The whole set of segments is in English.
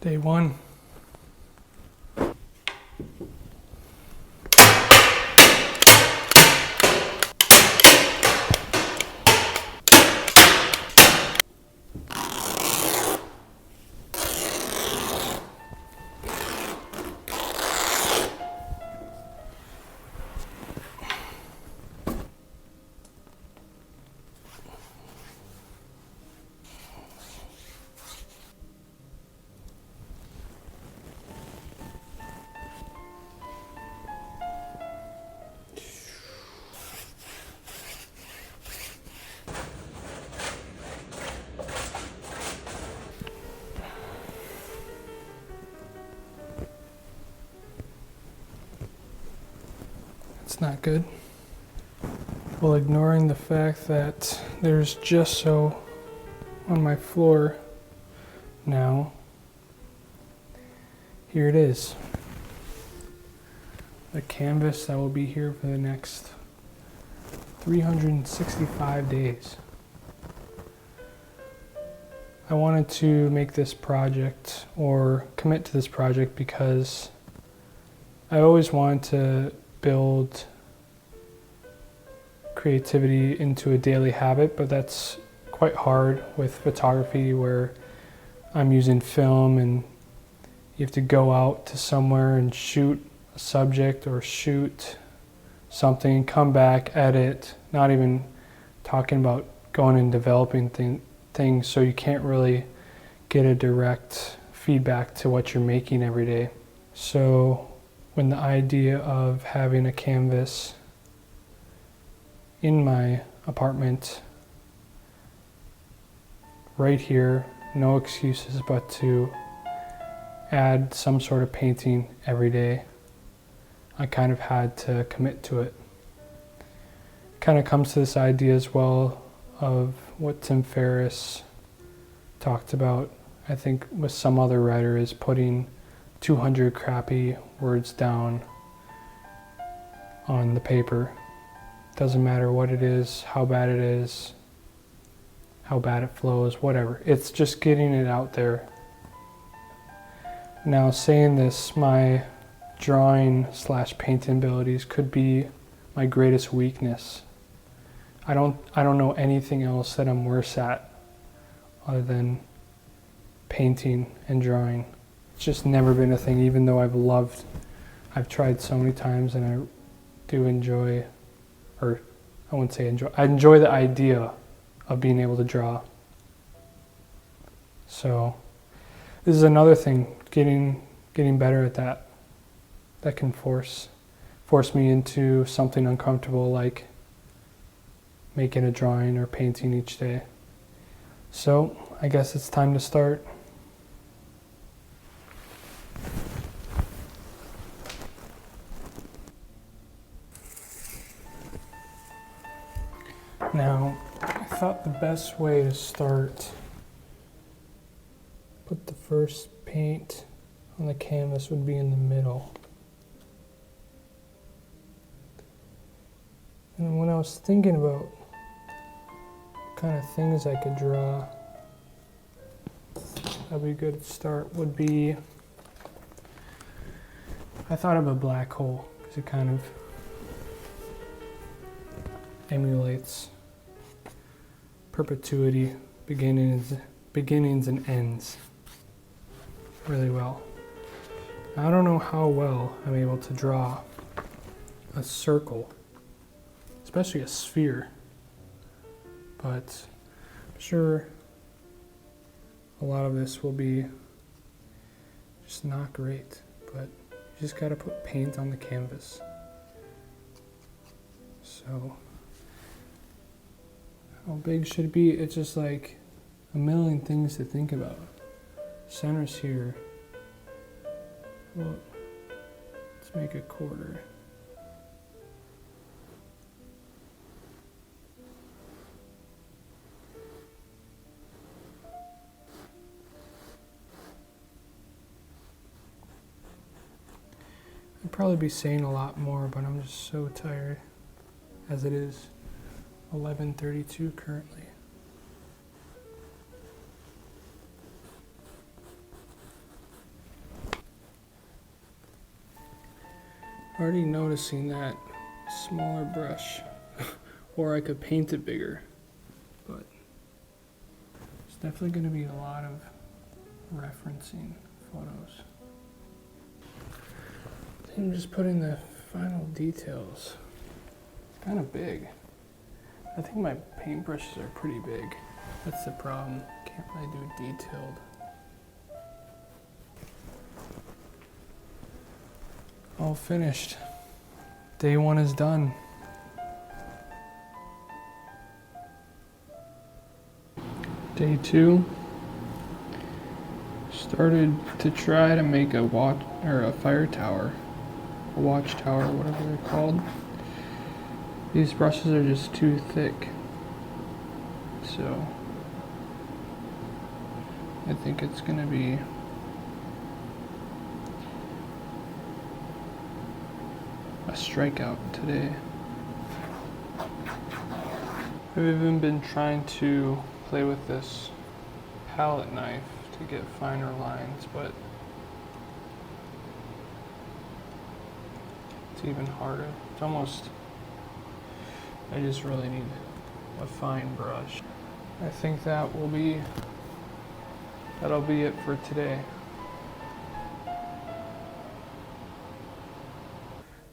Day one. It's not good. Well, ignoring the fact that there's gesso on my floor now, here it is. The canvas that will be here for the next 365 days. I wanted to make this project or commit to this project because I always wanted to build creativity into a daily habit, but that's quite hard with photography where I'm using film and you have to go out to somewhere and shoot a subject or shoot something, come back, edit, not even talking about going and developing things, so you can't really get a direct feedback to what you're making every day. So when the idea of having a canvas in my apartment right here, no excuses but to add some sort of painting every day, I kind of had to commit to it. It kind of comes to this idea as well of what Tim Ferriss talked about, I think with some other writer, is putting 200 crappy words down on the paper. Doesn't matter what it is, how bad it is, how bad it flows, whatever. It's just getting it out there. Now, saying this, my drawing/painting abilities could be my greatest weakness. I don't know anything else that I'm worse at other than painting and drawing. It's just never been a thing, even though I've tried so many times, and I do enjoy, or I wouldn't say enjoy, I enjoy the idea of being able to draw. So this is another thing, getting better at that. That can force me into something uncomfortable like making a drawing or painting each day. So I guess it's time to start. Now, I thought the best way to start, put the first paint on the canvas, would be in the middle. And when I was thinking about what kind of things I could draw, that'd be a good start, would be, I thought of a black hole, because it kind of emulates perpetuity, beginnings and ends really well. I don't know how well I'm able to draw a circle, especially a sphere, but I'm sure a lot of this will be just not great, but you just gotta put paint on the canvas. So how big should it be? It's just like a million things to think about. Center's here. Well, let's make a quarter. I'd probably be saying a lot more, but I'm just so tired as it is 11:32 currently. Already noticing that smaller brush, or I could paint it bigger, but it's definitely going to be a lot of referencing photos. I'm just putting the final details. It's kind of big. I think my paintbrushes are pretty big. That's the problem. Can't really do detailed. All finished. Day 1 is done. Day 2. Started to try to make a fire tower, a watchtower, whatever they're called. These brushes are just too thick, so I think it's gonna be a strikeout today. I've even been trying to play with this palette knife to get finer lines, but it's even harder. It's almost, I just really need a fine brush. I think that'll be it for today.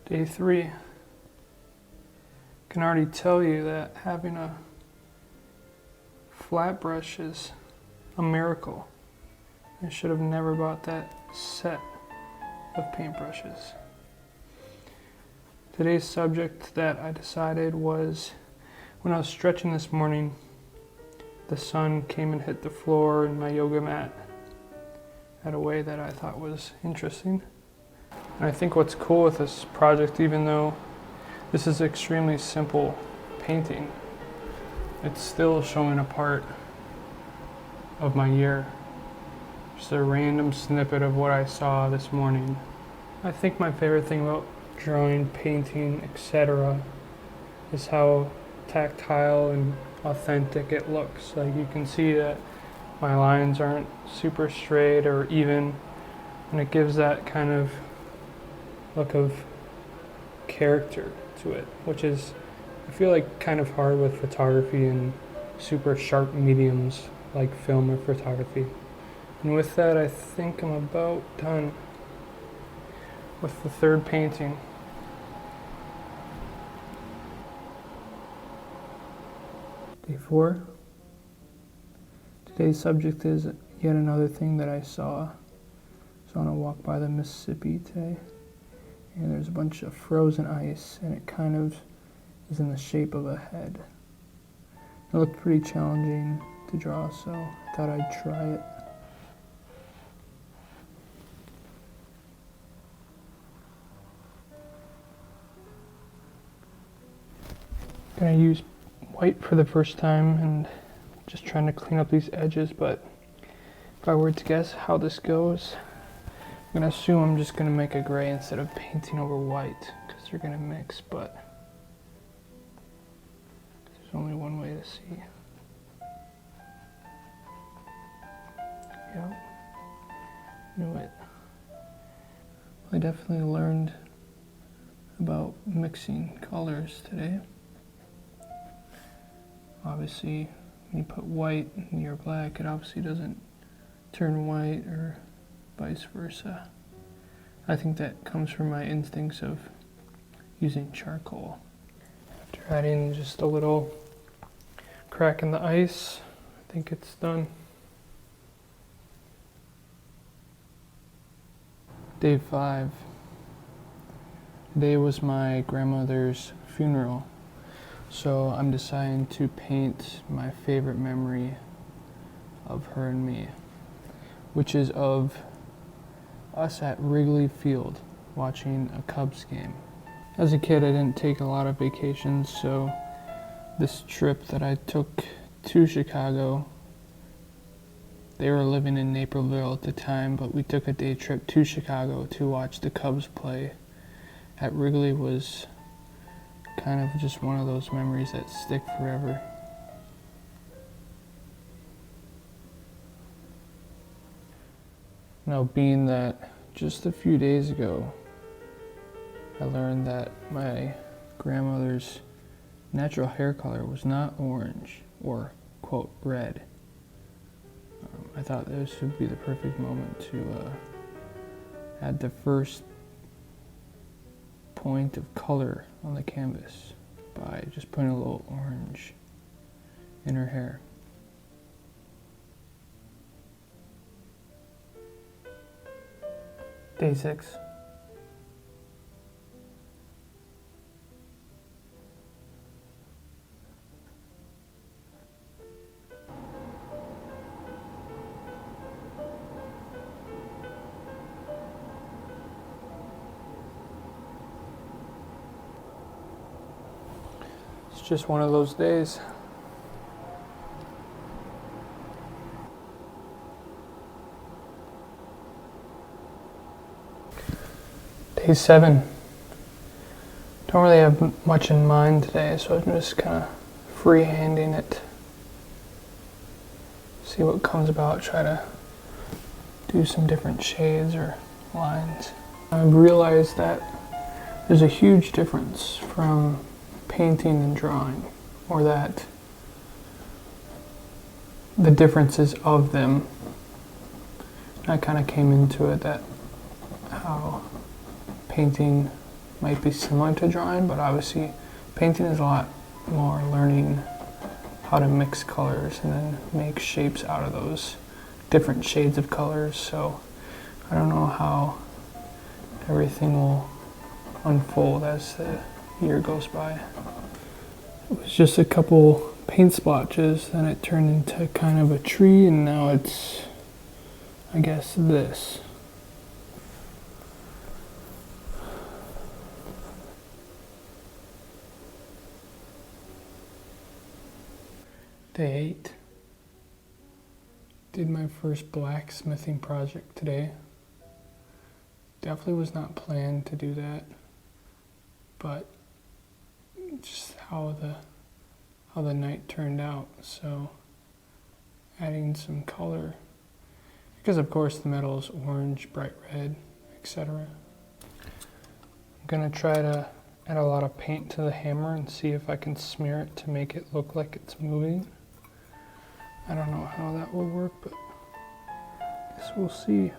Day 3. Can already tell you that having a flat brush is a miracle. I should have never bought that set of paintbrushes. Today's subject that I decided was, when I was stretching this morning, the sun came and hit the floor and my yoga mat in a way that I thought was interesting. And I think what's cool with this project, even though this is extremely simple painting, it's still showing a part of my year. Just a random snippet of what I saw this morning. I think my favorite thing about drawing, painting, etc. is how tactile and authentic it looks. Like you can see that my lines aren't super straight or even, and it gives that kind of look of character to it, which is, I feel like, kind of hard with photography and super sharp mediums like film or photography. And with that, I think I'm about done with the third painting. Day 4. Today's subject is yet another thing that I saw. So on a walk by the Mississippi today, and there's a bunch of frozen ice, and it kind of is in the shape of a head. It looked pretty challenging to draw, so I thought I'd try it. Gonna use white for the first time and just trying to clean up these edges, but if I were to guess how this goes, I'm gonna assume I'm just gonna make a gray instead of painting over white because they're gonna mix, but there's only one way to see. Yep, knew it. I definitely learned about mixing colors today. Obviously, when you put white near black, it obviously doesn't turn white, or vice versa. I think that comes from my instincts of using charcoal. After adding just a little crack in the ice, I think it's done. Day 5. Today was my grandmother's funeral, so I'm deciding to paint my favorite memory of her and me, which is of us at Wrigley Field watching a Cubs game. As a kid, I didn't take a lot of vacations, so this trip that I took to Chicago, they were living in Naperville at the time, but we took a day trip to Chicago to watch the Cubs play at Wrigley. Was kind of just one of those memories that stick forever. Now, being that just a few days ago, I learned that my grandmother's natural hair color was not orange or, quote, red. I thought this would be the perfect moment to add the first point of color on the canvas by just putting a little orange in her hair. Day 6. It's just one of those days. Day 7. Don't really have much in mind today, so I'm just kind of free-handing it. See what comes about, try to do some different shades or lines. I've realized that there's a huge difference from painting and drawing, or that the differences of them. I kind of came into it that how painting might be similar to drawing, but obviously painting is a lot more learning how to mix colors and then make shapes out of those different shades of colors. So I don't know how everything will unfold as the year goes by. It was just a couple paint splotches, then it turned into kind of a tree, and now it's, I guess, this. Day 8. Did my first blacksmithing project today. Definitely was not planned to do that, but just how the night turned out. So adding some color, because of course the metal is orange, bright red, etc. I'm gonna try to add a lot of paint to the hammer and see if I can smear it to make it look like it's moving. I don't know how that will work, but I guess we'll see.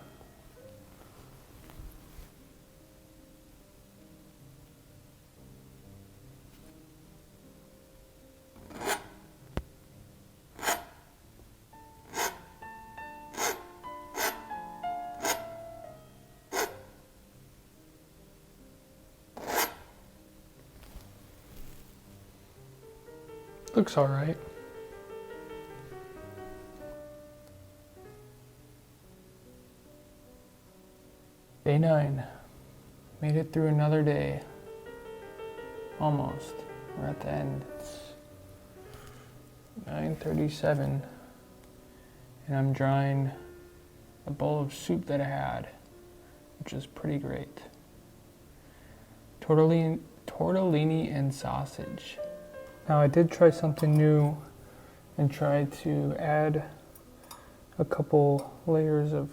Looks all right. Day 9. Made it through another day. Almost. We're at the end. It's 9:37, and I'm drying a bowl of soup that I had, which is pretty great. Tortellini and sausage. Now I did try something new and tried to add a couple layers of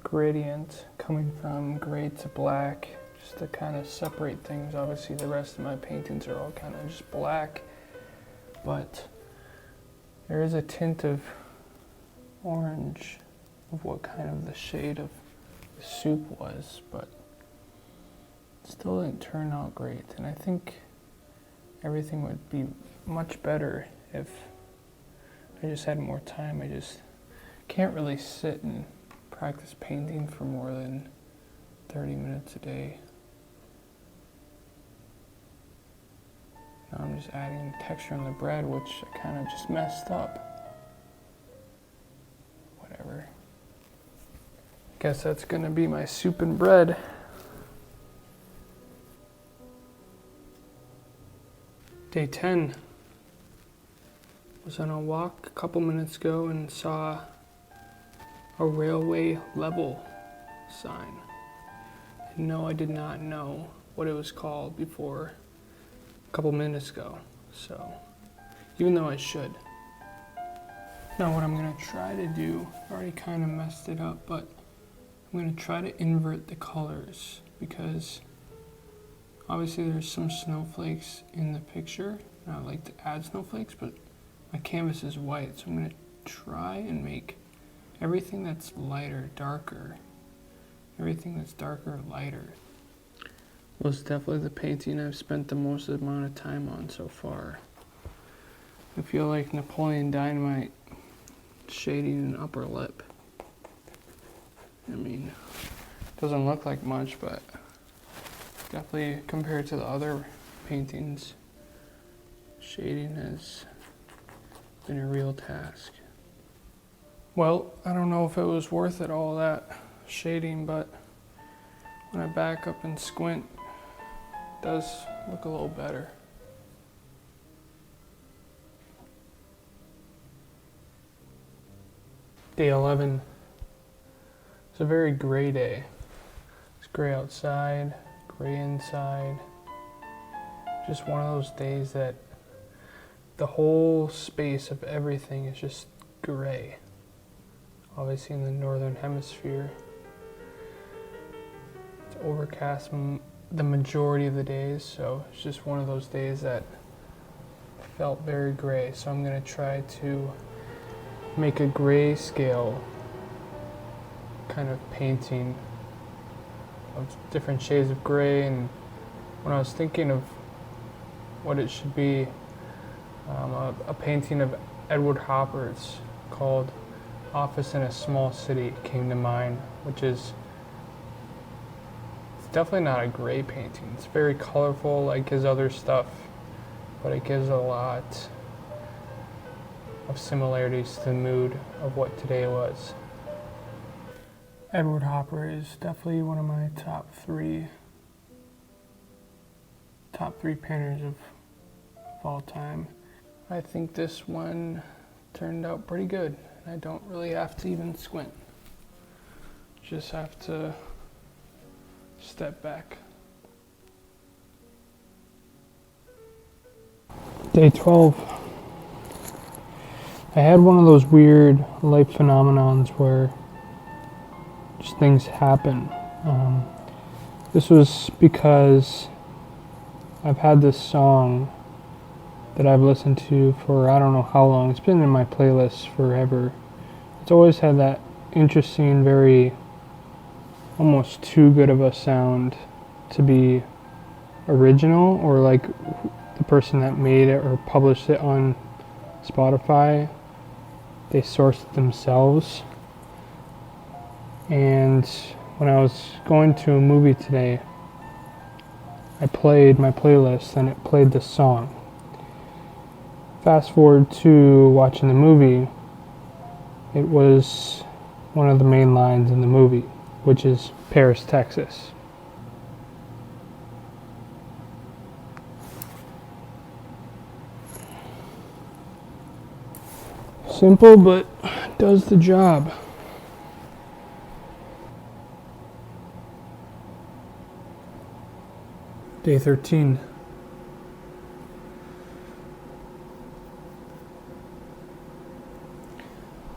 gradient coming from gray to black, just to kind of separate things. Obviously the rest of my paintings are all kind of just black, but there is a tint of orange of what kind of the shade of the soup was, but it still didn't turn out great. And I think everything would be much better if I just had more time. I just can't really sit and practice painting for more than 30 minutes a day. Now I'm just adding texture on the bread, which I kind of just messed up. Whatever. Guess that's gonna be my soup and bread. Day 10. Was on a walk a couple minutes ago and saw a railway level sign. And no, I did not know what it was called before a couple minutes ago. So, even though I should. Now what I'm gonna try to do, I already kind of messed it up, but I'm gonna try to invert the colors, because Obviously there's some snowflakes in the picture, and I like to add snowflakes, but my canvas is white, so I'm going to try and make everything that's lighter darker. Everything that's darker lighter. Was definitely the painting I've spent the most amount of time on so far. I feel like Napoleon Dynamite shading an upper lip. I mean, doesn't look like much, but definitely compared to the other paintings, shading has been a real task. Well, I don't know if it was worth it, all that shading, but when I back up and squint, it does look a little better. Day 11. It's a very gray day. It's gray outside, gray inside. Just one of those days that the whole space of everything is just gray. Obviously in the northern hemisphere, it's overcast the majority of the days, so it's just one of those days that felt very gray. So I'm going to try to make a grayscale kind of painting of different shades of gray. And when I was thinking of what it should be, a painting of Edward Hopper's called Office in a Small City came to mind, which is, it's definitely not a gray painting. It's very colorful like his other stuff, but it gives a lot of similarities to the mood of what today was. Edward Hopper is definitely one of my top three painters of all time. I think this one turned out pretty good. I don't really have to even squint. Just have to step back. Day 12. I had one of those weird life phenomenons where just things happen. This was because I've had this song that I've listened to for I don't know how long. It's been in my playlist forever. It's always had that interesting, very almost too good of a sound to be original, or like the person that made it or published it on Spotify, they sourced it themselves. And when I was going to a movie today, I played my playlist and it played this song. Fast forward to watching the movie, it was one of the main lines in the movie, which is Paris, Texas. Simple, but does the job. Day 13.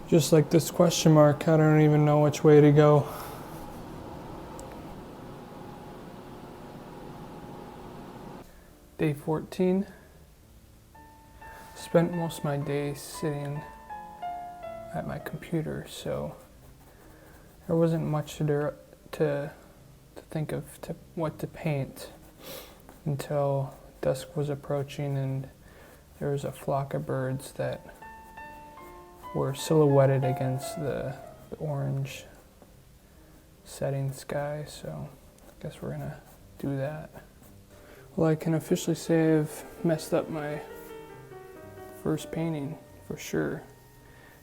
Just like this question mark, I don't even know which way to go. Day 14. Spent most of my day sitting at my computer, so there wasn't much to think of what to paint until dusk was approaching and there was a flock of birds that were silhouetted against the orange setting sky, so I guess we're gonna do that. Well, I can officially say I've messed up my first painting for sure.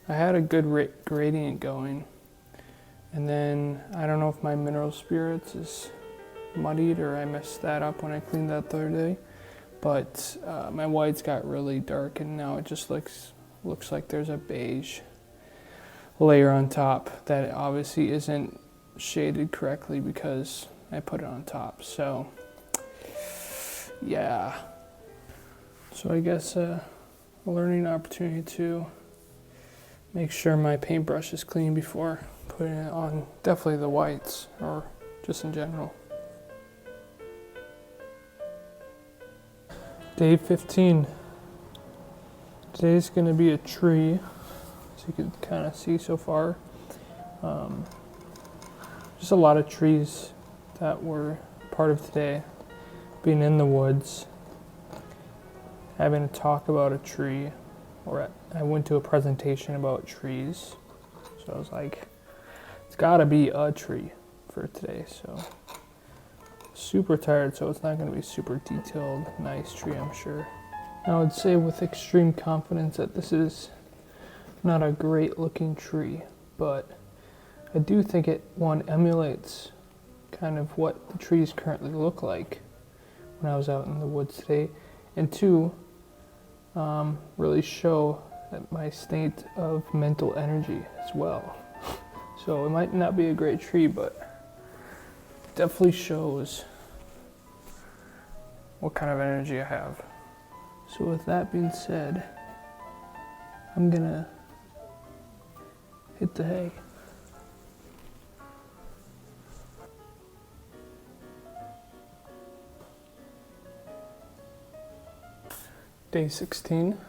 I had a good gradient going, and then I don't know if my mineral spirits is muddied or I messed that up when I cleaned that the other day, but my whites got really dark and now it just looks like there's a beige layer on top that obviously isn't shaded correctly because I put it on top. So yeah, so I guess a learning opportunity to make sure my paintbrush is clean before putting it on, definitely the whites or just in general. Day 15. Today's gonna be a tree, so you can kind of see so far. Just a lot of trees that were part of today. Being in the woods, having a talk about a tree, I went to a presentation about trees, so I was like, it's gotta be a tree for today. So super tired, so it's not gonna be super detailed, nice tree, I'm sure. I would say with extreme confidence that this is not a great looking tree, but I do think it, one, emulates kind of what the trees currently look like when I was out in the woods today, and two, really show that my state of mental energy as well. So it might not be a great tree, but definitely shows what kind of energy I have. So with that being said, I'm gonna hit the hay. Day 16.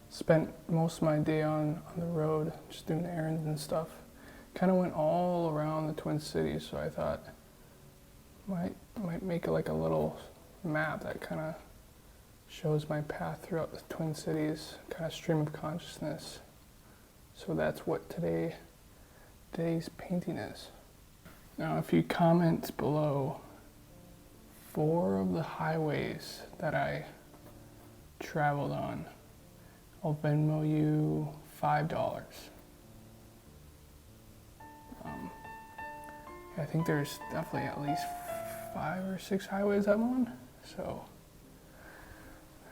Spent most of my day on the road, just doing errands and stuff. Kind of went all around the Twin Cities, so I thought might make it like a little map that kind of shows my path throughout the Twin Cities, kind of stream of consciousness. So that's what today's painting is. Now, if you comment below 4 of the highways that I traveled on, I'll Venmo you $5. I think there's definitely at least 5 or 6 highways I'm on, so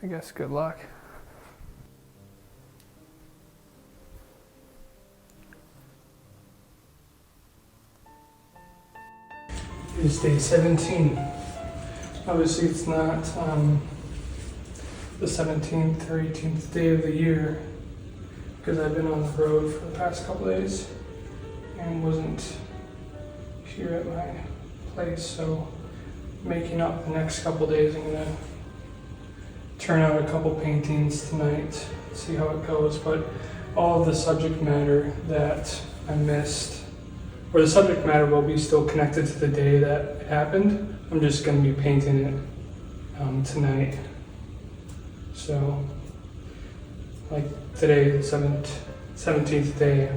I guess good luck. It's day 17. Obviously it's not the 17th or 18th day of the year, because I've been on the road for the past couple days and wasn't here at my place, so making up the next couple days, I'm gonna turn out a couple paintings tonight, see how it goes, but all of the subject matter that I missed, or the subject matter will be still connected to the day that it happened. I'm just gonna be painting it tonight. So, like today, the 17th day,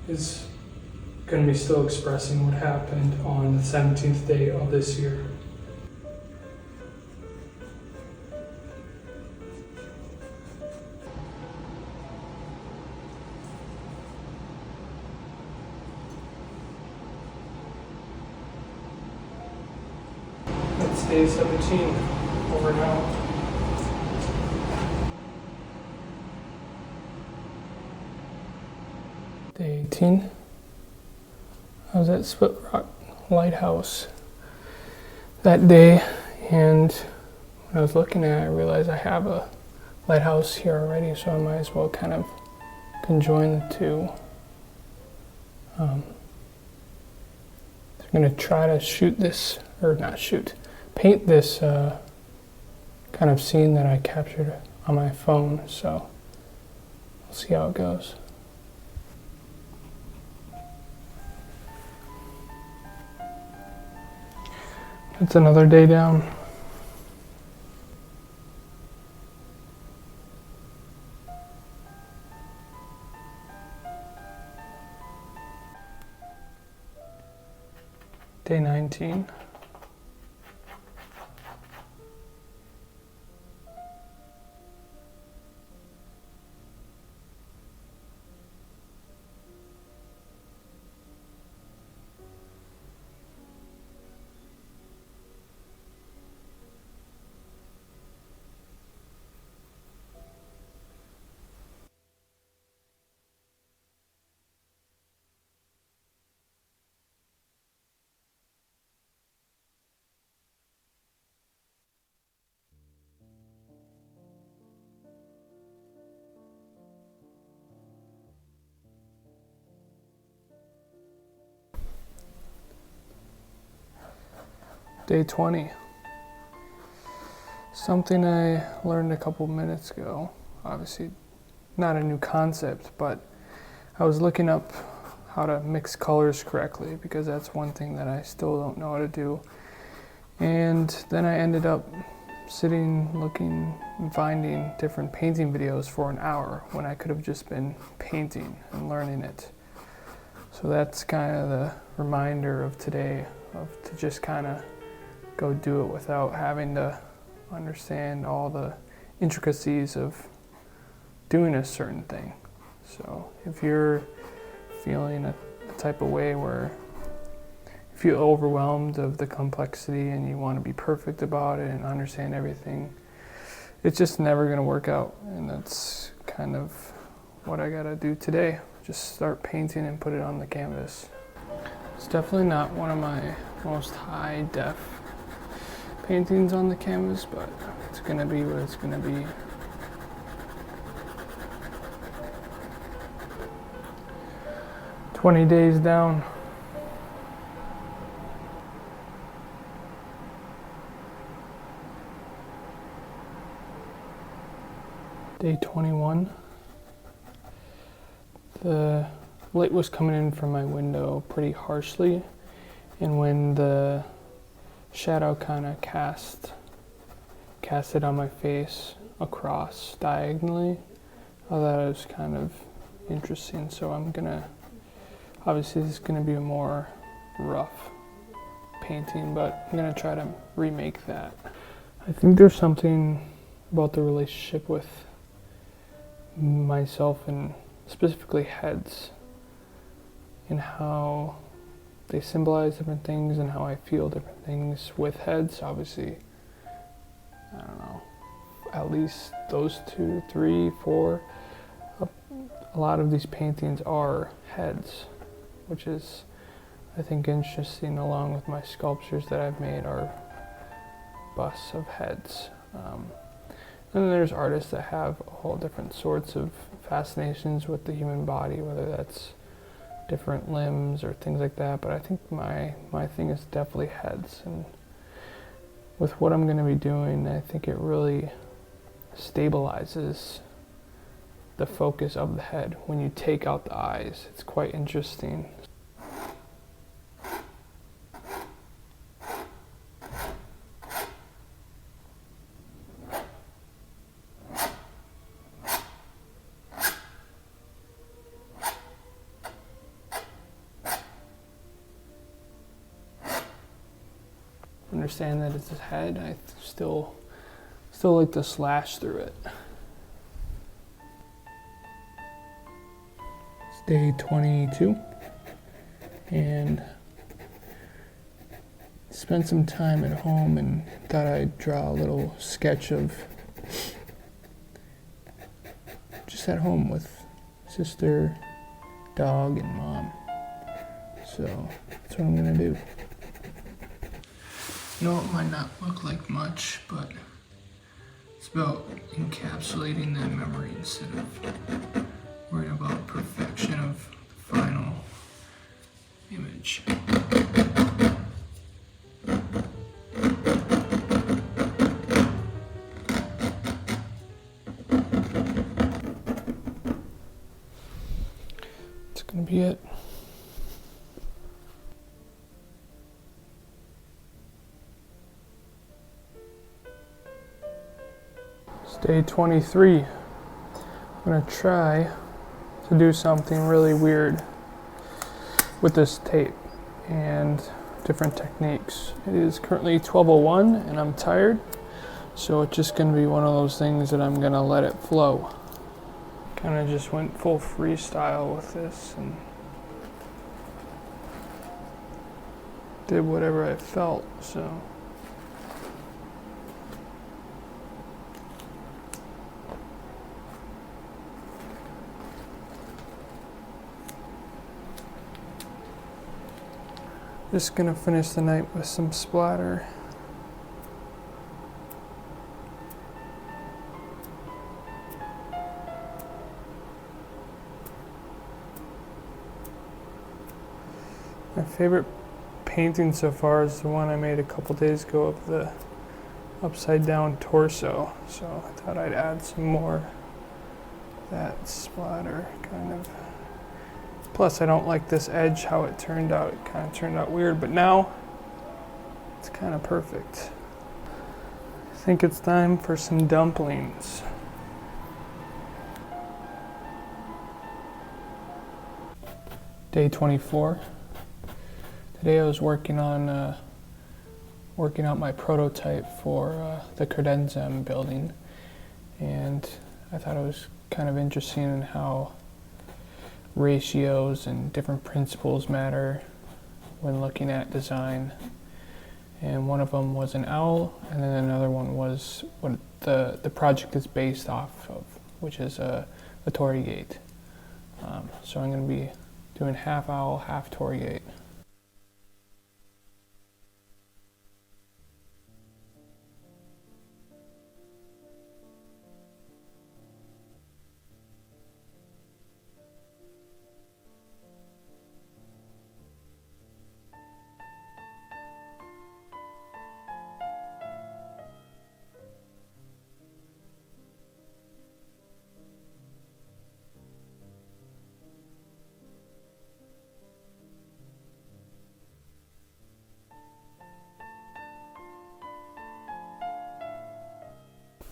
is going to be still expressing what happened on the 17th day of this year. That's day 17, over and out. Day 18. I was at Split Rock Lighthouse that day, and when I was looking at it, I realized I have a lighthouse here already, so I might as well kind of conjoin the two. So I'm going to try to paint this kind of scene that I captured on my phone, so we'll see how it goes. It's another day down. Day 19. Day 20. Something I learned a couple minutes ago, obviously not a new concept, but I was looking up how to mix colors correctly because that's one thing that I still don't know how to do. And then I ended up sitting, looking, and finding different painting videos for an hour when I could have just been painting and learning it. So that's kind of the reminder of today, of to just kind of go do it without having to understand all the intricacies of doing a certain thing. So if you're feeling a type of way where you feel overwhelmed of the complexity and you want to be perfect about it and understand everything, it's just never going to work out. And that's kind of what I got to do today. Just start painting and put it on the canvas. It's definitely not one of my most high def paintings on the canvas, but it's going to be what it's going to be. "20 days down." Day 21. The light was coming in from my window pretty harshly, and when the shadow kind of casted on my face across diagonally, I thought it was kind of interesting. So obviously this is gonna be a more rough painting, but I'm gonna try to remake that. I think there's something about the relationship with myself and specifically heads and how they symbolize different things and how I feel different things with heads. Obviously, I don't know, at least those 2, 3, 4. A lot of these paintings are heads, which is, I think, interesting. Along with my sculptures that I've made are busts of heads. And then there's artists that have all different sorts of fascinations with the human body, whether that's different limbs or things like that. But I think my thing is definitely heads. And with what I'm going to be doing, I think it really stabilizes the focus of the head when you take out the eyes. It's quite interesting. Understand that it's his head. I still like to slash through it. It's day 22, and spent some time at home and thought I'd draw a little sketch of just at home with sister, dog, and mom. So that's what I'm gonna do. You know, it might not look like much, but it's about encapsulating that memory instead of worrying about perfection of the final image. That's gonna be it. Day 23. I'm gonna try to do something really weird with this tape and different techniques. It is currently 12:01 and I'm tired, so it's just gonna be one of those things that I'm gonna let it flow. Kind of just went full freestyle with this and did whatever I felt, so. Just gonna finish the night with some splatter. My favorite painting so far is the one I made a couple days ago of the upside down torso. So I thought I'd add some more of that splatter kind of. Plus I don't like this edge, how it turned out. It kind of turned out weird, but now it's kind of perfect. I think it's time for some dumplings. Day 24. Today I was working out my prototype for the Credenzem building, and I thought it was kind of interesting in how ratios and different principles matter when looking at design. And one of them was an owl, and then another one was what the project is based off of, which is a torii gate. So I'm going to be doing half owl, half torii gate.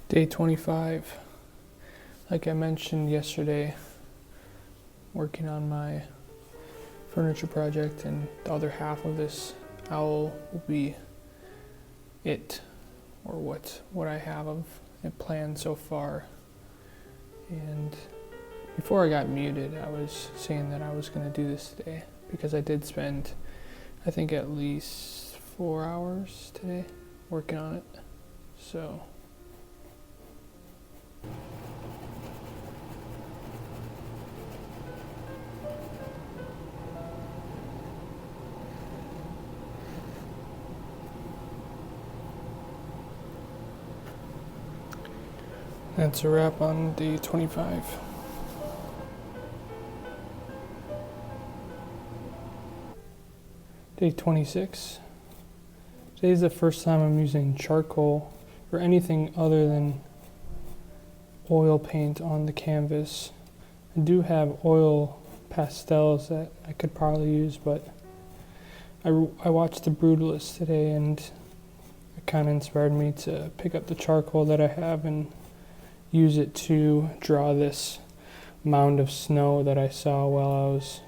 Day 25. Like I mentioned yesterday, working on my furniture project, and the other half of this owl will be it, or what I have of it planned so far. And before I got muted, I was saying that I was going to do this today because I did spend, I think, at least 4 hours today working on it. So that's a wrap on day 25. Day 26. Today's the first time I'm using charcoal or anything other than oil paint on the canvas. I do have oil pastels that I could probably use, but I watched The Brutalist today, and it kind of inspired me to pick up the charcoal that I have and use it to draw this mound of snow that I saw while I was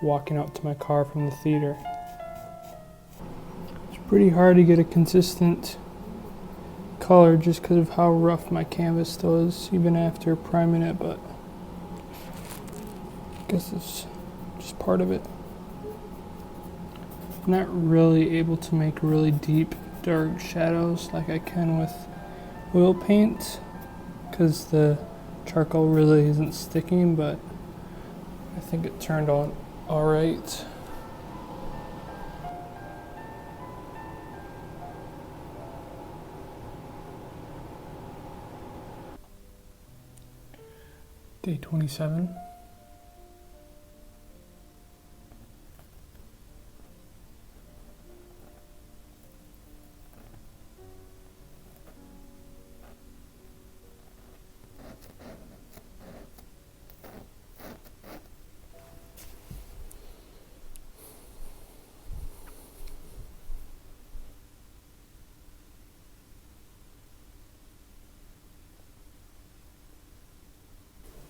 walking out to my car from the theater. It's pretty hard to get a consistent color just because of how rough my canvas still is even after priming it, but I guess it's just part of it. I'm not really able to make really deep dark shadows like I can with oil paint because the charcoal really isn't sticking, but I think it turned out all right. Day 27.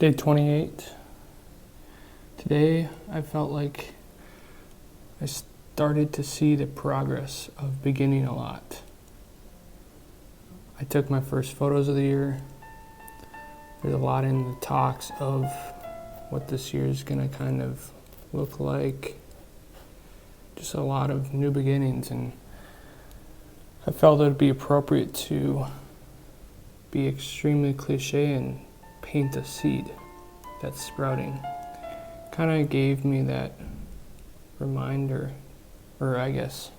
Day 28. Today I felt like I started to see the progress of beginning a lot. I took my first photos of the year. There's a lot in the talks of what this year is going to kind of look like. Just a lot of new beginnings, and I felt it would be appropriate to be extremely cliche and paint a seed that's sprouting. Kind of gave me that reminder, or I guess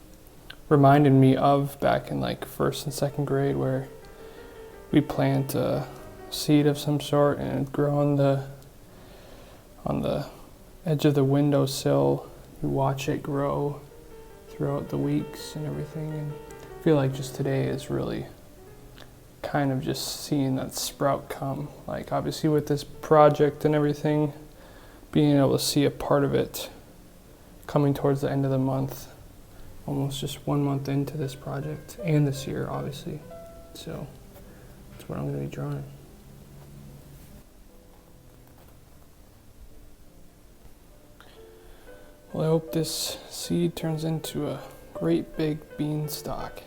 reminded me of back in like first and second grade, where we plant a seed of some sort and it'd grow on the edge of the windowsill. You watch it grow throughout the weeks and everything, and I feel like just today is really kind of just seeing that sprout come. Like obviously with this project and everything, being able to see a part of it coming towards the end of the month, almost just 1 month into this project and this year, obviously. So that's what I'm going to be drawing. Well, I hope this seed turns into a great big beanstalk.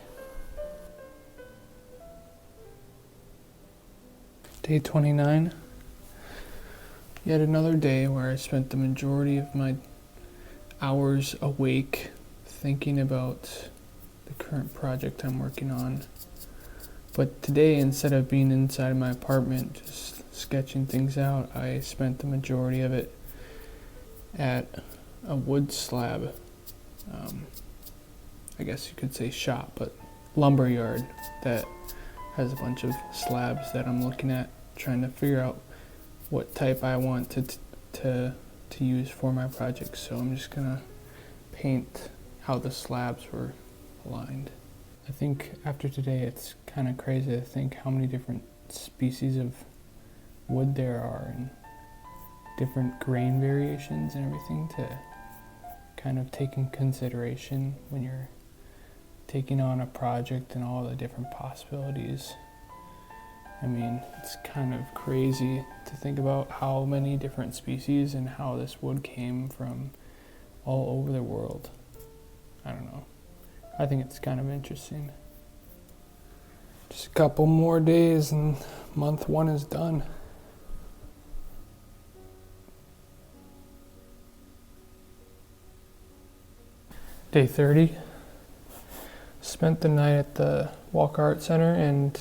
Day 29. Yet another day where I spent the majority of my hours awake thinking about the current project I'm working on. But today, instead of being inside my apartment just sketching things out, I spent the majority of it at a wood slab, I guess you could say shop, but lumber yard that has a bunch of slabs that I'm looking at, trying to figure out what type I want to use for my project. So I'm just gonna paint how the slabs were aligned. I think after today it's kind of crazy to think how many different species of wood there are and different grain variations and everything to kind of take in consideration when you're taking on a project and all the different possibilities. I mean, it's kind of crazy to think about how many different species and how this wood came from all over the world. I don't know. I think it's kind of interesting. Just a couple more days and month 1 is done. Day 30. Spent the night at the Walker Art Center, and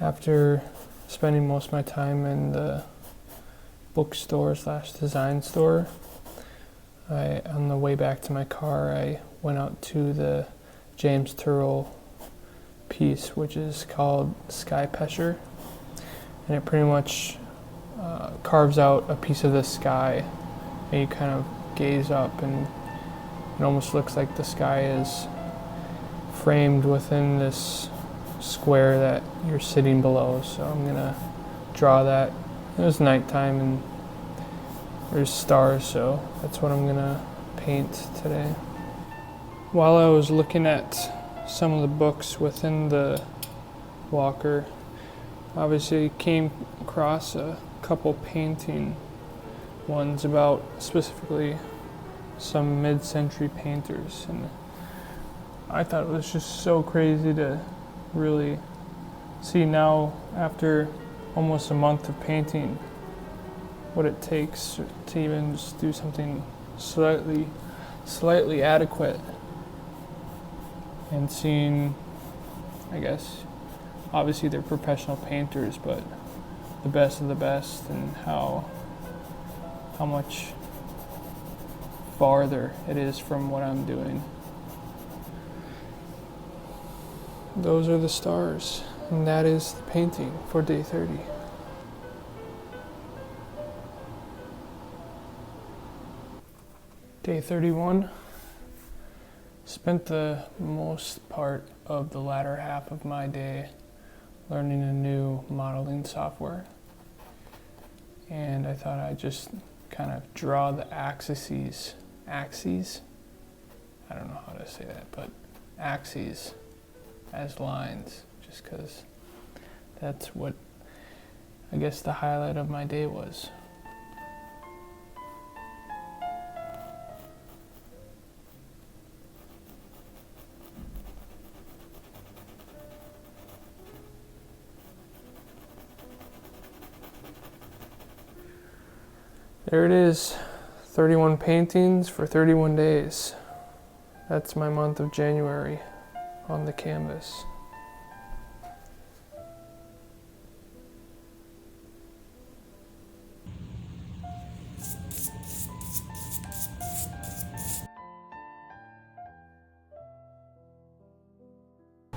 after spending most of my time in the bookstore / design store, on the way back to my car, I went out to the James Turrell piece, which is called Sky Pesher, and it pretty much carves out a piece of the sky, and you kind of gaze up, and it almost looks like the sky is framed within this square that you're sitting below. So I'm gonna draw that. It was nighttime and there's stars, so that's what I'm gonna paint today. While I was looking at some of the books within the Walker, obviously came across a couple painting ones about specifically some mid-century painters, and I thought it was just so crazy to really see now, after almost a month of painting, what it takes to even just do something slightly adequate, and seeing, I guess, obviously they're professional painters, but the best of the best, and how much farther it is from what I'm doing. Those are the stars, and that is the painting for day 30. Day 31. Spent the most part of the latter half of my day learning a new modeling software. And I thought I'd just kind of draw the axes? I don't know how to say that, but axes as lines, just because that's what I guess the highlight of my day was. There it is, 31 paintings for 31 days. That's my month of January on the canvas.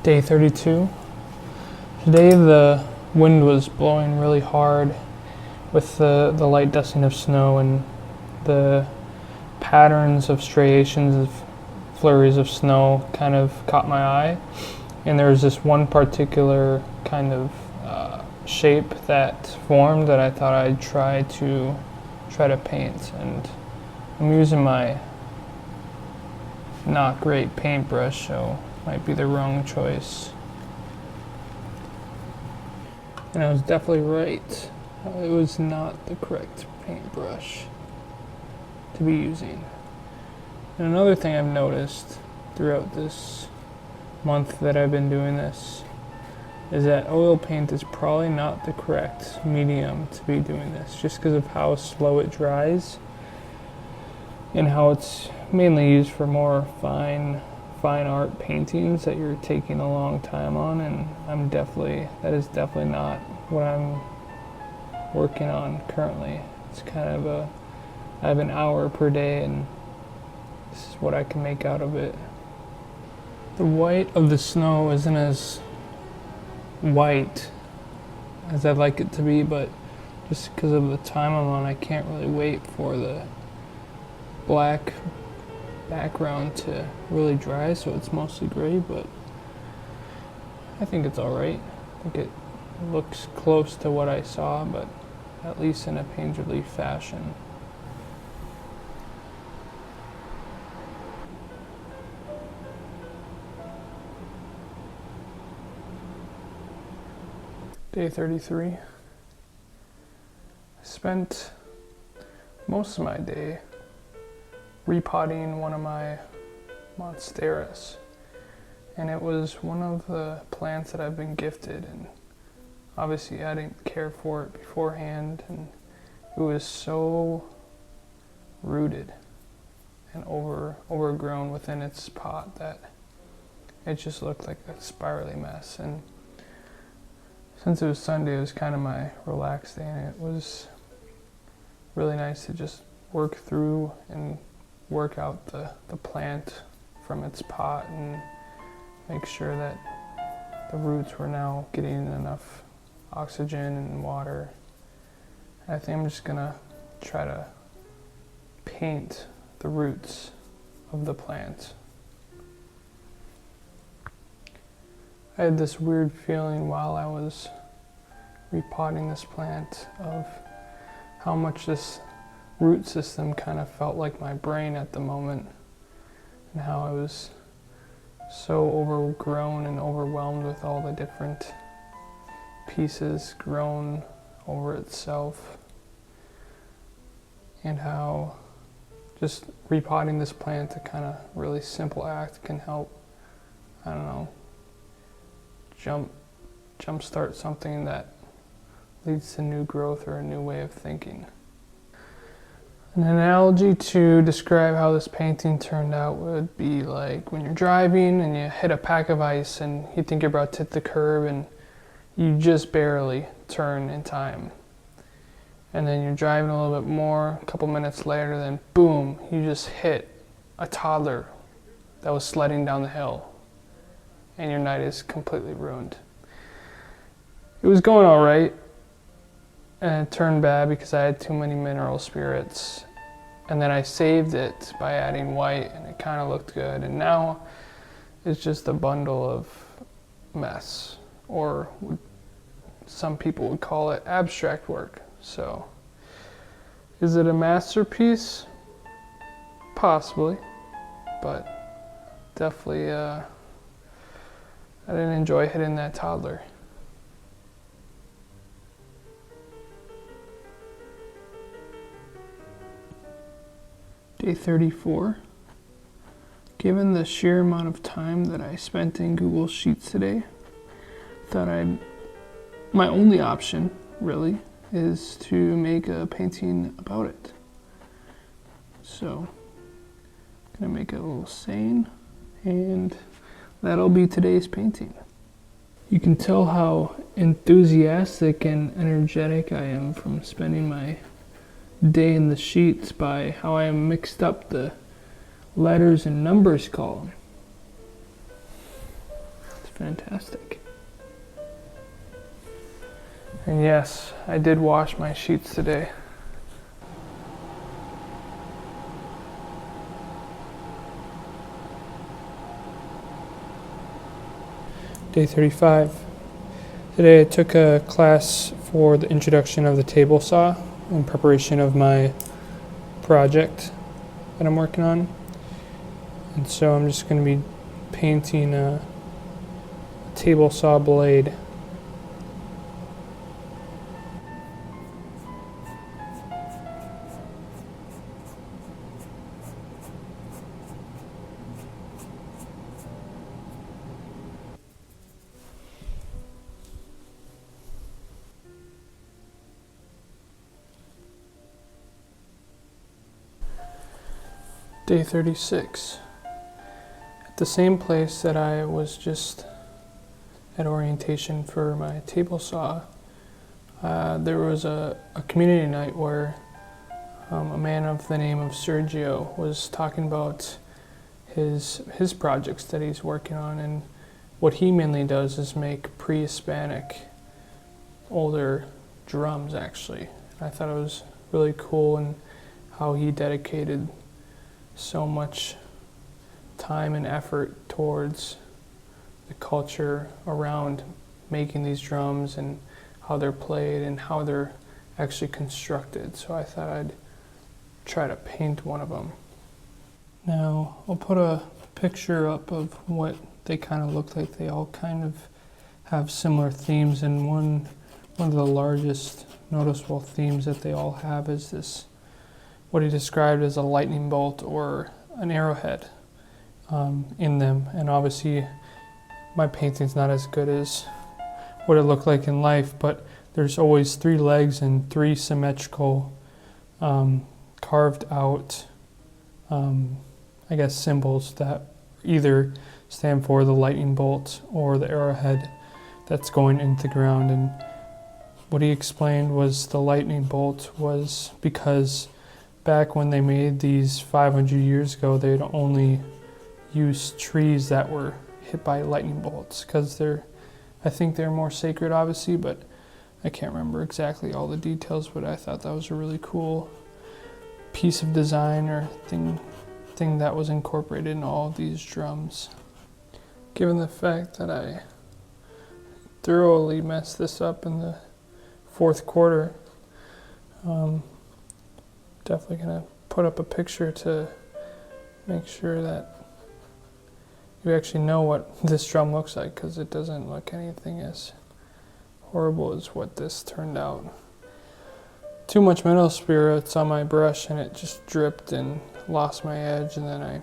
Day 32. Today the wind was blowing really hard with the light dusting of snow, and the patterns of striations of flurries of snow kind of caught my eye. And there was this one particular kind of shape that formed that I thought I'd try to paint. And I'm using my not great paintbrush, so might be the wrong choice. And I was definitely right. It was not the correct paintbrush to be using. And another thing I've noticed throughout this month that I've been doing this is that oil paint is probably not the correct medium to be doing this, just because of how slow it dries and how it's mainly used for more fine art paintings that you're taking a long time on. And that is definitely not what I'm working on currently. It's kind of I have an hour per day, and this is what I can make out of it. The white of the snow isn't as white as I'd like it to be, but just because of the time I'm on, I can't really wait for the black background to really dry, so it's mostly gray, but I think it's alright. I think it looks close to what I saw, but at least in a painterly fashion. Day 33. I spent most of my day repotting one of my monsteras, and it was one of the plants that I've been gifted, and obviously I didn't care for it beforehand, and it was so rooted and overgrown within its pot that it just looked like a spirally mess. And since it was Sunday, it was kind of my relaxed day, and it was really nice to just work through and work out the plant from its pot and make sure that the roots were now getting enough oxygen and water. I think I'm just gonna try to paint the roots of the plant. I had this weird feeling while I was repotting this plant of how much this root system kind of felt like my brain at the moment, and how I was so overgrown and overwhelmed with all the different pieces grown over itself, and how just repotting this plant, a kind of really simple act, can help, I don't know, jumpstart something that leads to new growth or a new way of thinking. An analogy to describe how this painting turned out would be like when you're driving and you hit a pack of ice and you think you're about to hit the curb and you just barely turn in time. And then you're driving a little bit more, a couple minutes later, then boom, you just hit a toddler that was sledding down the hill, and your night is completely ruined. It was going all right, and it turned bad because I had too many mineral spirits. And then I saved it by adding white, and it kind of looked good. And now it's just a bundle of mess, or some people would call it abstract work. So, is it a masterpiece? Possibly, but definitely I didn't enjoy hitting that toddler. Day 34. Given the sheer amount of time that I spent in Google Sheets today, my only option really is to make a painting about it. So I'm gonna make it a little sane, and that'll be today's painting. You can tell how enthusiastic and energetic I am from spending my day in the sheets by how I mixed up the letters and numbers column. It's fantastic. And yes, I did wash my sheets today. Day 35. Today I took a class for the introduction of the table saw in preparation of my project that I'm working on. And so I'm just going to be painting a table saw blade. Day 36. At the same place that I was just at orientation for my table saw, there was a community night where a man of the name of Sergio was talking about his projects that he's working on, and what he mainly does is make pre-Hispanic older drums actually. I thought it was really cool and how he dedicated so much time and effort towards the culture around making these drums and how they're played and how they're actually constructed. So I thought I'd try to paint one of them. Now I'll put a picture up of what they kind of look like. They all kind of have similar themes, and one of the largest noticeable themes that they all have is this, what he described as a lightning bolt or an arrowhead in them. And obviously my painting's not as good as what it looked like in life, but there's always 3 legs and 3 symmetrical carved out I guess symbols that either stand for the lightning bolt or the arrowhead that's going into the ground. And what he explained was the lightning bolt was because back when they made these 500 years ago, they'd only use trees that were hit by lightning bolts because I think they're more sacred, obviously, but I can't remember exactly all the details, but I thought that was a really cool piece of design or thing that was incorporated in all of these drums. Given the fact that I thoroughly messed this up in the 4th quarter, definitely gonna put up a picture to make sure that you actually know what this drum looks like, because it doesn't look anything as horrible as what this turned out. Too much metal spirits on my brush and it just dripped and lost my edge, and then I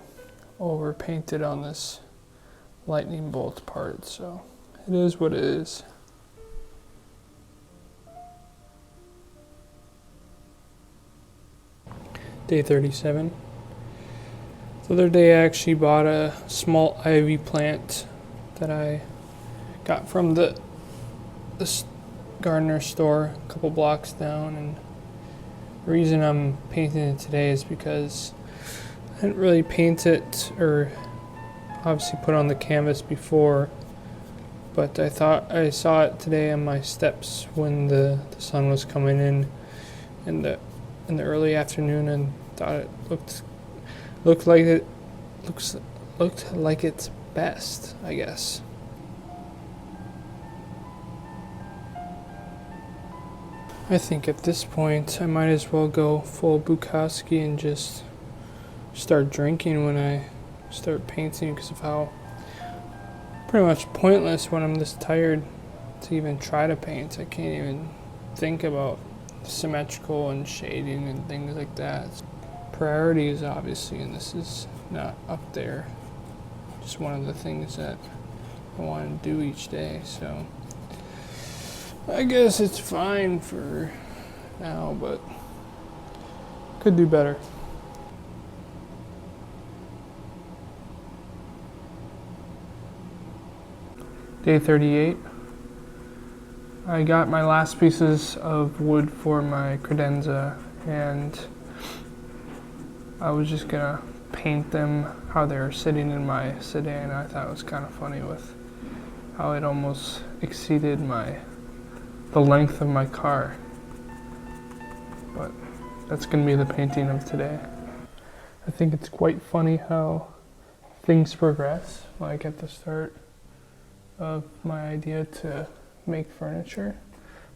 overpainted on this lightning bolt part, so it is what it is. Day 37. The other day I actually bought a small ivy plant that I got from the gardener store a couple blocks down, and the reason I'm painting it today is because I didn't really paint it or obviously put on the canvas before, but I thought I saw it today on my steps when the sun was coming in the early afternoon, and thought it looked like its best, I guess. I think at this point I might as well go full Bukowski and just start drinking when I start painting, because of how pretty much pointless when I'm this tired to even try to paint. I can't even think about symmetrical and shading and things like that. Priorities, obviously, and this is not up there. Just one of the things that I want to do each day, so I guess it's fine for now, but could do better. Day 38. I got my last pieces of wood for my credenza, and I was just gonna paint them how they're sitting in my sedan. I thought it was kind of funny with how it almost exceeded the length of my car. But that's gonna be the painting of today. I think it's quite funny how things progress, like at the start of my idea to make furniture.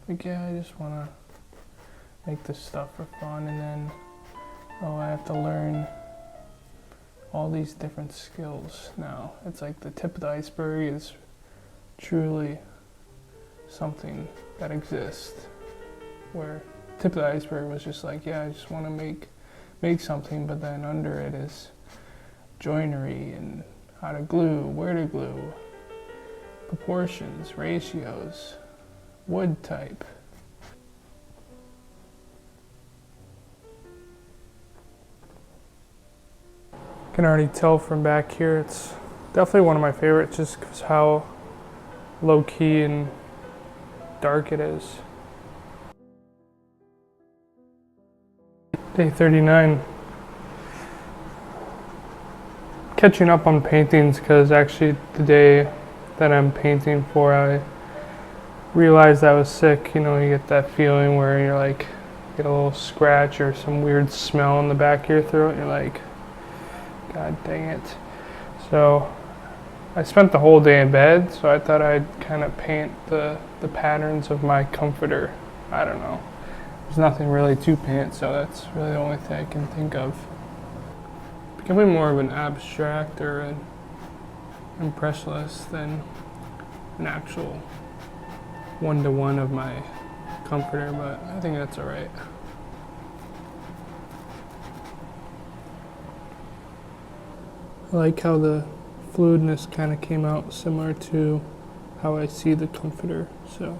Like, yeah, I just want to make this stuff for fun, and then, oh, I have to learn all these different skills now. It's like the tip of the iceberg is truly something that exists, where tip of the iceberg was just like, yeah, I just want to make something, but then under it is joinery and how to glue, where to glue, proportions, ratios, wood type. Can already tell from back here, it's definitely one of my favorites just because how low key and dark it is. Day 39. Catching up on paintings because actually the day that I'm painting for, I realized I was sick. You know, you get that feeling where you're like, get a little scratch or some weird smell in the back of your throat. And you're like, God dang it. So I spent the whole day in bed, so I thought I'd kind of paint the patterns of my comforter. I don't know. There's nothing really to paint, so that's really the only thing I can think of. Becoming more of an abstract or an impressionist than an actual one-to-one of my comforter, but I think that's alright. I like how the fluidness kind of came out similar to how I see the comforter, so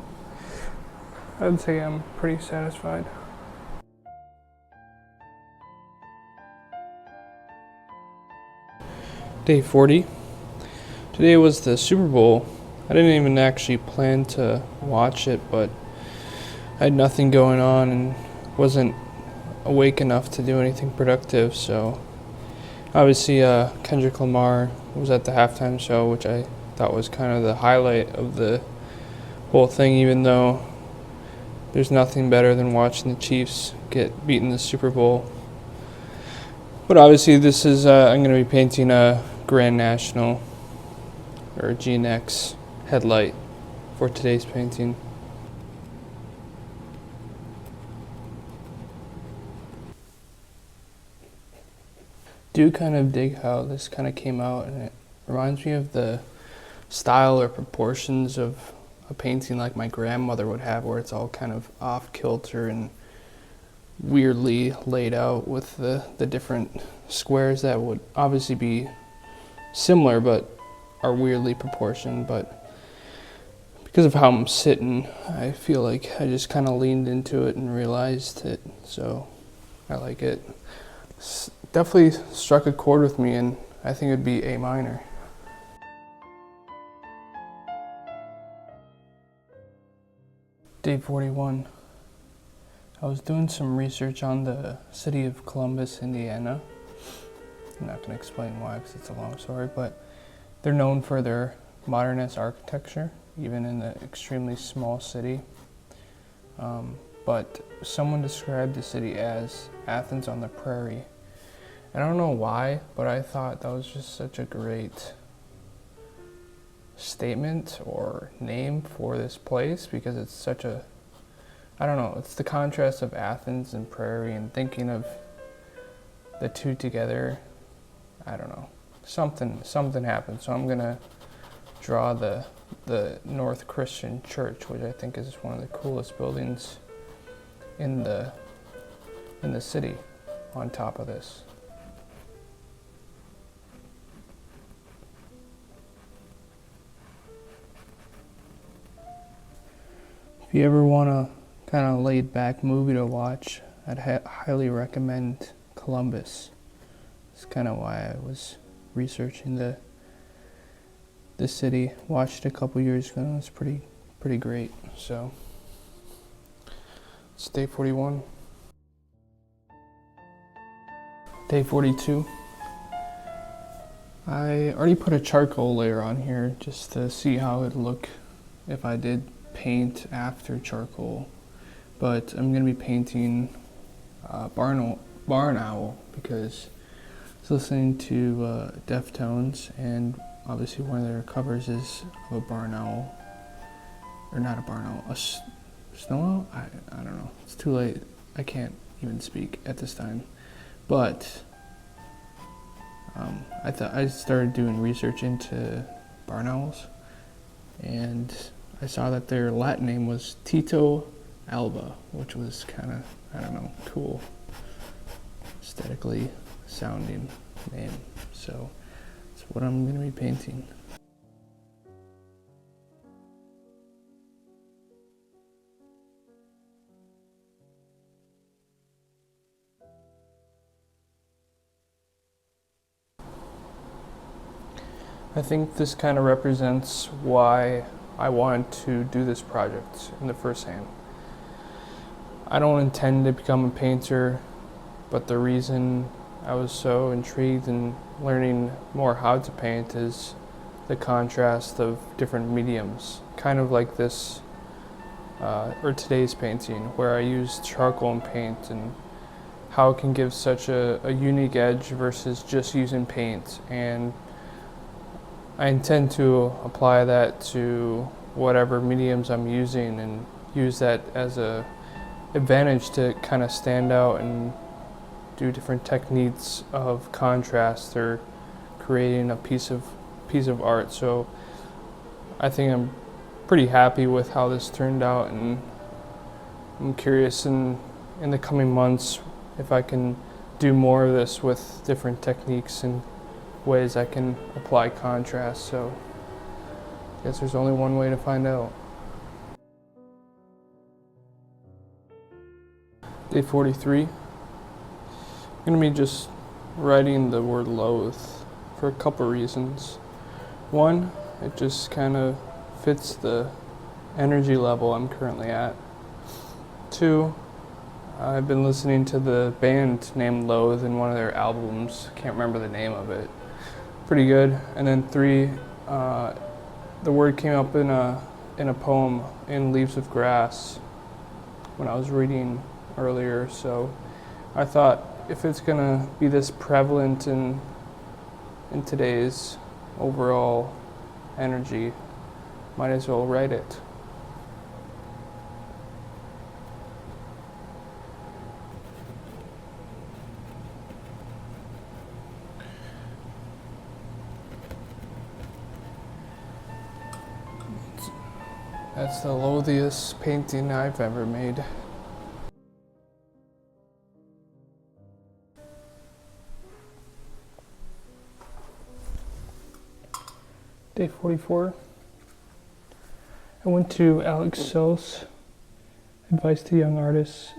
I'd say I'm pretty satisfied. Day 40. Today was the Super Bowl. I didn't even actually plan to watch it, but I had nothing going on and wasn't awake enough to do anything productive, so obviously Kendrick Lamar was at the halftime show, which I thought was kind of the highlight of the whole thing, even though there's nothing better than watching the Chiefs get beaten in the Super Bowl. But obviously this is, I'm going to be painting a Grand National or GNX headlight for today's painting. Do kind of dig how this kind of came out, and it reminds me of the style or proportions of a painting like my grandmother would have, where it's all kind of off kilter and weirdly laid out with the different squares that would obviously be similar but are weirdly proportioned. But because of how I'm sitting, I feel like I just kind of leaned into it and realized it, so I like it. Definitely struck a chord with me, and I think it'd be A minor. Day 41. I was doing some research on the city of Columbus, Indiana. I'm not going to explain why because it's a long story, but they're known for their modernist architecture, even in the extremely small city. But someone described the city as Athens on the prairie. I don't know why, but I thought that was just such a great statement or name for this place, because it's such a, I don't know, it's the contrast of Athens and prairie, and thinking of the two together, I don't know, something happened. So I'm gonna draw the North Christian Church, which I think is one of the coolest buildings in the city, on top of this. If you ever want a kind of laid back movie to watch, I'd highly recommend Columbus. It's kind of why I was researching the city. Watched it a couple years ago, and it's pretty great. So it's day 41. Day 42. I already put a charcoal layer on here just to see how it'd look if I did paint after charcoal, but I'm going to be painting Barn Owl because I was listening to Deftones, and obviously one of their covers is of a barn owl, or not a barn owl, snow owl? I don't know. It's too late. I can't even speak at this time. But I started doing research into barn owls, and I saw that their Latin name was Tito alba, which was kind of, I don't know, cool, aesthetically sounding name. So that's what I'm going to be painting. I think this kind of represents why I wanted to do this project in the first hand. I don't intend to become a painter, but the reason I was so intrigued in learning more how to paint is the contrast of different mediums, kind of like this or today's painting, where I use charcoal and paint, and how it can give such a unique edge versus just using paint. And I intend to apply that to whatever mediums I'm using and use that as a advantage to kind of stand out and do different techniques of contrast or creating a piece of art. So I think I'm pretty happy with how this turned out, and I'm curious in the coming months if I can do more of this with different techniques and ways I can apply contrast. So I guess there's only one way to find out. Day 43. I'm gonna be just writing the word loathe for a couple reasons. One, it just kind of fits the energy level I'm currently at. Two, I've been listening to the band named Loathe in one of their albums. Can't remember the name of it. Pretty good. And then three, the word came up in a poem in Leaves of Grass when I was reading earlier. So I thought, if it's gonna be this prevalent in today's overall energy, might as well write it. That's the loathiest painting I've ever made. Day 44. I went to Alex So's Advice to Young Artists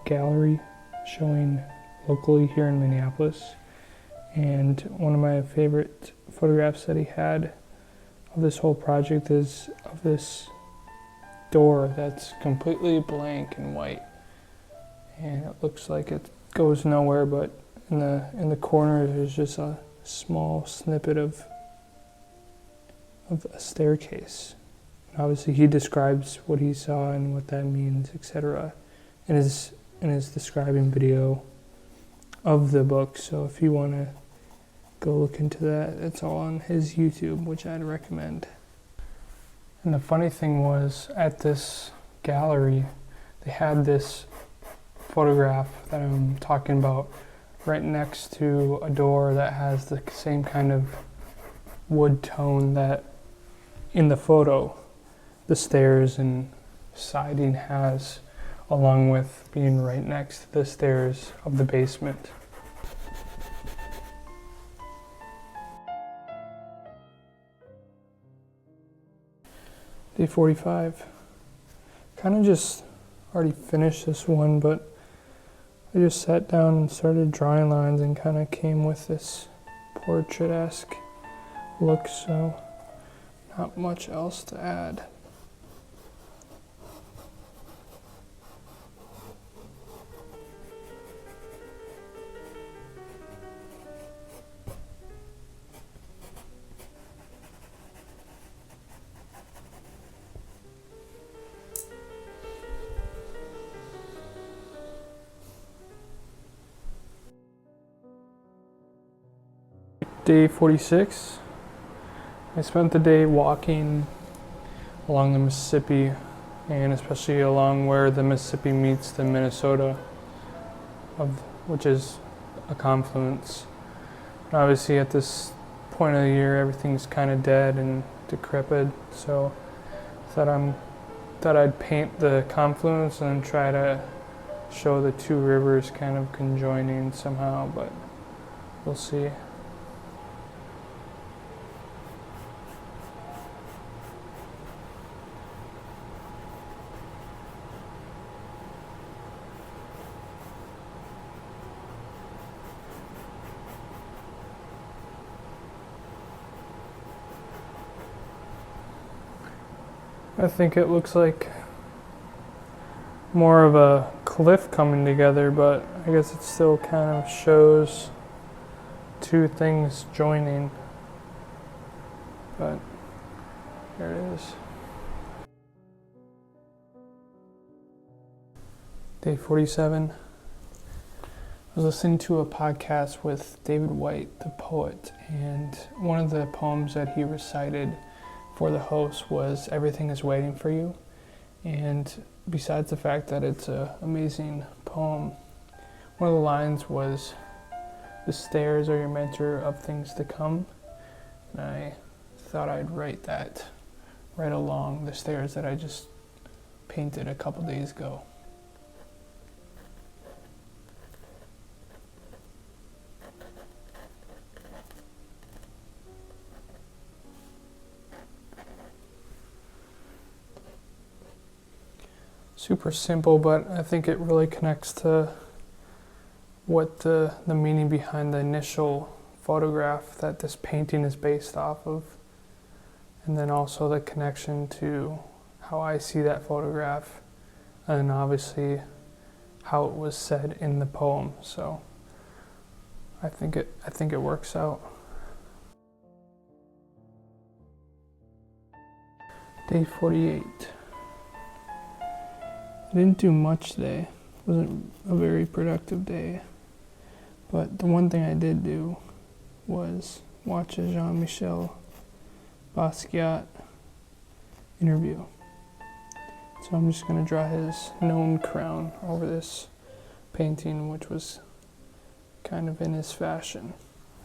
gallery showing locally here in Minneapolis. And one of my favorite photographs that he had of this whole project is of this door that's completely blank and white. And it looks like it goes nowhere, but in the corner there's just a small snippet of a staircase. And obviously he describes what he saw and what that means, etc. in his describing video of the book. So if you want to go look into that, it's all on his YouTube, which I'd recommend. And the funny thing was, at this gallery, they had this photograph that I'm talking about right next to a door that has the same kind of wood tone that in the photo the stairs and siding has, along with being right next to the stairs of the basement. Day 45. Kind of just already finished this one, but I just sat down and started drawing lines and kind of came with this portrait-esque look, so not much else to add. Day 46. I spent the day walking along the Mississippi, and especially along where the Mississippi meets the Minnesota, which is a confluence. And obviously, at this point of the year, everything's kind of dead and decrepit. So, thought I'd paint the confluence and try to show the two rivers kind of conjoining somehow, but we'll see. I think it looks like more of a cliff coming together, but I guess it still kind of shows two things joining. But here it is. Day 47. I was listening to a podcast with David White, the poet, and one of the poems that he recited for the host was "Everything is Waiting for You." And besides the fact that it's an amazing poem, one of the lines was, "The stairs are your mentor of things to come." And I thought I'd write that right along the stairs that I just painted a couple days ago. Super simple, but I think it really connects to what the meaning behind the initial photograph that this painting is based off of, and then also the connection to how I see that photograph, and obviously how it was said in the poem. So I think it works out. Day 48. I didn't do much today. It wasn't a very productive day. But the one thing I did do was watch a Jean-Michel Basquiat interview. So I'm just going to draw his known crown over this painting, which was kind of in his fashion.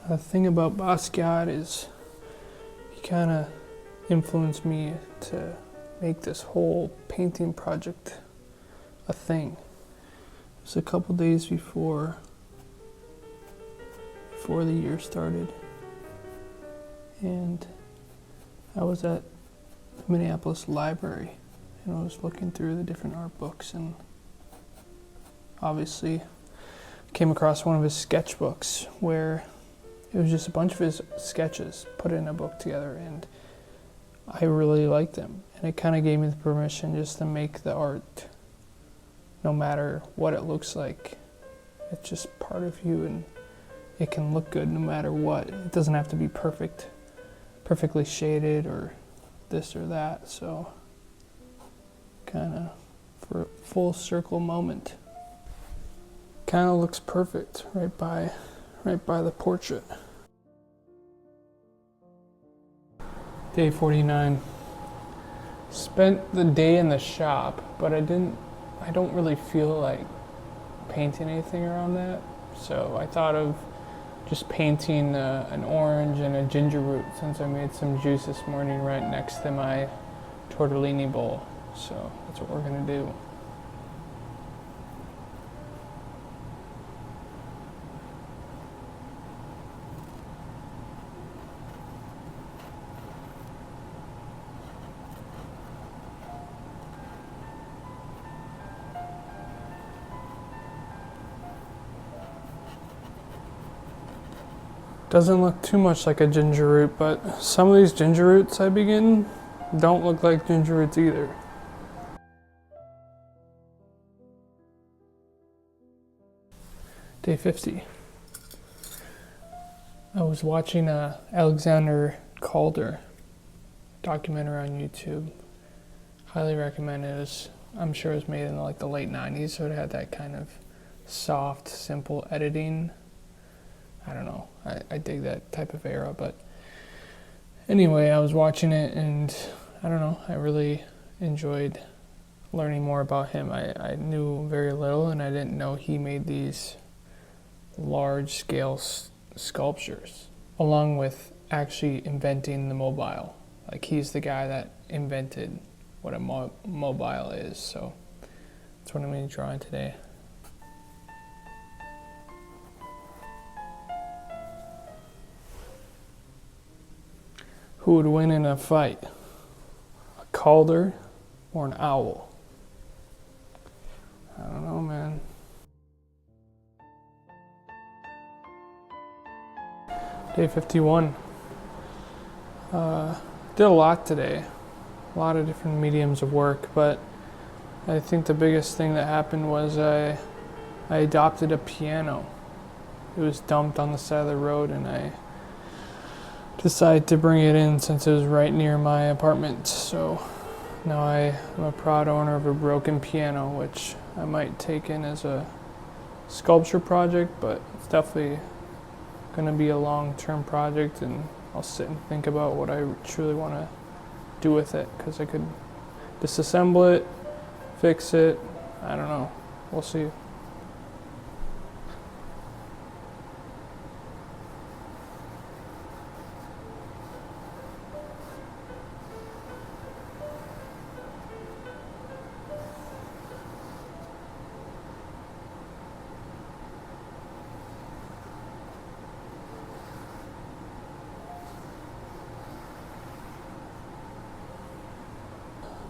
The thing about Basquiat is he kind of influenced me to make this whole painting project a thing. It was a couple days before the year started, and I was at the Minneapolis library, and I was looking through the different art books, and obviously came across one of his sketchbooks where it was just a bunch of his sketches put in a book together, and I really liked them, and it kind of gave me the permission just to make the art. No matter what it looks like, it's just part of you, and it can look good no matter what. It doesn't have to be perfectly shaded or this or that. So kind of for a full circle moment. Kind of looks perfect right by the portrait. Day 49. Spent the day in the shop, but I don't really feel like painting anything around that. So I thought of just painting an orange and a ginger root, since I made some juice this morning right next to my tortellini bowl. So that's what we're gonna do. Doesn't look too much like a ginger root, but some of these ginger roots I begin don't look like ginger roots either. Day 50. I was watching Alexander Calder documentary on YouTube. Highly recommend it. I'm sure it was made in like the late 90s, so it had that kind of soft, simple editing. I don't know. I dig that type of era, but anyway, I was watching it and I don't know, I really enjoyed learning more about him. I knew very little, and I didn't know he made these large-scale sculptures, along with actually inventing the mobile. Like, he's the guy that invented what a mobile is, so that's what I'm going to be drawing today. Who would win in a fight? A Calder or an owl? I don't know, man. Day 51. Did a lot today. A lot of different mediums of work, but I think the biggest thing that happened was I adopted a piano. It was dumped on the side of the road, and I decided to bring it in since it was right near my apartment. So now I am a proud owner of a broken piano, which I might take in as a sculpture project, but it's definitely going to be a long-term project, and I'll sit and think about what I truly want to do with it, because I could disassemble it, fix it, I don't know, we'll see.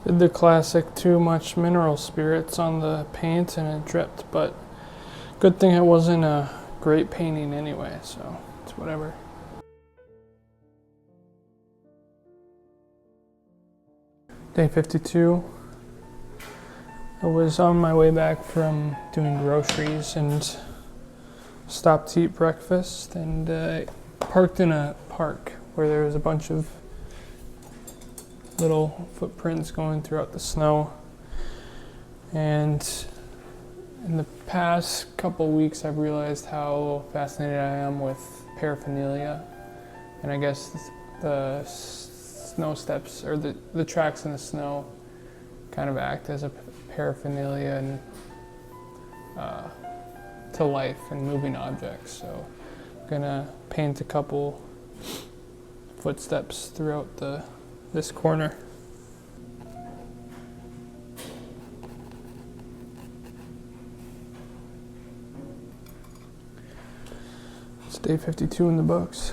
Did the classic too much mineral spirits on the paint and it dripped, but good thing it wasn't a great painting anyway, so it's whatever. Day 52. I was on my way back from doing groceries and stopped to eat breakfast, and parked in a park where there was a bunch of little footprints going throughout the snow. And in the past couple weeks, I've realized how fascinated I am with paraphernalia. And I guess the snow steps, or the tracks in the snow, kind of act as a paraphernalia and to life and moving objects. So I'm gonna paint a couple footsteps throughout this corner. It's day 52 in the books.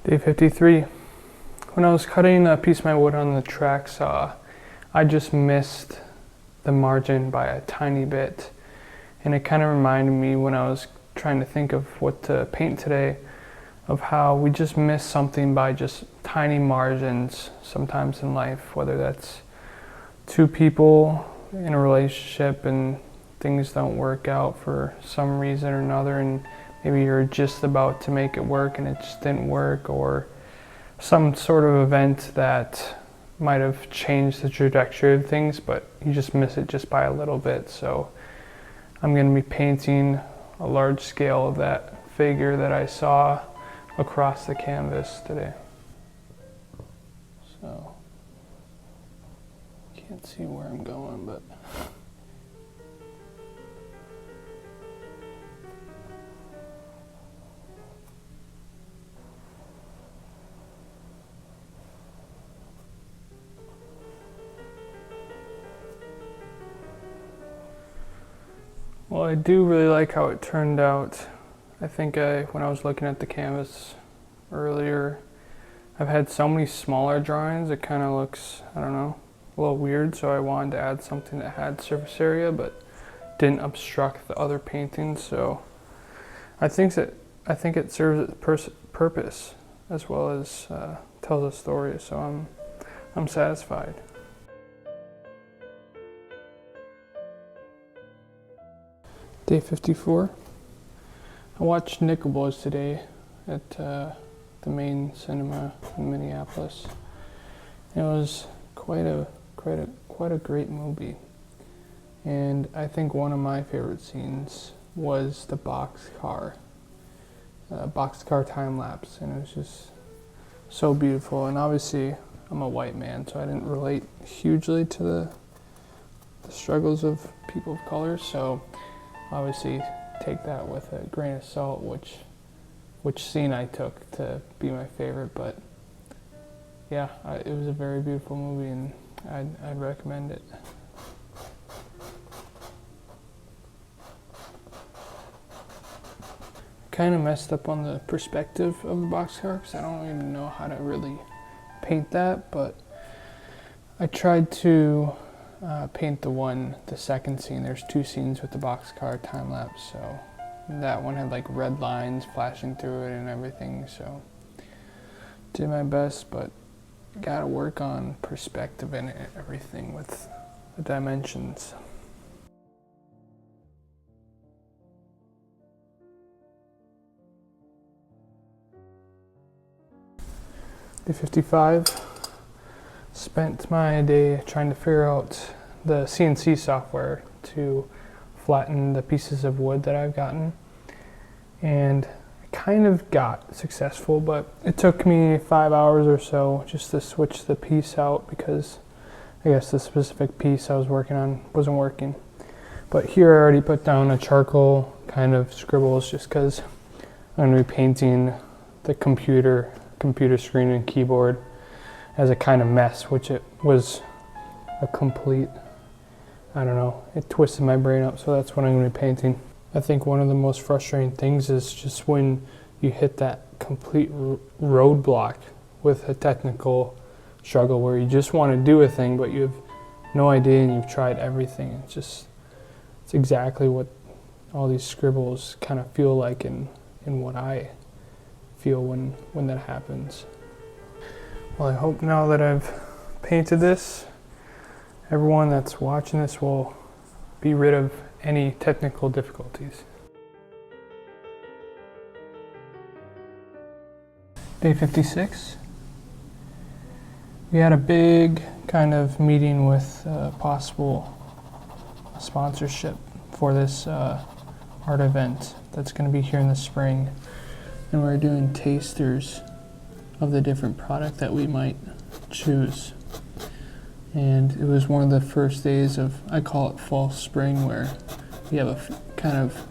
Day 53. When I was cutting a piece of my wood on the track saw, I just missed the margin by a tiny bit. And it kind of reminded me, when I was trying to think of what to paint today, of how we just miss something by just tiny margins sometimes in life, whether that's two people in a relationship and things don't work out for some reason or another, and maybe you're just about to make it work and it just didn't work, or some sort of event that might have changed the trajectory of things, but you just miss it just by a little bit. So I'm going to be painting a large scale of that figure that I saw across the canvas today. So, can't see where I'm going, but well, I do really like how it turned out. I think when I was looking at the canvas earlier, I've had so many smaller drawings, it kind of looks, I don't know, a little weird, so I wanted to add something that had surface area but didn't obstruct the other paintings. So I think it serves its purpose as well as tells a story, so I'm satisfied. Day 54. I watched Nickelboys today at the main cinema in Minneapolis. It was quite a great movie, and I think one of my favorite scenes was the box car. boxcar time lapse, and it was just so beautiful. And obviously, I'm a white man, so I didn't relate hugely to the struggles of people of color. So obviously, take that with a grain of salt, which scene I took to be my favorite. But yeah, it was a very beautiful movie, and I'd recommend it. Kind of messed up on the perspective of the boxcar because I don't even know how to really paint that, but I tried to paint the second scene. There's two scenes with the boxcar time lapse, so that one had like red lines flashing through it and everything, so did my best, but gotta work on perspective and everything with the dimensions. Day 55. Spent my day trying to figure out the CNC software to flatten the pieces of wood that I've gotten. And I kind of got successful, but it took me 5 hours or so just to switch the piece out because I guess the specific piece I was working on wasn't working. But here I already put down a charcoal kind of scribbles just because I'm going to be painting the computer screen and keyboard as a kind of mess, which it was a complete, I don't know, it twisted my brain up, so that's what I'm going to be painting. I think one of the most frustrating things is just when you hit that complete roadblock with a technical struggle where you just want to do a thing, but you have no idea and you've tried everything. It's exactly what all these scribbles kind of feel like and what I feel when that happens. Well, I hope now that I've painted this, everyone that's watching this will be rid of any technical difficulties. Day 56. We had a big kind of meeting with possible sponsorship for this art event that's going to be here in the spring. And we're doing tasters of the different product that we might choose. And it was one of the first days of, I call it fall spring, where you have a kind of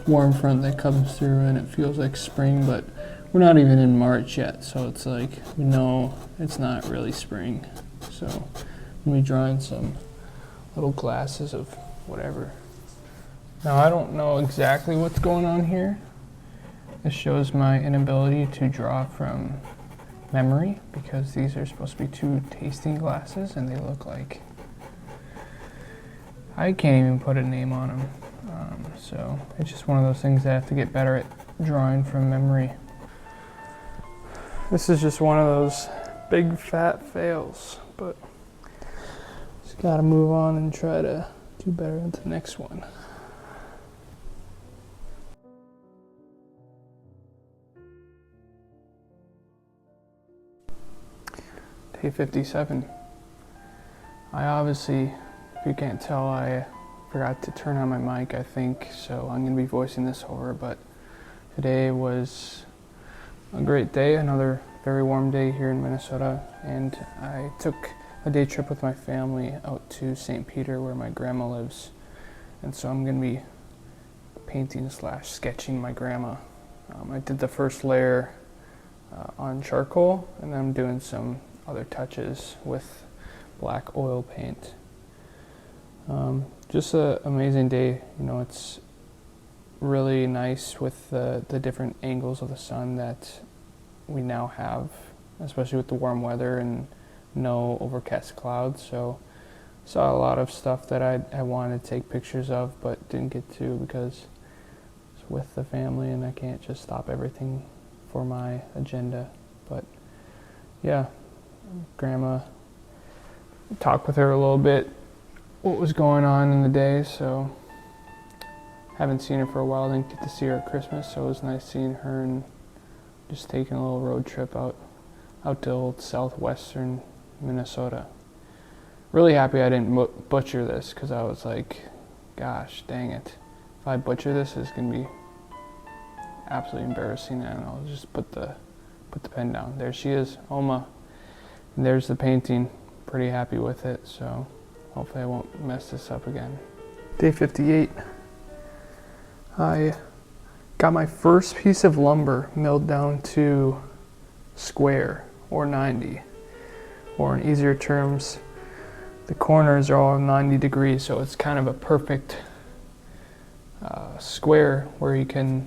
warm front that comes through and it feels like spring, but we're not even in March yet, so it's like we know it's not really spring. So I'm gonna be drawing some little glasses of whatever. Now I don't know exactly what's going on here. This shows my inability to draw from memory because these are supposed to be 2 tasting glasses and they look like I can't even put a name on them. So it's just one of those things that I have to get better at drawing from memory. This is just one of those big fat fails, but just gotta move on and try to do better with the next one. Day 57. I obviously, if you can't tell, I forgot to turn on my mic, I think, so I'm going to be voicing this over, but today was a great day, another very warm day here in Minnesota, and I took a day trip with my family out to St. Peter where my grandma lives, and so I'm going to be painting / sketching my grandma. I did the first layer on charcoal, and then I'm doing some other touches with black oil paint. Just an amazing day. You know, it's really nice with the different angles of the sun that we now have, especially with the warm weather and no overcast clouds. So saw a lot of stuff that I wanted to take pictures of but didn't get to because it's with the family and I can't just stop everything for my agenda. But yeah, Grandma, talked with her a little bit what was going on in the day, so haven't seen her for a while, didn't get to see her at Christmas, so it was nice seeing her and just taking a little road trip out to old southwestern Minnesota. Really happy I didn't butcher this because I was like, gosh dang it, if I butcher this it's gonna be absolutely embarrassing, and I'll just put the pen down. There she is, Oma. And there's the painting. Pretty happy with it, so hopefully I won't mess this up again. Day 58. I got my first piece of lumber milled down to square, or 90, or in easier terms, the corners are all 90 degrees, so it's kind of a perfect square where you can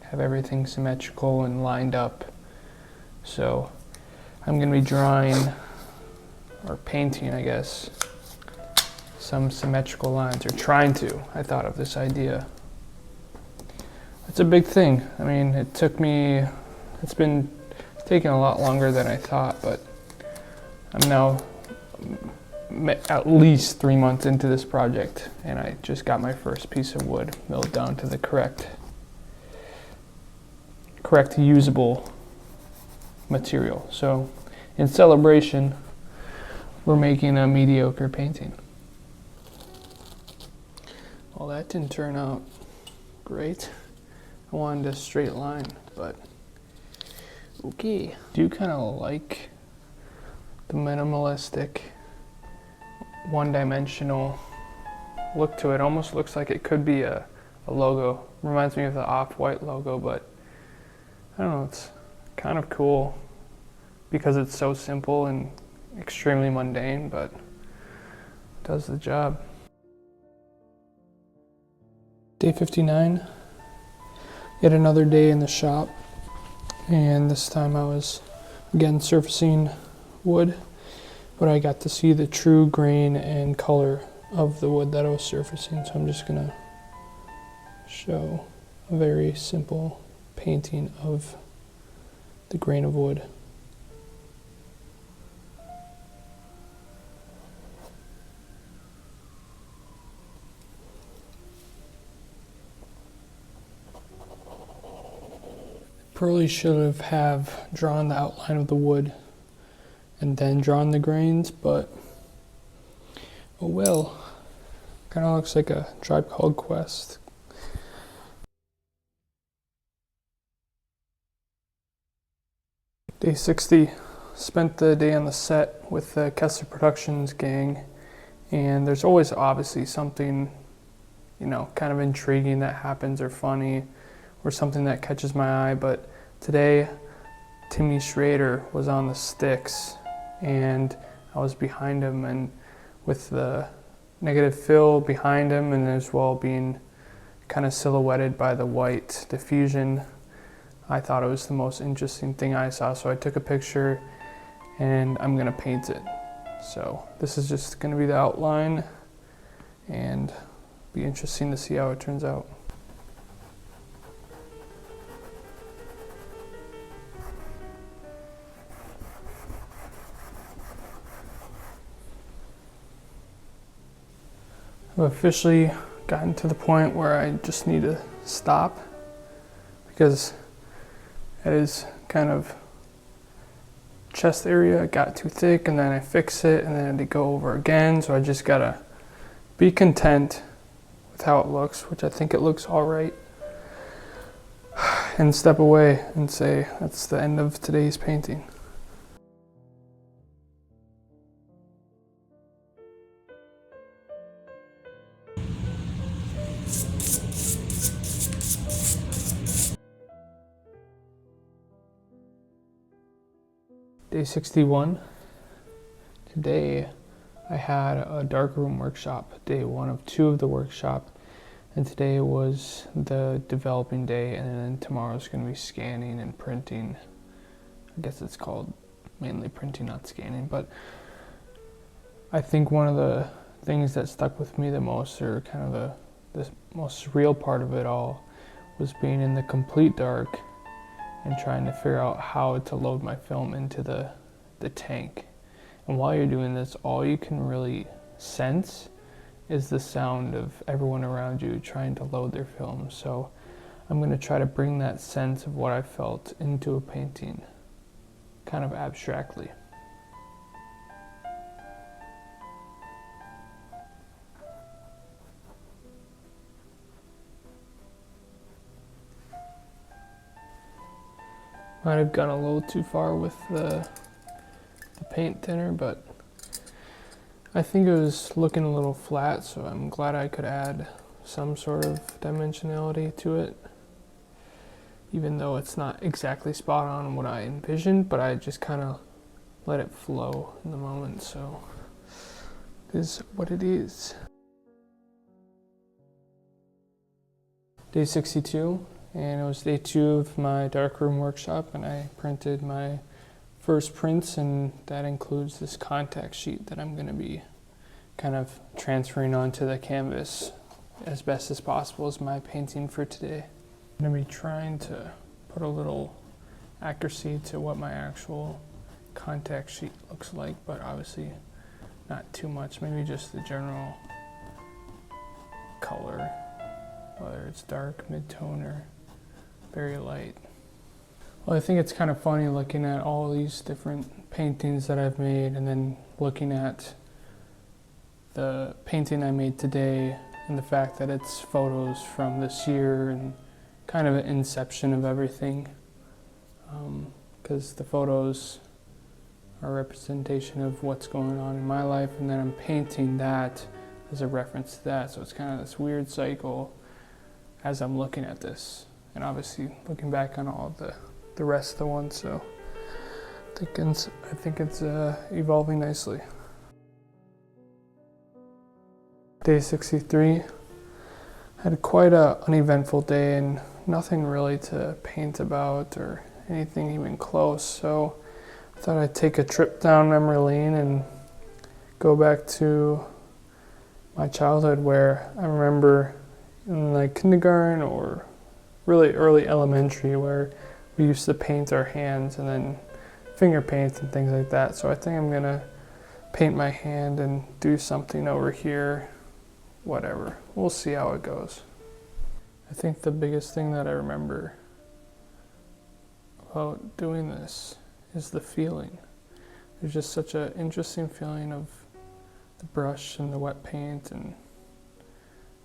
have everything symmetrical and lined up. So I'm going to be drawing, or painting I guess, some symmetrical lines, or trying to. I thought of this idea. It's a big thing. I mean, it's been taking a lot longer than I thought, but I'm now at least 3 months into this project, and I just got my first piece of wood milled down to the correct usable material. So in celebration, we're making a mediocre painting. Well, that didn't turn out great. I wanted a straight line, but okay. I do kind of like the minimalistic, one-dimensional look to it. Almost looks like it could be a logo. Reminds me of the Off-White logo, but I don't know, it's kind of cool because it's so simple and extremely mundane, but it does the job. Day 59, yet another day in the shop, and this time I was again surfacing wood, but I got to see the true grain and color of the wood that I was surfacing, so I'm just gonna show a very simple painting of the grain of wood. Probably should have drawn the outline of the wood and then drawn the grains, but oh well. Kind of looks like a Tribe Called Quest. Day 60. Spent the day on the set with the Kessler Productions gang, and there's always obviously something, kind of intriguing that happens, or funny, or something that catches my eye. But today, Timmy Schrader was on the sticks, and I was behind him, and with the negative fill behind him, and as well being kind of silhouetted by the white diffusion, I thought it was the most interesting thing I saw. So I took a picture, and I'm gonna paint it. So this is just gonna be the outline, and be interesting to see how it turns out. I've officially gotten to the point where I just need to stop, because it is kind of chest area got too thick, and then I fix it, and then I had to go over again. So I just gotta be content with how it looks, which I think it looks all right, and step away and say that's the end of today's painting. Day 61. Today I had a darkroom workshop, day 1 of 2 of the workshop, and today was the developing day, and then tomorrow's going to be scanning and printing. I guess it's called mainly printing, not scanning, but I think one of the things that stuck with me the most, or kind of the most surreal part of it all, was being in the complete dark and trying to figure out how to load my film into the tank. And while you're doing this, all you can really sense is the sound of everyone around you trying to load their film. So I'm going to try to bring that sense of what I felt into a painting, kind of abstractly. Might have gone a little too far with the paint thinner, but I think it was looking a little flat, so I'm glad I could add some sort of dimensionality to it, even though it's not exactly spot on what I envisioned, but I just kind of let it flow in the moment, so it is what it is. Day 62, and it was day 2 of my darkroom workshop, and I printed my first prints, and that includes this contact sheet that I'm going to be kind of transferring onto the canvas as best as possible as my painting for today. I'm going to be trying to put a little accuracy to what my actual contact sheet looks like, but obviously not too much, maybe just the general color, whether it's dark, mid-tone, or very light. Well, I think it's kind of funny looking at all these different paintings that I've made and then looking at the painting I made today and the fact that it's photos from this year and kind of an inception of everything, because the photos are a representation of what's going on in my life, and then I'm painting that as a reference to that, so it's kind of this weird cycle as I'm looking at this, and obviously looking back on all the rest of the ones, so I think it's evolving nicely. Day 63, had quite an uneventful day and nothing really to paint about or anything even close, so I thought I'd take a trip down memory lane and go back to my childhood, where I remember in like kindergarten or really early elementary where we used to paint our hands and then finger paint and things like that. So I think I'm gonna paint my hand and do something over here, whatever. We'll see how it goes. I think the biggest thing that I remember about doing this is the feeling. There's just such an interesting feeling of the brush and the wet paint, and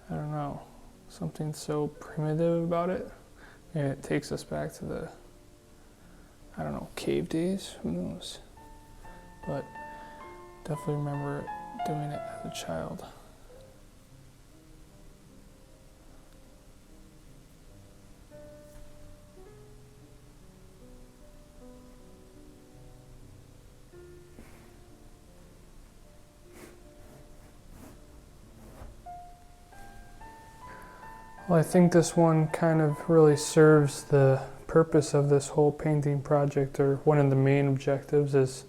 I don't know, something so primitive about it. Maybe it takes us back to the, I don't know, cave days, who knows? But definitely remember doing it as a child. Well, I think this one kind of really serves the purpose of this whole painting project, or one of the main objectives is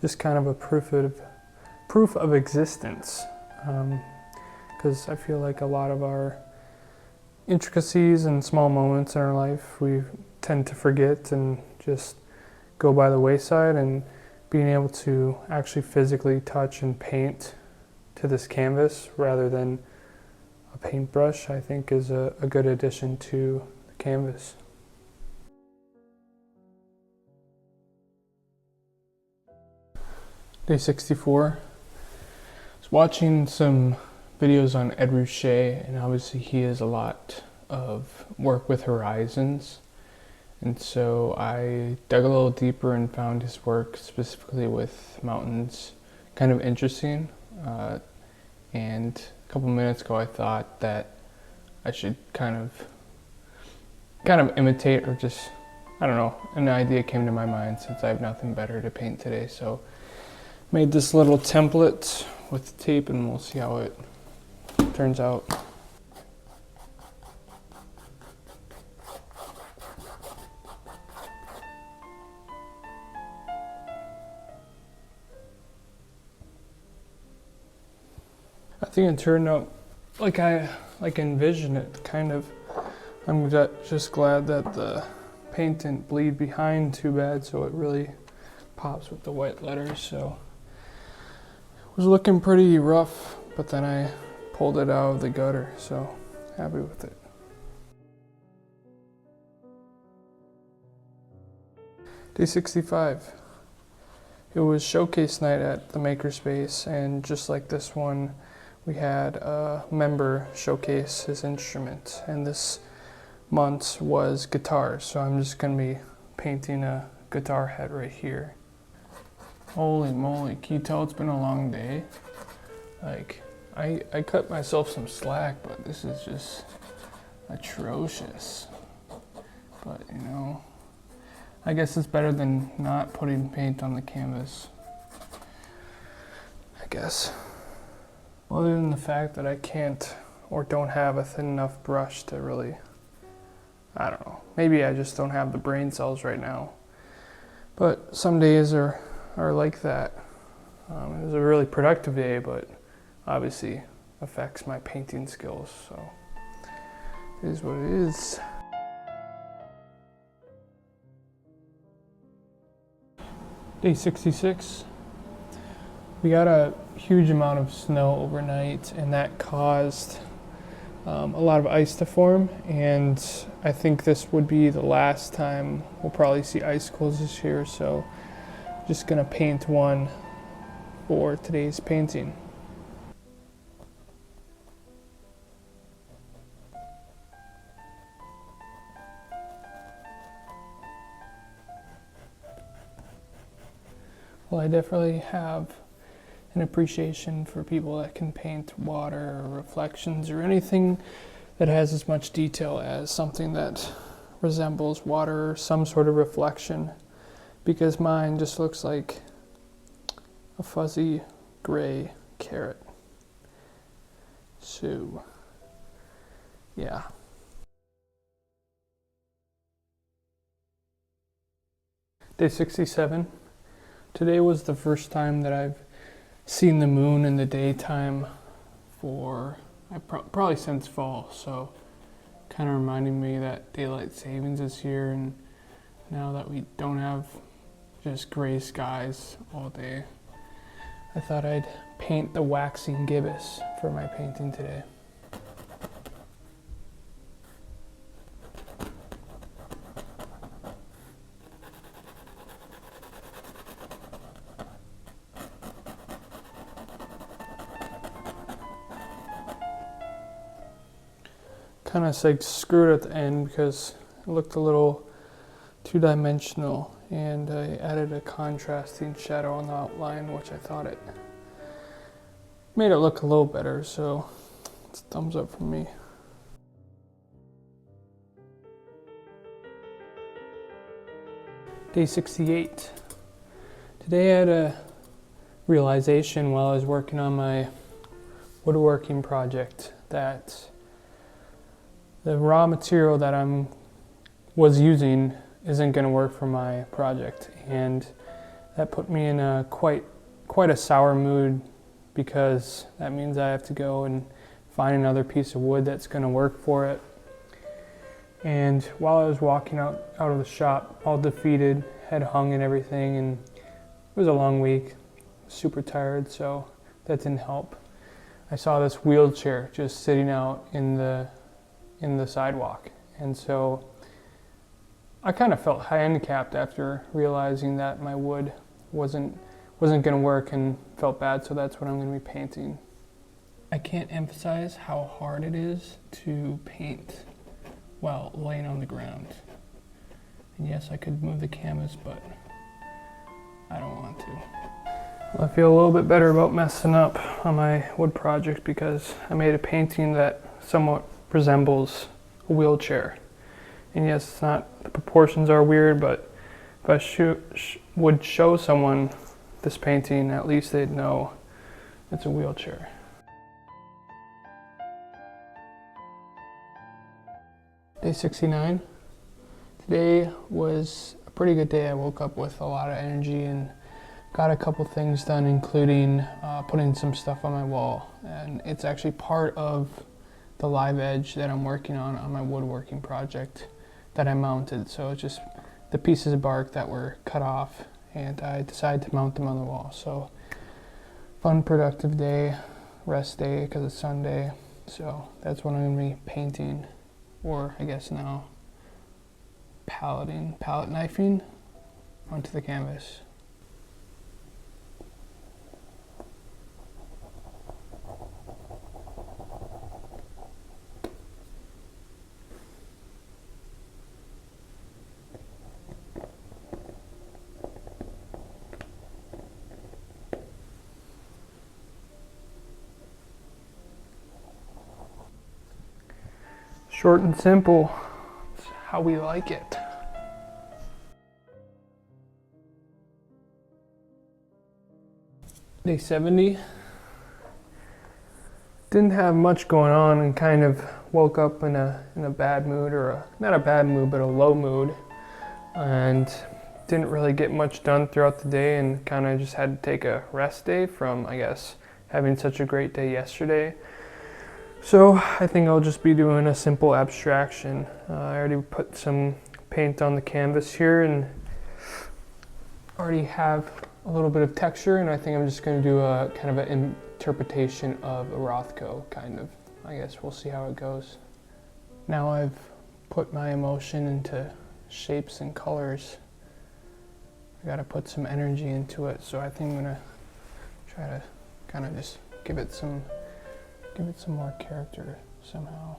just kind of a proof of existence. Because I feel like a lot of our intricacies and small moments in our life we tend to forget and just go by the wayside, and being able to actually physically touch and paint to this canvas rather than a paintbrush, I think is a good addition to the canvas. Day 64. I was watching some videos on Ed Ruscha, and obviously he has a lot of work with horizons. And so I dug a little deeper and found his work specifically with mountains kind of interesting. And a couple minutes ago I thought that I should kind of imitate, or just, I don't know, an idea came to my mind since I have nothing better to paint today. So made this little template with tape, and we'll see how it turns out. I think it turned out like I envisioned it, kind of. I'm just glad that the paint didn't bleed behind too bad, so it really pops with the white letters. So it was looking pretty rough, but then I pulled it out of the gutter, so happy with it. Day 65. It was showcase night at the Makerspace, and just like this one, we had a member showcase his instrument, and this month's was guitars, so I'm just going to be painting a guitar head right here. Holy moly, can you tell it's been a long day? Like, I cut myself some slack, but this is just atrocious. But, you know, I guess it's better than not putting paint on the canvas, I guess. Other than the fact that I can't or don't have a thin enough brush to really, I don't know, maybe I just don't have the brain cells right now. But some days are like that. It was a really productive day, but obviously affects my painting skills, so it is what it is. Day 66. We got a huge amount of snow overnight, and that caused a lot of ice to form, and I think this would be the last time we'll probably see icicles this year, so just gonna paint one for today's painting. Well, I definitely have an appreciation for people that can paint water or reflections or anything that has as much detail as something that resembles water or some sort of reflection, because mine just looks like a fuzzy gray carrot. So, yeah. Day 67. Today was the first time that I've seen the moon in the daytime for probably since fall, so kind of reminding me that daylight savings is here, and now that we don't have just gray skies all day, I thought I'd paint the waxing gibbous for my painting today. Kind of like screwed at the end because it looked a little two-dimensional, and I added a contrasting shadow on the outline, which I thought it made it look a little better, so it's a thumbs up from me. Day 68. Today I had a realization while I was working on my woodworking project that the raw material that I was using isn't going to work for my project, and that put me in a quite a sour mood, because that means I have to go and find another piece of wood that's going to work for it. And while I was walking out of the shop, all defeated, head hung and everything, and it was a long week, super tired, so that didn't help. I saw this wheelchair just sitting out in the sidewalk, and so I kind of felt handicapped after realizing that my wood wasn't going to work, and felt bad, so that's what I'm going to be painting. I can't emphasize how hard it is to paint while laying on the ground. And yes, I could move the canvas, but I don't want to. Well, I feel a little bit better about messing up on my wood project because I made a painting that somewhat resembles a wheelchair. And yes, it's not, the proportions are weird, but if I would show someone this painting, at least they'd know it's a wheelchair. Day 69. Today was a pretty good day. I woke up with a lot of energy and got a couple things done, including putting some stuff on my wall. And it's actually part of the live edge that I'm working on my woodworking project that I mounted. So it's just the pieces of bark that were cut off, and I decided to mount them on the wall. So fun, productive day, rest day because it's Sunday. So that's what I'm going to be painting, or I guess now palette knifing onto the canvas. Short and simple. It's how we like it. Day 70. Didn't have much going on and kind of woke up in a bad mood, or not a bad mood, but a low mood, and didn't really get much done throughout the day, and kind of just had to take a rest day from, I guess, having such a great day yesterday. So I think I'll just be doing a simple abstraction. I already put some paint on the canvas here and already have a little bit of texture, and I think I'm just going to do a kind of an interpretation of a Rothko, kind of. I guess we'll see how it goes. Now I've put my emotion into shapes and colors. I gotta put some energy into it, so I think I'm gonna try to kind of just give it some more character somehow.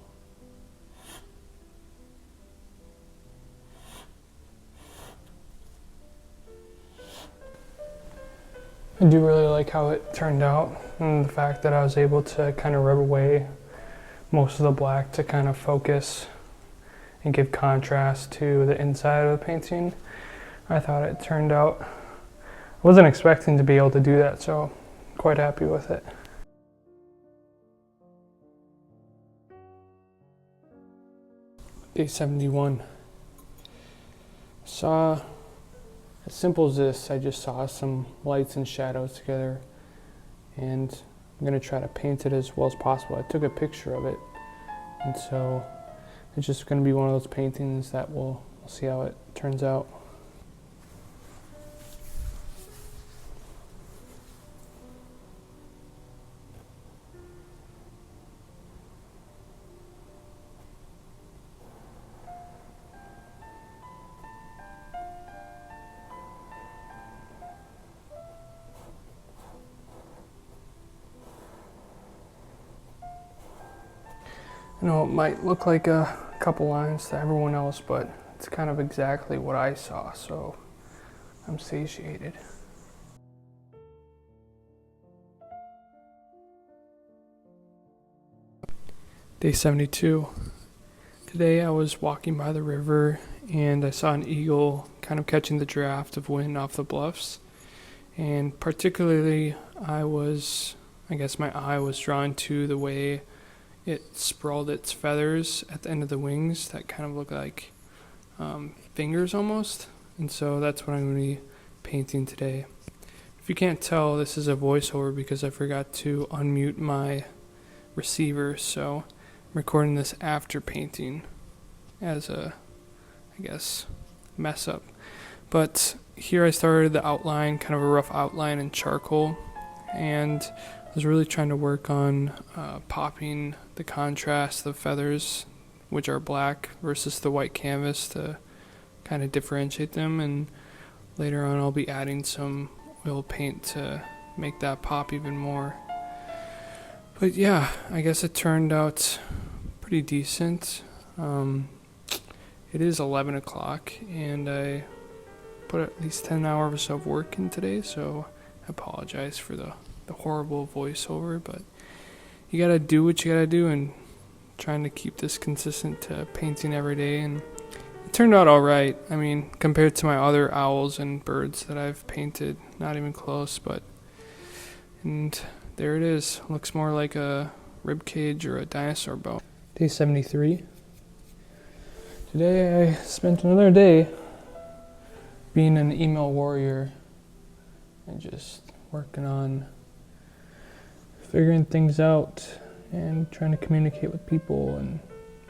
I do really like how it turned out, and the fact that I was able to kind of rub away most of the black to kind of focus and give contrast to the inside of the painting. I thought it turned out, I wasn't expecting to be able to do that, so I'm quite happy with it. Day 71. Saw, as simple as this, I just saw some lights and shadows together, and I'm gonna try to paint it as well as possible. I took a picture of it, and so it's just gonna be one of those paintings that we'll see how it turns out. I know it might look like a couple lines to everyone else, but it's kind of exactly what I saw, so I'm satiated. Day 72. Today I was walking by the river and I saw an eagle kind of catching the draft of wind off the bluffs, and particularly I guess my eye was drawn to the way it sprawled its feathers at the end of the wings that kind of look like fingers almost. And so that's what I'm going to be painting today. If you can't tell, this is a voiceover because I forgot to unmute my receiver, so I'm recording this after painting as a, I guess, mess up. But here I started the outline, kind of a rough outline in charcoal, and I was really trying to work on popping the contrast, the feathers, which are black, versus the white canvas to kind of differentiate them. And later on I'll be adding some oil paint to make that pop even more. But yeah, I guess it turned out pretty decent. It is 11 o'clock and I put at least 10 hours of work in today, so I apologize for the horrible voiceover, but you gotta do what you gotta do, and trying to keep this consistent to painting every day, and it turned out alright. I mean, compared to my other owls and birds that I've painted, not even close, and there it is. Looks more like a rib cage or a dinosaur bone. Day 73. Today I spent another day being an email warrior and just working on figuring things out and trying to communicate with people and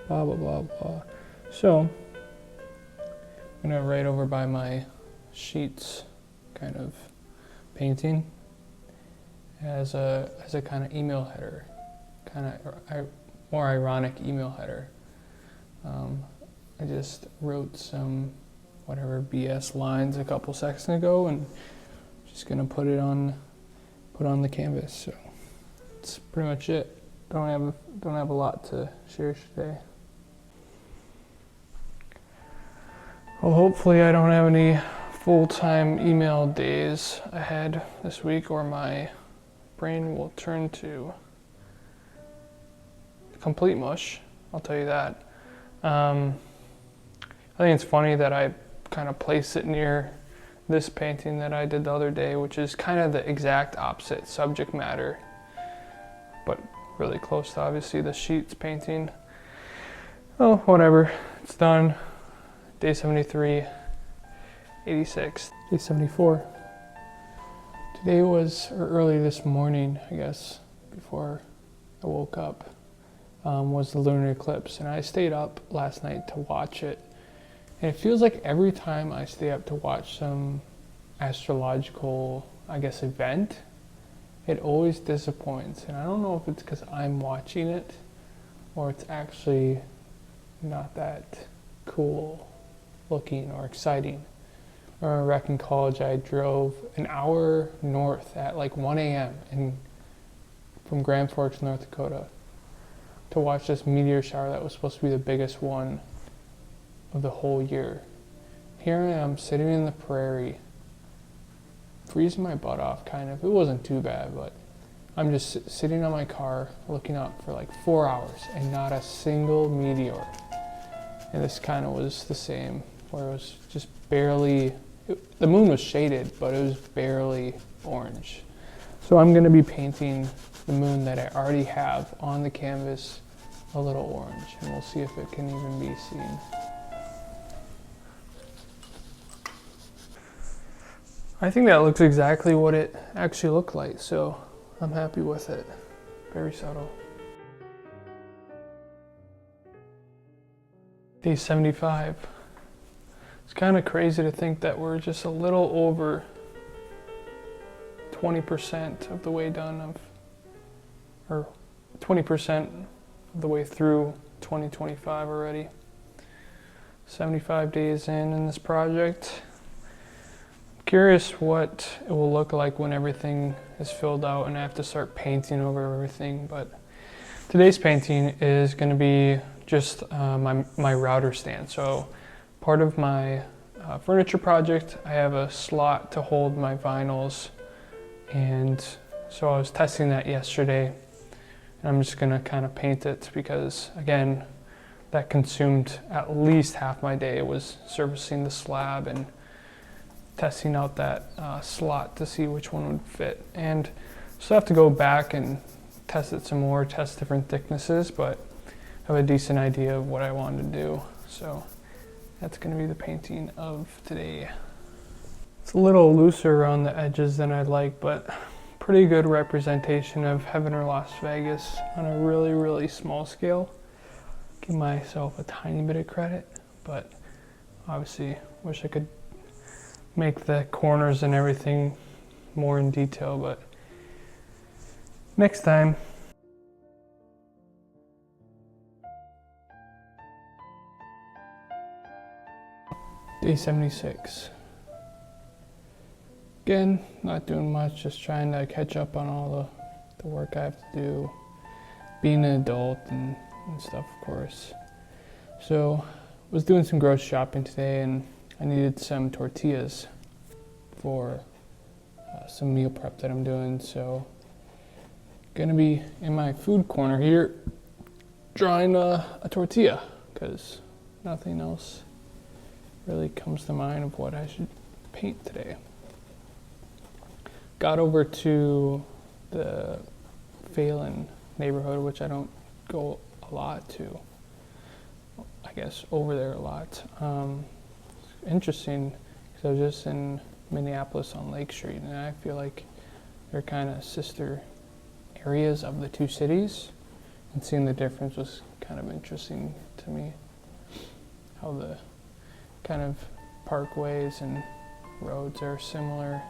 blah blah blah blah. So I'm gonna write over by my sheets, kind of painting as a kind of email header, kind of more ironic email header. I just wrote some whatever BS lines a couple seconds ago, and just gonna put on the canvas. So that's pretty much it. Don't have a lot to share today. Well, hopefully I don't have any full-time email days ahead this week, or my brain will turn to complete mush. I'll tell you that. I think it's funny that I kind of place it near this painting that I did the other day, which is kind of the exact opposite subject matter, but really close to obviously the Sheets painting. Oh, whatever, it's done. Day 73, 86, day 74. Today was, or early this morning, I guess, before I woke up, was the lunar eclipse, and I stayed up last night to watch it. And it feels like every time I stay up to watch some astrological, I guess, event, it always disappoints. And I don't know if it's because I'm watching it or it's actually not that cool looking or exciting. I remember back in college, I drove an hour north at like 1 a.m. from Grand Forks, North Dakota, to watch this meteor shower that was supposed to be the biggest one of the whole year. Here I am sitting in the prairie, freezing my butt off kind of. It wasn't too bad, but I'm just sitting on my car looking up for like 4 hours and not a single meteor. And this kind of was the same, where it was just barely, the moon was shaded, but it was barely orange. So I'm going to be painting the moon that I already have on the canvas a little orange, and we'll see if it can even be seen. I think that looks exactly what it actually looked like, so I'm happy with it. Very subtle. Day 75. It's kind of crazy to think that we're just a little over 20% of the way done or 20% of the way through 2025 already. 75 days in this project. Curious what it will look like when everything is filled out and I have to start painting over everything. But today's painting is going to be just my router stand. So part of my furniture project, I have a slot to hold my vinyls, and so I was testing that yesterday, and I'm just going to kind of paint it because, again, that consumed at least half my day. It was servicing the slab and testing out that slot to see which one would fit. And so I have to go back and test it some more, test different thicknesses, but I have a decent idea of what I wanted to do. So that's going to be the painting of today. It's a little looser around the edges than I'd like, but pretty good representation of Heaven or Las Vegas on a really, really small scale. Give myself a tiny bit of credit, but obviously wish I could make the corners and everything more in detail, but next time. Day 76. Again, not doing much, just trying to catch up on all the work I have to do, being an adult and stuff, of course. So, was doing some grocery shopping today, and I needed some tortillas for some meal prep that I'm doing. So, gonna be in my food corner here, drawing a tortilla, because nothing else really comes to mind of what I should paint today. Got over to the Phelan neighborhood, which I don't go a lot to. I guess over there a lot. Interesting, because I was just in Minneapolis on Lake Street, and I feel like they're kind of sister areas of the two cities, and seeing the difference was kind of interesting to me. How the kind of parkways and roads are similar.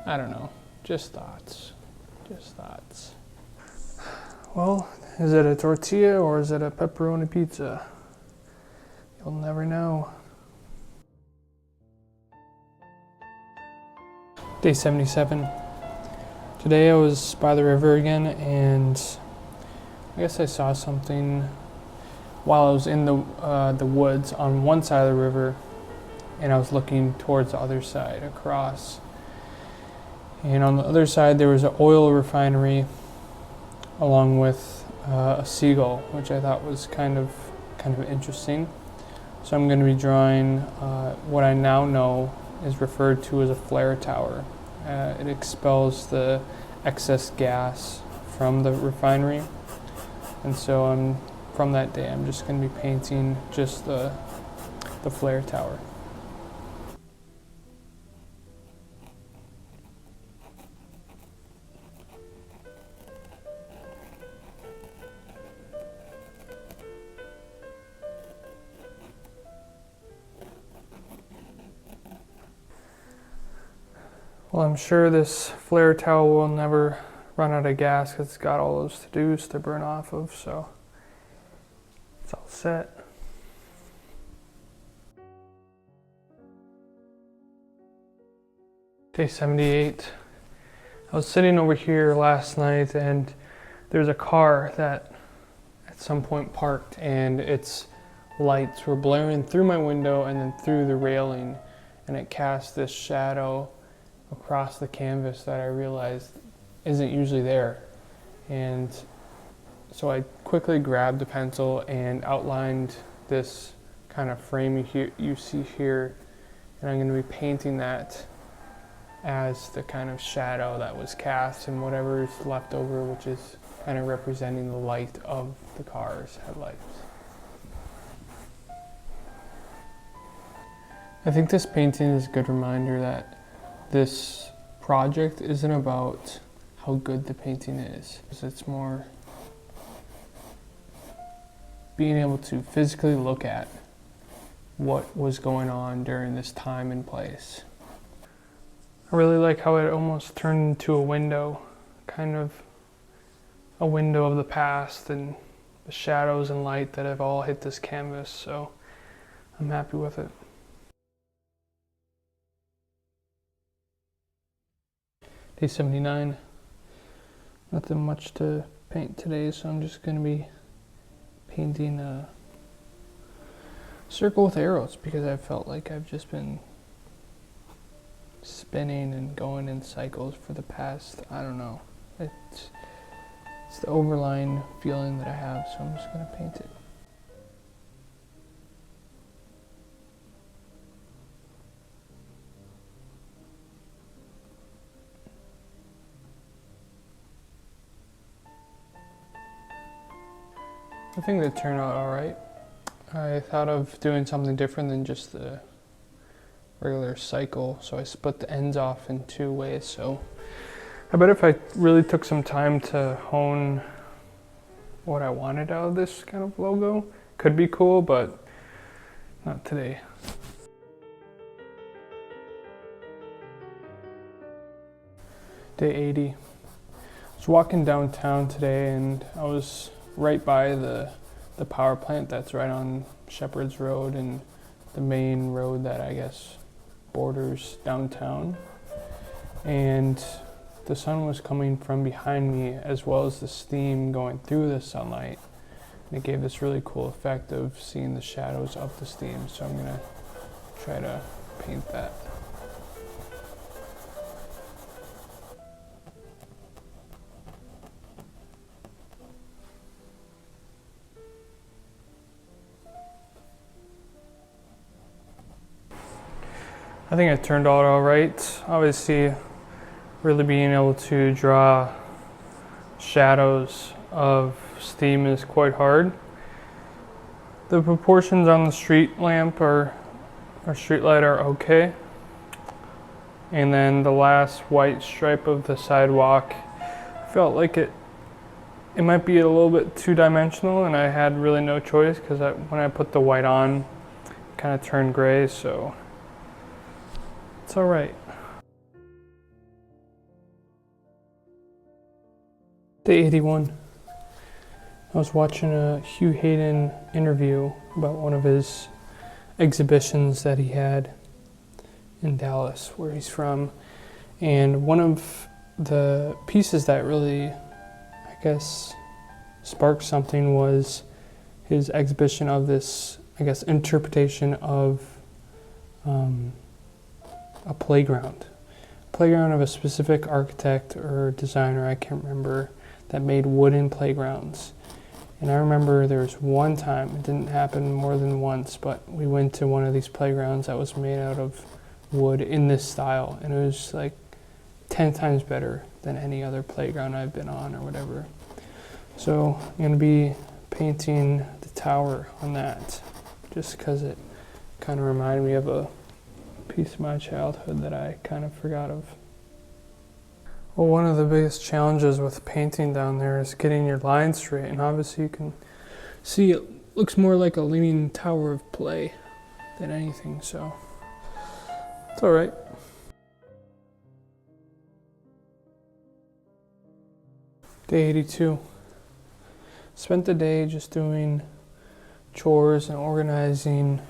I don't know, just thoughts. Well, is it a tortilla or is it a pepperoni pizza? You'll never know. Day 77. Today I was by the river again, and I guess I saw something while I was in the woods on one side of the river, and I was looking towards the other side across. And on the other side there was an oil refinery along with a seagull, which I thought was kind of kind of interesting. So I'm going to be drawing what I now know is referred to as a flare tower. It expels the excess gas from the refinery. And so from that day, I'm just going to be painting just the flare tower. Well, I'm sure this flare tower will never run out of gas because it's got all those to-dos to burn off of, so it's all set. Day 78. I was sitting over here last night and there's a car that at some point parked and its lights were blaring through my window and then through the railing, and it cast this shadow across the canvas that I realized isn't usually there. And so I quickly grabbed a pencil and outlined this kind of frame you see here, and I'm going to be painting that as the kind of shadow that was cast and whatever is left over, which is kind of representing the light of the car's headlights. I think this painting is a good reminder that this project isn't about how good the painting is. It's more being able to physically look at what was going on during this time and place. I really like how it almost turned into a window, kind of a window of the past and the shadows and light that have all hit this canvas, so I'm happy with it. Day 79. Nothing much to paint today, so I'm just going to be painting a circle with arrows because I felt like I've just been spinning and going in cycles for the past, I don't know. It's the overlying feeling that I have, so I'm just going to paint it. I think that turned out alright. I thought of doing something different than just the regular cycle, so I split the ends off in two ways. So I bet if I really took some time to hone what I wanted out of this kind of logo, could be cool, but not today. Day 80. I was walking downtown today and I was right by the power plant that's right on Shepherd's Road and the main road that I guess borders downtown. And the sun was coming from behind me as well as the steam going through the sunlight. And it gave this really cool effect of seeing the shadows of the steam. So I'm gonna try to paint that. I think it turned out all right. Obviously, really being able to draw shadows of steam is quite hard. The proportions on the street lamp or street light are okay. And then the last white stripe of the sidewalk felt like it might be a little bit two-dimensional, and I had really no choice because when I put the white on, it kind of turned gray, so it's all right. Day 81. I was watching a Hugh Hayden interview about one of his exhibitions that he had in Dallas, where he's from. And one of the pieces that really, I guess, sparked something was his exhibition of this, I guess, interpretation of a playground of a specific architect or designer, I can't remember, that made wooden playgrounds. And I remember there was one time, it didn't happen more than once, but we went to one of these playgrounds that was made out of wood in this style, and it was like 10 times better than any other playground I've been on or whatever. So I'm going to be painting the tower on that, just because it kind of reminded me of a piece of my childhood that I kind of forgot of. Well, one of the biggest challenges with painting down there is getting your lines straight, and obviously you can see it looks more like a leaning tower of play than anything, so it's all right. Day 82. Spent the day just doing chores and organizing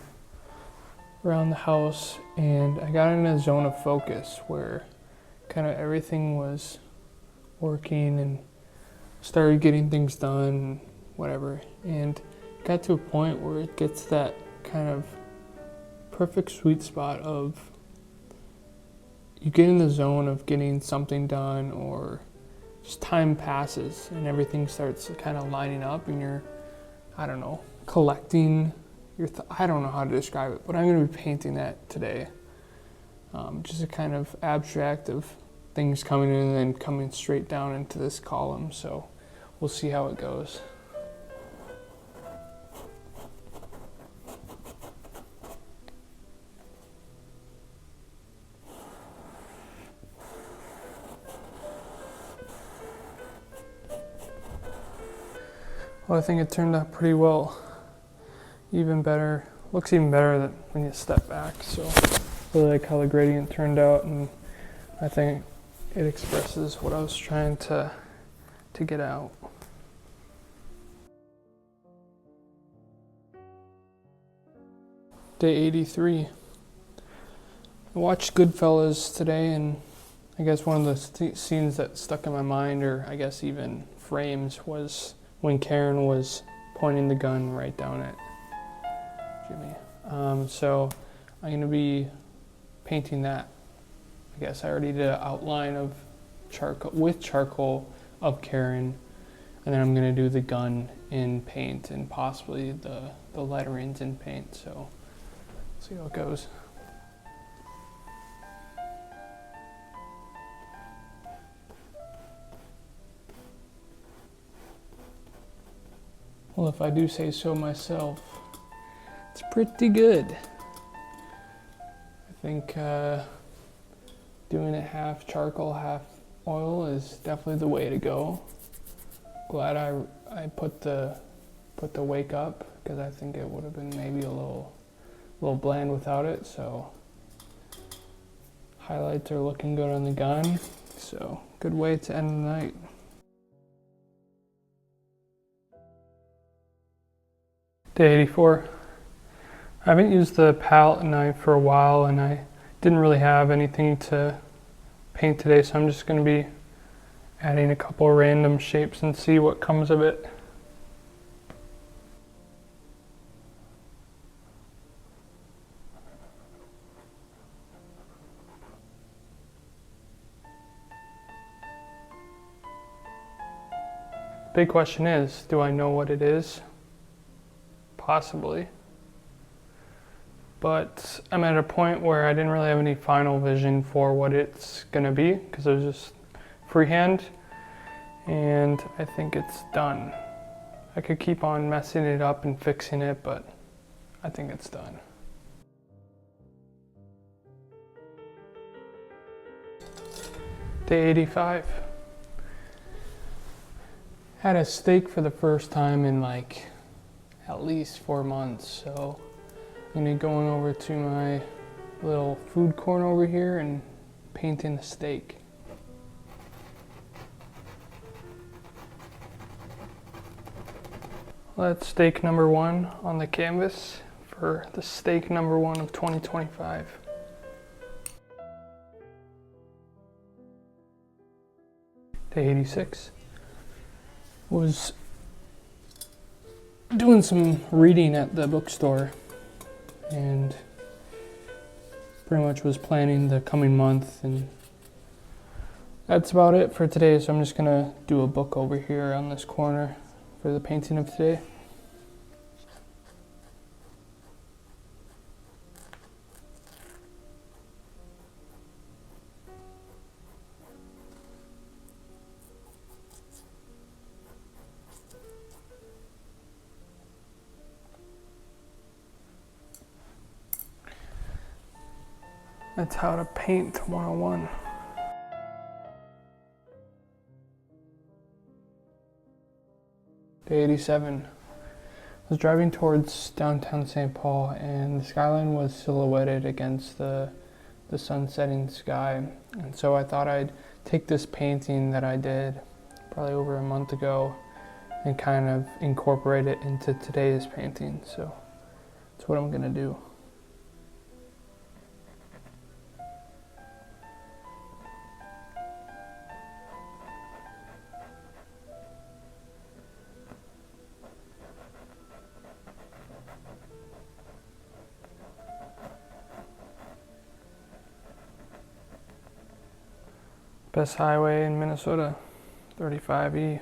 around the house, and I got in a zone of focus where kind of everything was working and started getting things done and whatever, and got to a point where it gets that kind of perfect sweet spot of you get in the zone of getting something done, or just time passes and everything starts kind of lining up and you're, I don't know, collecting your, I don't know how to describe it, but I'm going to be painting that today. Just a kind of abstract of things coming in and then coming straight down into this column. So we'll see how it goes. Well, I think it turned out pretty well. Even better, looks even better than when you step back. So I really like how the gradient turned out, and I think it expresses what I was trying to get out. Day 83. I watched Goodfellas today, and I guess one of the scenes that stuck in my mind, or I guess even frames, was when Karen was pointing the gun right down at Jimmy. So I'm going to be painting that. I guess I already did an outline of charcoal of Karen, and then I'm going to do the gun in paint and possibly the letterings in paint. So see how it goes. Well, if I do say so myself, it's pretty good. I think doing it half charcoal, half oil is definitely the way to go. Glad I put the wake up, because I think it would have been maybe a little bland without it. So highlights are looking good on the gun. So good way to end the night. Day 84. I haven't used the palette knife for a while, and I didn't really have anything to paint today, so I'm just going to be adding a couple random shapes and see what comes of it. Big question is, do I know what it is? Possibly. But I'm at a point where I didn't really have any final vision for what it's gonna be, because it was just freehand, and I think it's done. I could keep on messing it up and fixing it, but I think it's done. Day 85. Had a steak for the first time in like at least 4 months, so I'm gonna be going over to my little food corner over here and painting the steak. Well, that's steak number 1 on the canvas for the steak number 1 of 2025. Day 86. Was doing some reading at the bookstore and pretty much was planning the coming month, and that's about it for today. So I'm just gonna do a book over here on this corner for the painting of today. That's how to paint 101. Day 87. I was driving towards downtown St. Paul and the skyline was silhouetted against the sun setting sky. And so I thought I'd take this painting that I did probably over a month ago and kind of incorporate it into today's painting. So that's what I'm gonna do. Best highway in Minnesota, 35E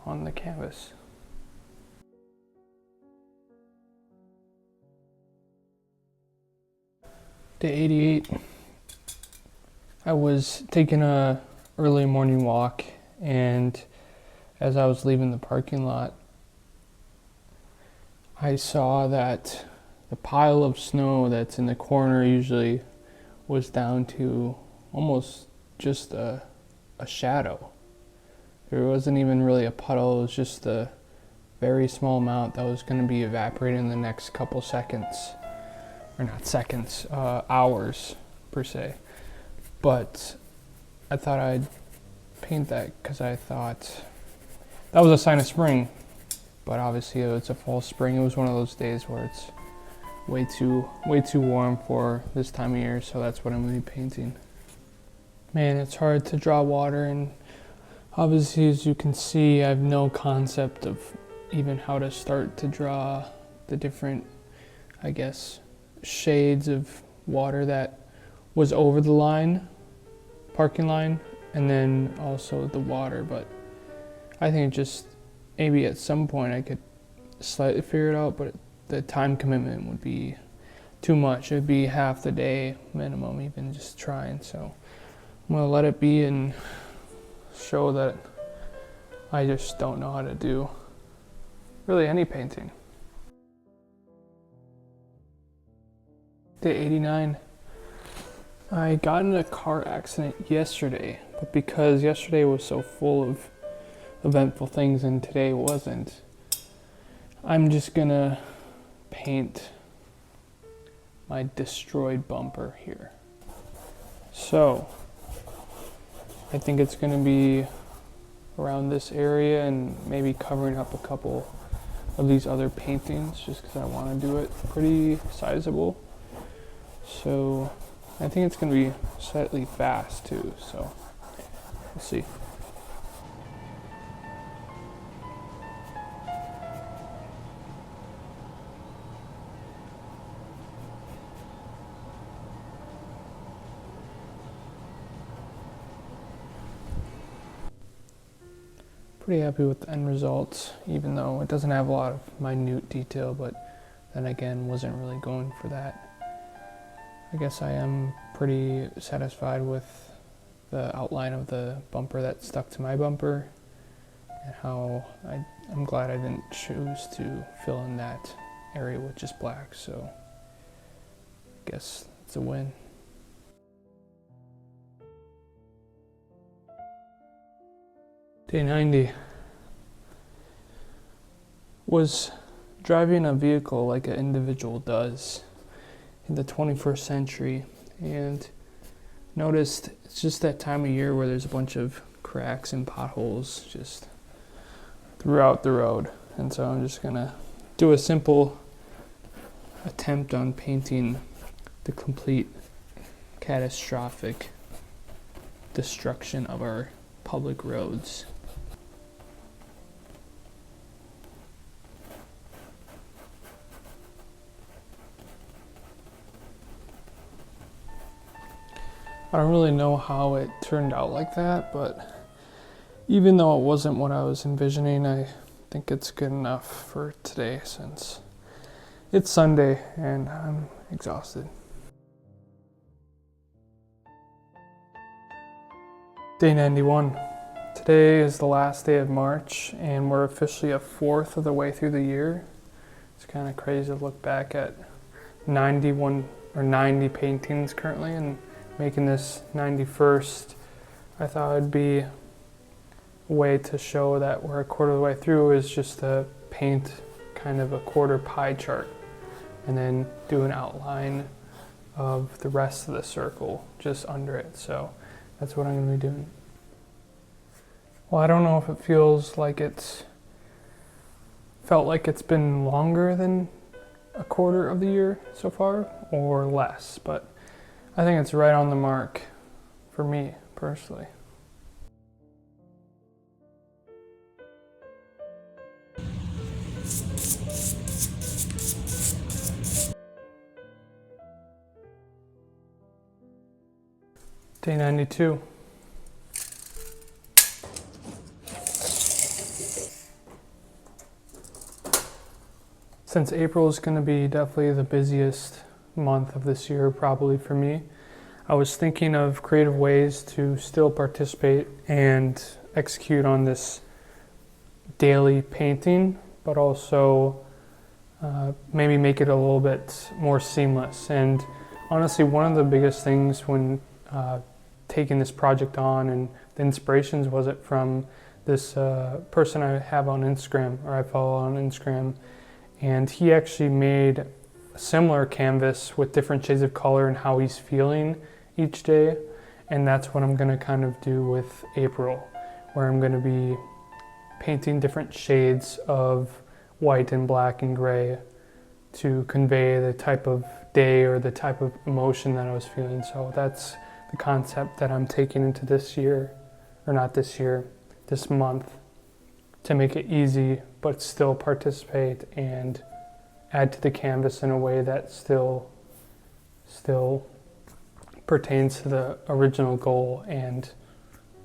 on the canvas. Day 88. I was taking a early morning walk, and as I was leaving the parking lot, I saw that the pile of snow that's in the corner usually was down to almost just a shadow. There wasn't even really a puddle, it was just a very small amount that was going to be evaporating in the next couple seconds. Or not seconds, hours per se. But I thought I'd paint that because I thought that was a sign of spring. But obviously it's a fall spring. It was one of those days where it's way too warm for this time of year, so that's what I'm going to be painting. Man, it's hard to draw water, and obviously as you can see, I have no concept of even how to start to draw the different, I guess, shades of water that was over the line, parking line, and then also the water. But I think just maybe at some point I could slightly figure it out, but the time commitment would be too much. It would be half the day minimum, even just trying. So I'm gonna let it be and show that I just don't know how to do really any painting. Day 89. I got in a car accident yesterday, but because yesterday was so full of eventful things and today wasn't, I'm just gonna paint my destroyed bumper here. So I think it's gonna be around this area and maybe covering up a couple of these other paintings just because I want to do it pretty sizable. So I think it's going to be slightly fast too, so we'll see. Pretty happy with the end results, even though it doesn't have a lot of minute detail, but then again, wasn't really going for that. I guess I am pretty satisfied with the outline of the bumper that stuck to my bumper, and how I'm glad I didn't choose to fill in that area with just black, so I guess it's a win. Day 90. Was driving a vehicle like an individual does in the 21st century, and noticed it's just that time of year where there's a bunch of cracks and potholes just throughout the road. And so I'm just gonna do a simple attempt on painting the complete catastrophic destruction of our public roads. I don't really know how it turned out like that, but even though it wasn't what I was envisioning, I think it's good enough for today since it's Sunday and I'm exhausted. Day 91. Today is the last day of March and we're officially a fourth of the way through the year. It's kind of crazy to look back at 91 or 90 paintings currently and making this 91st. I thought it'd be a way to show that we're a quarter of the way through is just to paint kind of a quarter pie chart and then do an outline of the rest of the circle just under it. So that's what I'm going to be doing. Well, I don't know if it feels like felt like it's been longer than a quarter of the year so far or less, but I think it's right on the mark for me personally. Day 92. Since April is going to be definitely the busiest month of this year, probably for me, I was thinking of creative ways to still participate and execute on this daily painting, but also maybe make it a little bit more seamless. And honestly, one of the biggest things when taking this project on and the inspirations was it from this person I have on Instagram, or I follow on Instagram. And he actually made a similar canvas with different shades of color and how he's feeling each day. And that's what I'm going to kind of do with April, where I'm going to be painting different shades of white and black and gray to convey the type of day or the type of emotion that I was feeling. So that's the concept that I'm taking into this year, or not this year, this month, to make it easy but still participate and add to the canvas in a way that still pertains to the original goal and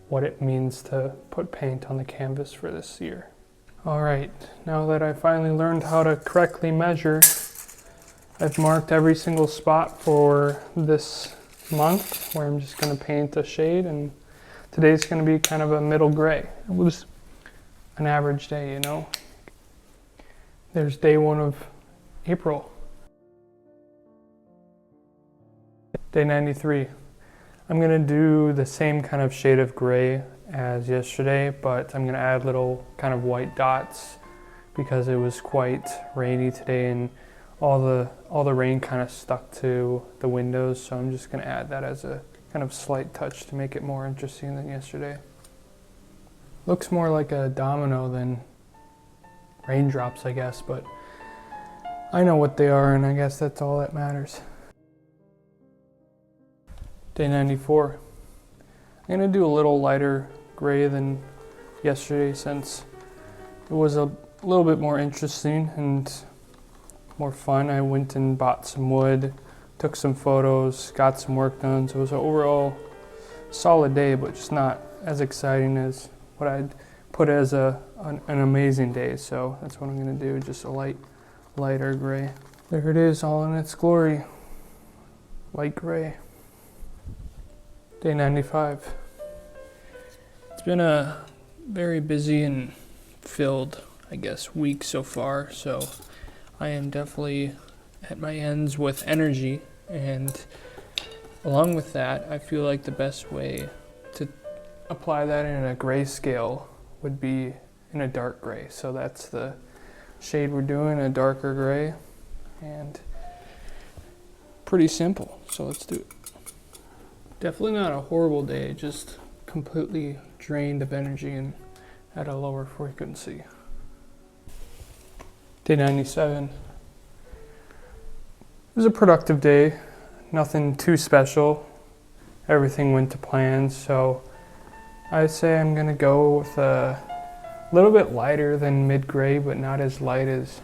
what it means to put paint on the canvas for this year. All right, now that I finally learned how to correctly measure, I've marked every single spot for this month where I'm just going to paint a shade, and today's going to be kind of a middle gray. It was an average day, you know. There's day 1 of April. Day 93. I'm gonna do the same kind of shade of gray as yesterday, but I'm gonna add little kind of white dots because it was quite rainy today and all the rain kind of stuck to the windows, so I'm just gonna add that as a kind of slight touch to make it more interesting than yesterday. Looks more like a domino than raindrops, I guess, but I know what they are, and I guess that's all that matters. Day 94. I'm gonna do a little lighter gray than yesterday since it was a little bit more interesting and more fun. I went and bought some wood, took some photos, got some work done, so it was an overall solid day, but just not as exciting as what I'd put as an amazing day. So that's what I'm gonna do, just a lighter gray. There it is, all in its glory. Light gray. Day 95. It's been a very busy and filled, I guess, week so far, so I am definitely at my ends with energy, and along with that, I feel like the best way to apply that in a gray scale would be in a dark gray. So that's the shade we're doing, a darker gray, and pretty simple, so let's do it. Definitely not a horrible day, just completely drained of energy and at a lower frequency. Day 97. It was a productive day, nothing too special. Everything went to plan, so I say I'm gonna go with a little bit lighter than mid-gray, but not as light as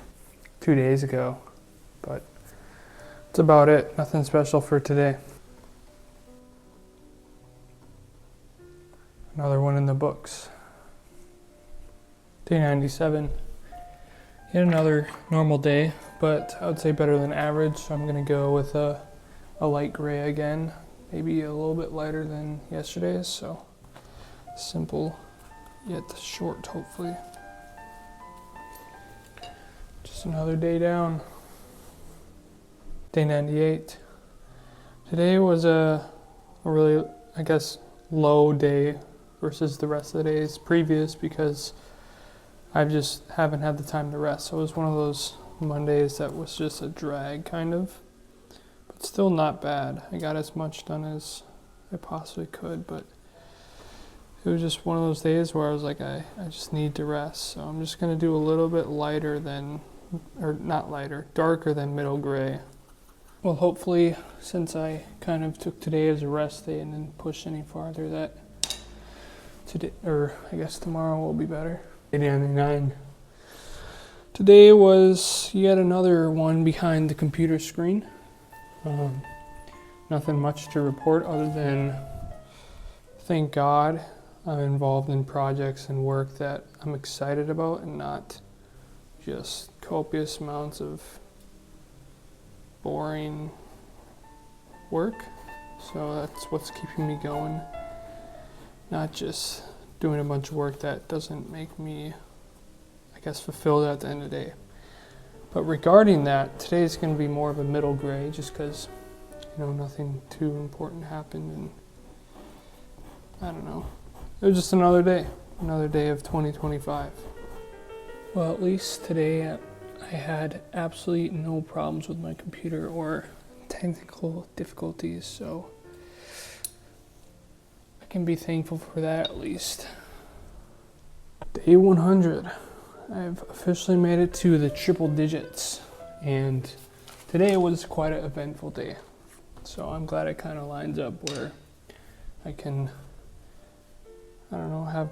2 days ago. But that's about it, nothing special for today. Another one in the books. Day 97. Yet another normal day, but I would say better than average. So I'm gonna go with a light gray again, maybe a little bit lighter than yesterday's. So simple yet short, hopefully. Just another day down. Day 98. Today was a really, I guess, low day versus the rest of the days previous because I just haven't had the time to rest. So it was one of those Mondays that was just a drag, kind of. But still not bad. I got as much done as I possibly could, but it was just one of those days where I was like, I just need to rest. So I'm just going to do a little bit lighter than, or not lighter, darker than middle gray. Well, hopefully, since I kind of took today as a rest day and didn't push any farther, that today, or I guess tomorrow will be better. 89. Today was yet another one behind the computer screen. Nothing much to report other than, thank God, I'm involved in projects and work that I'm excited about and not just copious amounts of boring work. So that's what's keeping me going. Not just doing a bunch of work that doesn't make me, I guess, fulfilled at the end of the day. But regarding that, today is going to be more of a middle gray just because, nothing too important happened and I don't know. It was just another day of 2025. Well, at least today I had absolutely no problems with my computer or technical difficulties, so I can be thankful for that at least. Day 100. I've officially made it to the triple digits, and today was quite an eventful day. So I'm glad it kind of lines up where I can, have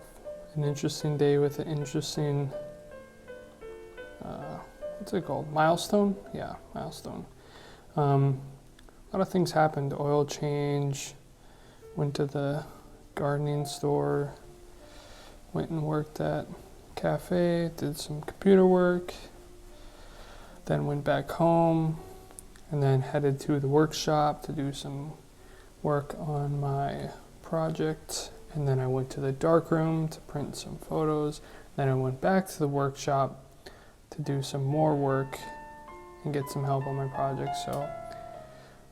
an interesting day with an interesting, what's it called? Milestone? Yeah, milestone. A lot of things happened. Oil change, went to the gardening store, went and worked at cafe, did some computer work, then went back home, and then headed to the workshop to do some work on my project. And then I went to the darkroom to print some photos. Then I went back to the workshop to do some more work and get some help on my project. So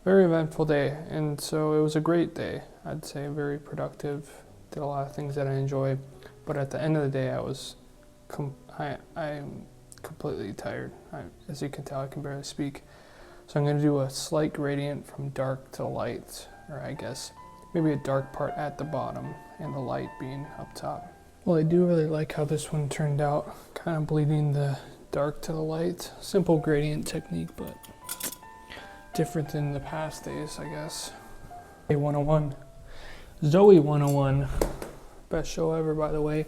very eventful day. And so it was a great day. I'd say very productive. Did a lot of things that I enjoy. But at the end of the day, I'm completely tired. As you can tell, I can barely speak. So I'm going to do a slight gradient from dark to light, or I guess maybe a dark part at the bottom and the light being up top. Well, I do really like how this one turned out, kind of bleeding the dark to the light. Simple gradient technique, but different than the past days, I guess. Day 101. Zoe 101. Best show ever, by the way.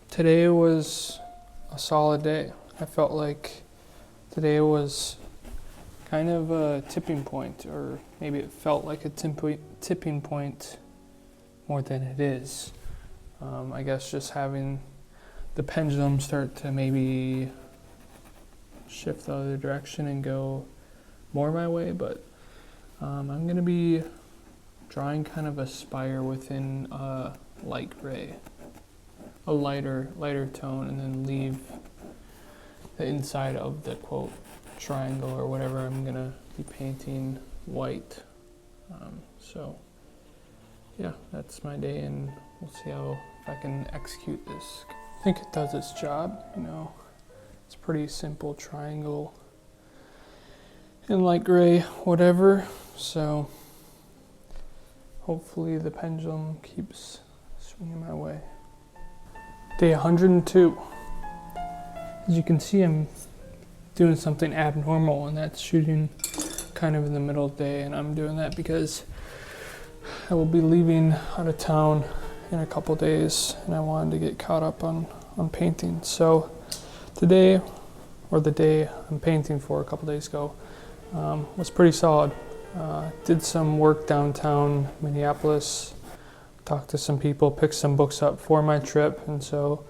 Today was a solid day. I felt like today was kind of a tipping point, or maybe it felt like a tipping point more than it is. I guess just having the pendulum start to maybe shift the other direction and go more my way, but I'm going to be drawing kind of a spire within a light gray, a lighter tone, and then leave the inside of the quote triangle or whatever I'm gonna be painting white. So yeah, that's my day, and we'll see if I can execute this. I think it does its job. It's a pretty simple triangle in light gray, whatever. So hopefully the pendulum keeps swinging my way. Day 102. As you can see, I'm doing something abnormal, and that's shooting kind of in the middle of the day, and I'm doing that because I will be leaving out of town in a couple days, and I wanted to get caught up on painting. So today, or the day I'm painting for a couple days ago, was pretty solid. Did some work downtown Minneapolis, talked to some people, picked some books up for my trip, and so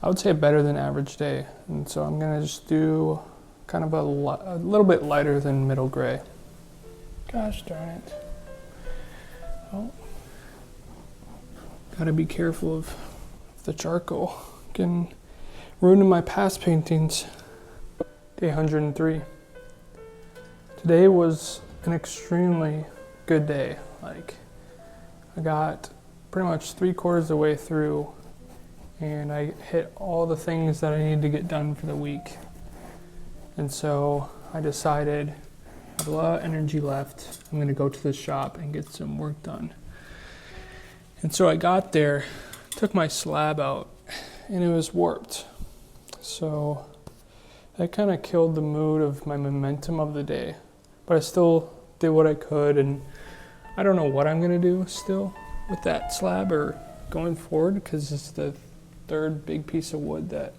I would say a better than average day. And so I'm gonna just do kind of a little bit lighter than middle gray. Gosh darn it. Oh. Gotta be careful of the charcoal. Can ruin my past paintings. Day 103. Today was an extremely good day. Like, I got pretty much 3/4 of the way through and I hit all the things that I needed to get done for the week. And so I decided I have a lot of energy left. I'm gonna go to the shop and get some work done. And so I got there, took my slab out, and it was warped. So that kind of killed the mood of my momentum of the day. But I still did what I could, and I don't know what I'm gonna do still with that slab or going forward, because it's the third big piece of wood that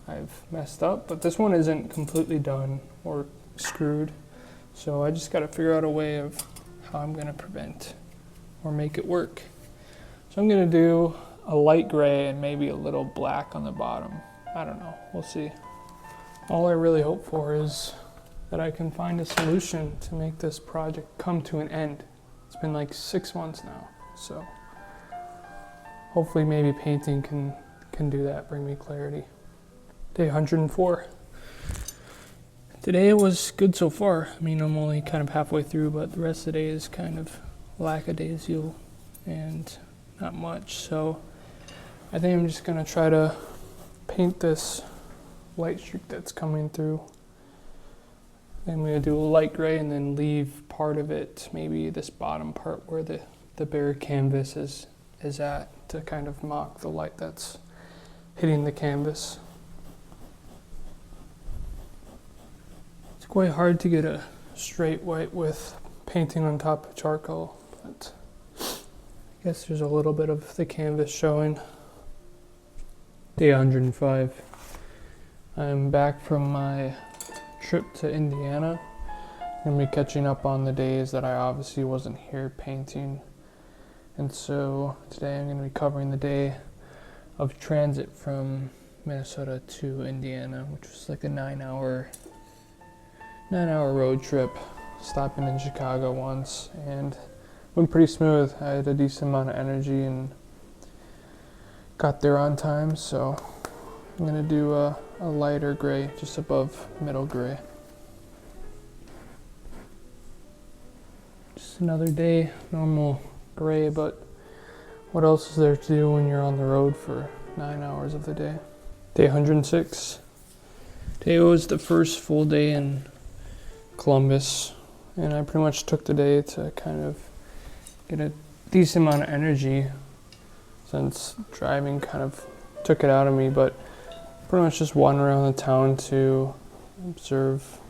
I've messed up. But this one isn't completely done or screwed. So I just gotta figure out a way of how I'm gonna prevent or make it work. So I'm gonna do a light gray and maybe a little black on the bottom. I don't know, we'll see. All I really hope for is that I can find a solution to make this project come to an end. It's been like 6 months now, so hopefully maybe painting can do that, bring me clarity. Day 104. Today was good so far. I mean, I'm only kind of halfway through, but the rest of the day is kind of lackadaisical and not much. So I think I'm just gonna try to paint this light streak that's coming through. I'm gonna do a light gray and then leave part of it, maybe this bottom part where the bare canvas is at, to kind of mock the light that's hitting the canvas. It's quite hard to get a straight white with painting on top of charcoal, but I guess there's a little bit of the canvas showing. Day 105. I'm back from my trip to Indiana. I'm gonna be catching up on the days that I obviously wasn't here painting. And so today I'm gonna be covering the day of transit from Minnesota to Indiana, which was like a 9-hour road trip, stopping in Chicago once, and went pretty smooth. I had a decent amount of energy and got there on time, so I'm gonna do a lighter gray, just above middle gray. Just another day, normal gray, but what else is there to do when you're on the road for 9 hours of the day? Day 106. Today was the first full day in Columbus, and I pretty much took the day to kind of get a decent amount of energy, since driving kind of took it out of me, but pretty much just wandering around the town to observe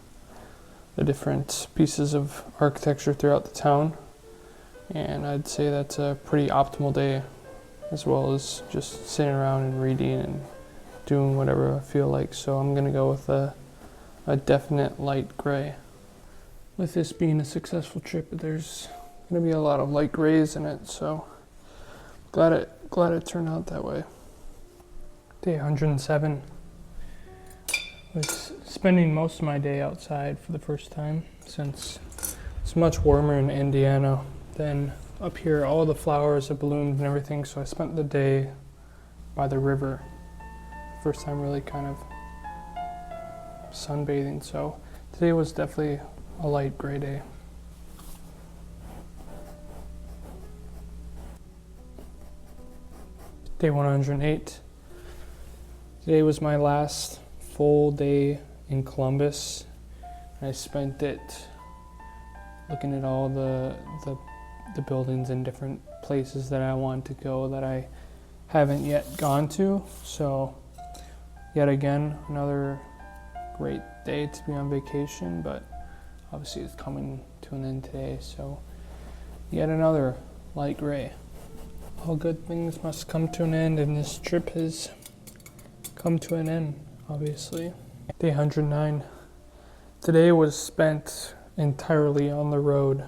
the different pieces of architecture throughout the town. And I'd say that's a pretty optimal day, as well as just sitting around and reading and doing whatever I feel like. So I'm gonna go with a definite light gray. With this being a successful trip, there's gonna be a lot of light grays in it, so glad it turned out that way. Day 107. Was spending most of my day outside for the first time, since it's much warmer in Indiana than up here. All the flowers have bloomed and everything, so I spent the day by the river. First time really kind of sunbathing, so today was definitely a light gray day. Day 108. Today was my last full day in Columbus. I spent it looking at all the buildings and different places that I want to go that I haven't yet gone to. So yet again, another great day to be on vacation, but obviously it's coming to an end today. So yet another light gray. All good things must come to an end, and this trip has come to an end, obviously. Day 109. Today was spent entirely on the road.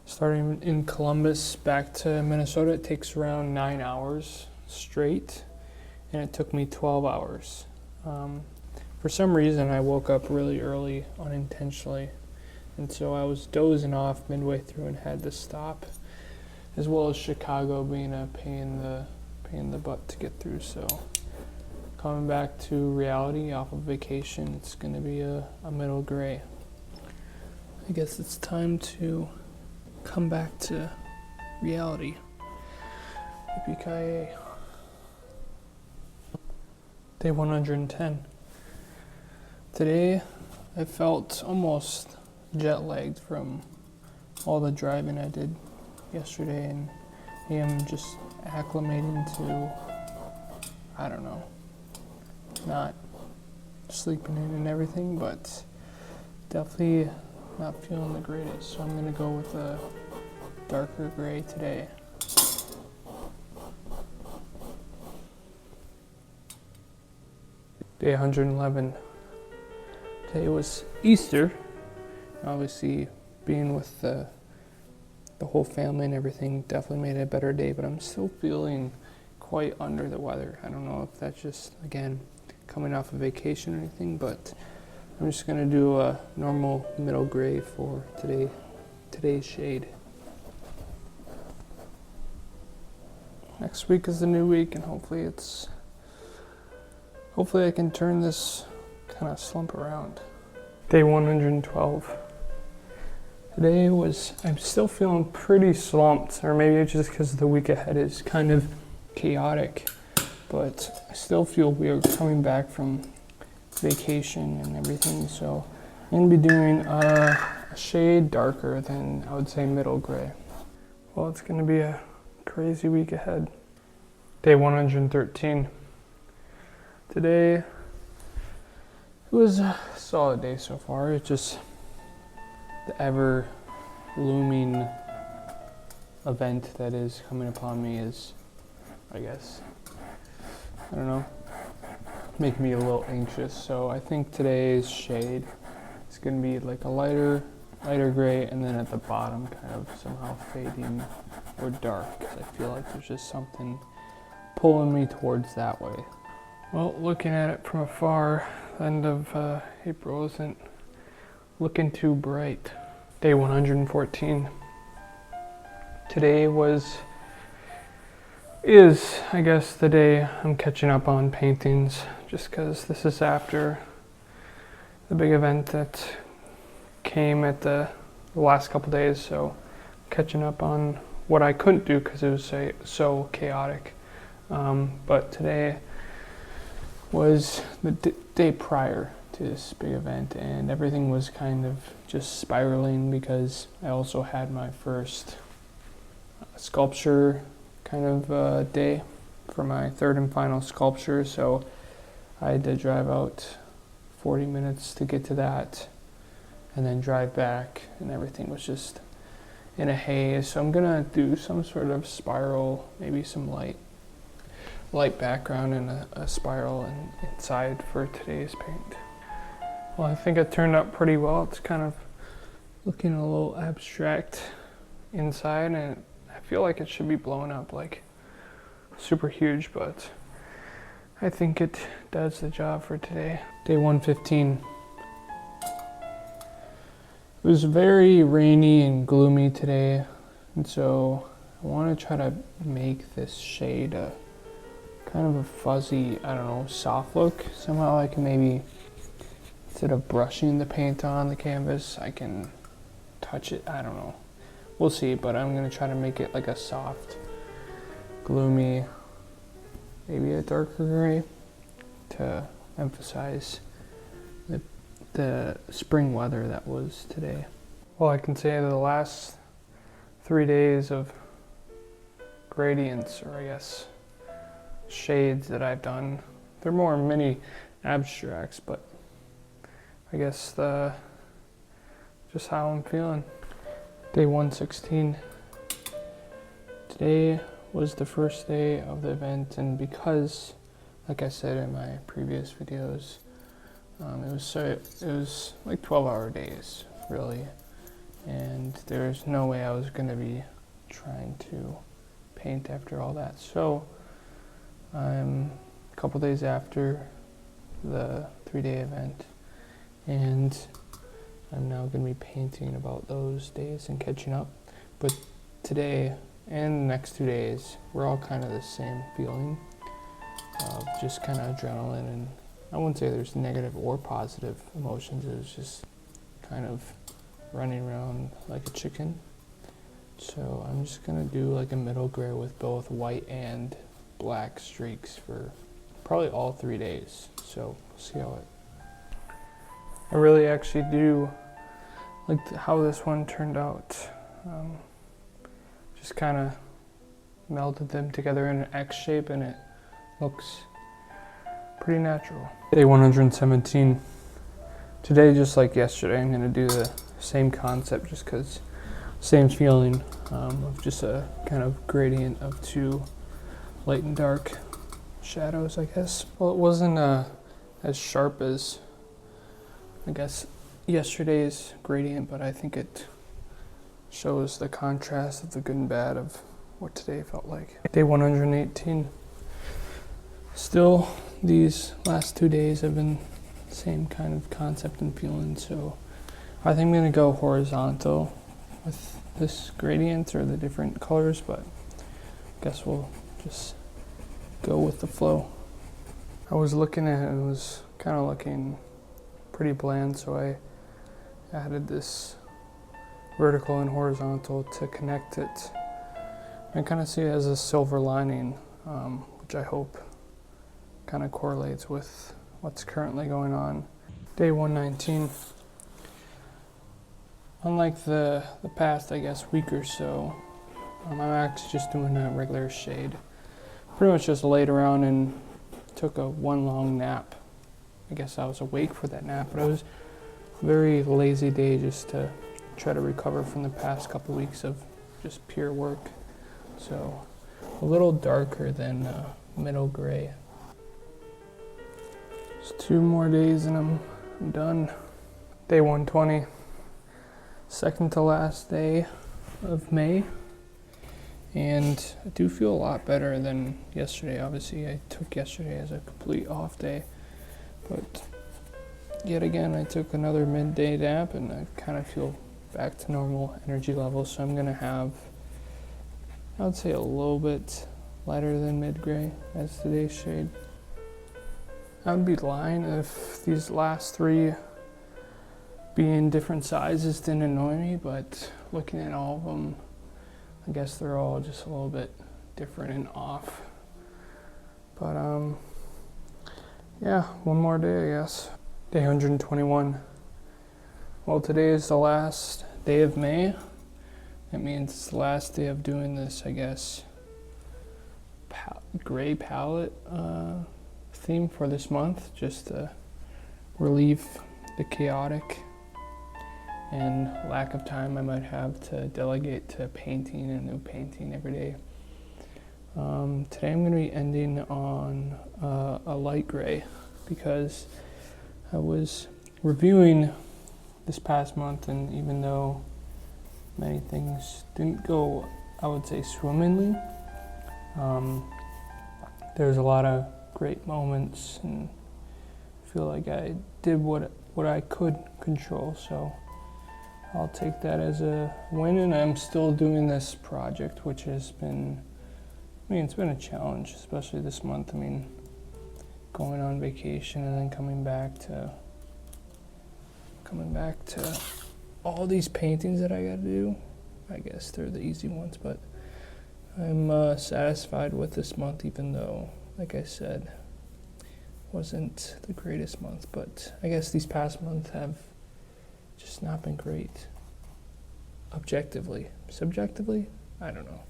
Starting in Columbus back to Minnesota, it takes around 9 hours straight. and it took me 12 hours. For some reason, I woke up really early unintentionally, and so I was dozing off midway through and had to stop, as well as Chicago being a pain in the butt to get through. So coming back to reality off of vacation, it's going to be a middle gray. I guess it's time to come back to reality. Yippee-ki-yay. Day 110. Today I felt almost jet lagged from all the driving I did yesterday, and I am just acclimating to, I don't know, not sleeping in and everything, but definitely not feeling the greatest. So I'm going to go with a darker gray today. Day 111. Today was Easter. Obviously, being with the whole family and everything definitely made it a better day, but I'm still feeling quite under the weather. I don't know if that's just, again, coming off of vacation or anything, but I'm just going to do a normal middle gray for today's shade. Next week is the new week, and hopefully I can turn this kind of slump around. Day 112. Today I'm still feeling pretty slumped, or maybe it's just because the week ahead is kind of chaotic, but I still feel weird coming back from vacation and everything, so I'm going to be doing a shade darker than I would say middle gray. Well, it's going to be a crazy week ahead. Day 113. Today, it was a solid day so far. It's just the ever looming event that is coming upon me is, I guess, I don't know, making me a little anxious. So I think today's shade is going to be like a lighter gray, and then at the bottom kind of somehow fading or dark, because I feel like there's just something pulling me towards that way. Well, looking at it from afar, the end of April isn't looking too bright. Day 114. Today is, I guess, the day I'm catching up on paintings, just because this is after the big event that came at the last couple days, so catching up on what I couldn't do because it was so chaotic. But today was the day prior to this big event, and everything was kind of just spiraling because I also had my first sculpture kind of day for my third and final sculpture, so I had to drive out 40 minutes to get to that and then drive back, and everything was just in a haze. So I'm gonna do some sort of spiral, maybe some light background and a spiral inside for today's paint. Well, I think it turned out pretty well. It's kind of looking a little abstract inside, and I feel like it should be blown up like super huge, but I think it does the job for today. Day 115. It was very rainy and gloomy today, and so I want to try to make this shade a kind of a fuzzy, I don't know, soft look. Somehow I can maybe, instead of brushing the paint on the canvas, I can touch it. I don't know. We'll see, but I'm going to try to make it like a soft, gloomy, maybe a darker gray to emphasize the spring weather that was today. Well, I can say the last 3 days of gradients, or I guess shades that I've done, they're more mini abstracts, but I guess just how I'm feeling. Day 116. Today was the first day of the event, and because, like I said in my previous videos, it was like 12-hour days, really, and there's no way I was going to be trying to paint after all that. So I'm a couple days after the 3-day event, and I'm now going to be painting about those days and catching up. But today and the next 2 days, we're all kind of the same feeling of just kind of adrenaline, and I wouldn't say there's negative or positive emotions. It was just kind of running around like a chicken. So I'm just gonna do like a middle gray with both white and black streaks for probably all 3 days. So we'll see how it. I really actually do like how this one turned out. Just kind of melded them together in an X shape, and it looks pretty natural. Day 117. Today, just like yesterday, I'm gonna do the same concept just because same feeling of just a kind of gradient of two light and dark shadows, I guess. Well, it wasn't as sharp as, I guess, yesterday's gradient, but I think it shows the contrast of the good and bad of what today felt like. Day 118. Still, these last 2 days have been the same kind of concept and feeling, so I think I'm gonna go horizontal with this gradient or the different colors, but I guess we'll just go with the flow. I was looking at it and it was kind of looking pretty bland, so I added this vertical and horizontal to connect it. I kind of see it as a silver lining, which I hope kind of correlates with what's currently going on. Day 119. Unlike the past, I guess, week or so, I'm actually just doing a regular shade. Pretty much just laid around and took one long nap. I guess I was awake for that nap, but it was a very lazy day just to try to recover from the past couple weeks of just pure work. So a little darker than middle gray. Just 2 more days and I'm done. Day 120, second to last day of May. And I do feel a lot better than yesterday. Obviously, I took yesterday as a complete off day. But yet again, I took another midday nap and I kind of feel back to normal energy levels. So I'm going to have, I would say, a little bit lighter than mid-gray as today's shade. I would be lying if these last 3 being different sizes didn't annoy me, but looking at all of them, I guess they're all just a little bit different and off. But yeah, one more day, I guess. Day 121. Well, today is the last day of May. That means it's the last day of doing this, I guess, gray palette theme for this month, just to relieve the chaotic and lack of time I might have to delegate to painting and new painting every day. Today I'm going to be ending on a light gray because I was reviewing this past month, and even though many things didn't go, I would say, swimmingly, there's a lot of great moments, and I feel like I did what I could control, so I'll take that as a win. And I'm still doing this project, which has been, it's been a challenge, especially this month. Going on vacation and then coming back to all these paintings that I gotta do. I guess they're the easy ones, but I'm satisfied with this month, even though, like I said, wasn't the greatest month. But I guess these past months have just not been great. Objectively. Subjectively? I don't know.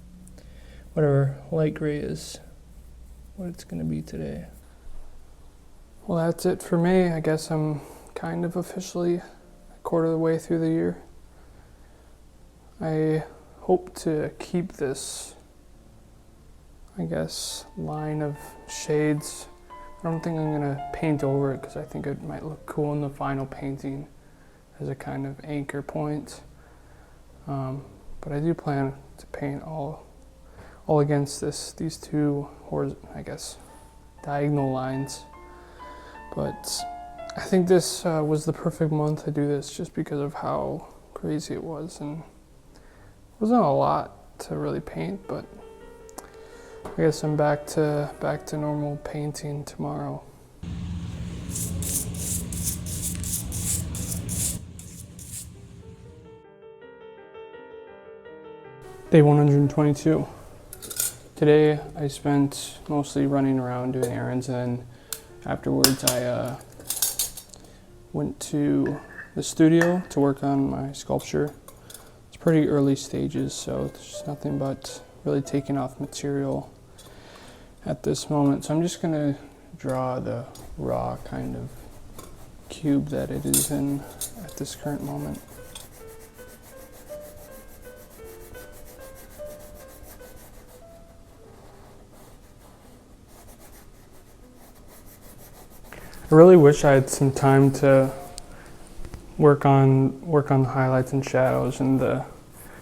Whatever. Light gray is what it's going to be today. Well, that's it for me. I guess I'm kind of officially a quarter of the way through the year. I hope to keep this, I guess, line of shades. I don't think I'm going to paint over it because I think it might look cool in the final painting as a kind of anchor point. But I do plan to paint all against these two, I guess, diagonal lines. But I think this was the perfect month to do this just because of how crazy it was, and it wasn't a lot to really paint, but I guess I'm back to normal painting tomorrow. Day 122. Today I spent mostly running around doing errands, and then afterwards I went to the studio to work on my sculpture. It's pretty early stages, so there's nothing but really taking off material at this moment. So I'm just gonna draw the raw kind of cube that it is in at this current moment. I really wish I had some time to work on the highlights and shadows and the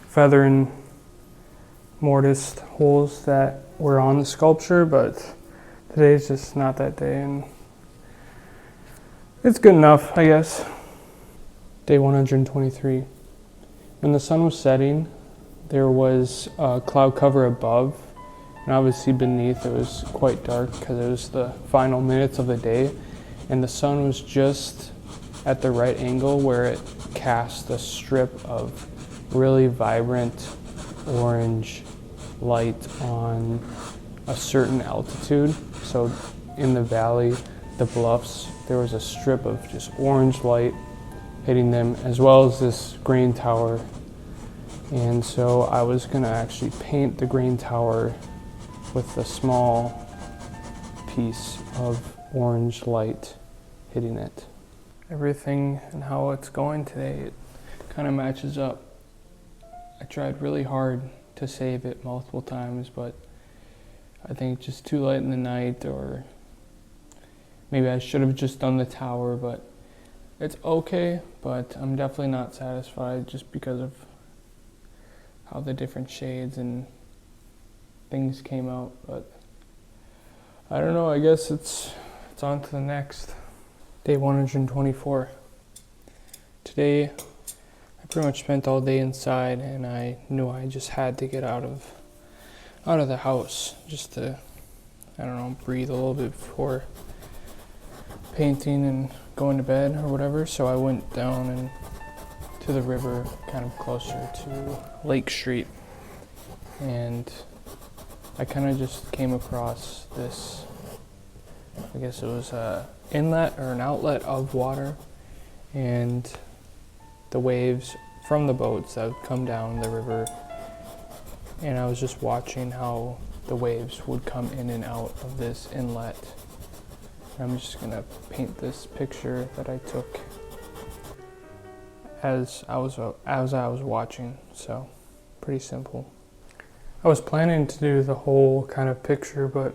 feather and mortised holes that were on the sculpture, but today's just not that day, and it's good enough, I guess. Day 123. When the sun was setting, there was a cloud cover above, and obviously beneath it was quite dark because it was the final minutes of the day. And the sun was just at the right angle where it cast a strip of really vibrant orange light on a certain altitude. So in the valley, the bluffs, there was a strip of just orange light hitting them, as well as this grain tower. And so I was gonna actually paint the grain tower with a small piece of orange light hitting it. Everything and how it's going today, it kind of matches up. I tried really hard to save it multiple times, but I think just too late in the night, or maybe I should have just done the tower, but it's okay, but I'm definitely not satisfied just because of how the different shades and things came out. But I don't know, I guess it's on to the next. Day 124. Today, I pretty much spent all day inside, and I knew I just had to get out of the house just to, I don't know, breathe a little bit before painting and going to bed or whatever. So I went down and to the river, kind of closer to Lake Street, and I kind of just came across this, I guess it was a inlet or an outlet of water, and the waves from the boats that would come down the river, and I was just watching how the waves would come in and out of this inlet. I'm just gonna paint this picture that I took as I was watching, so pretty simple. I was planning to do the whole kind of picture, but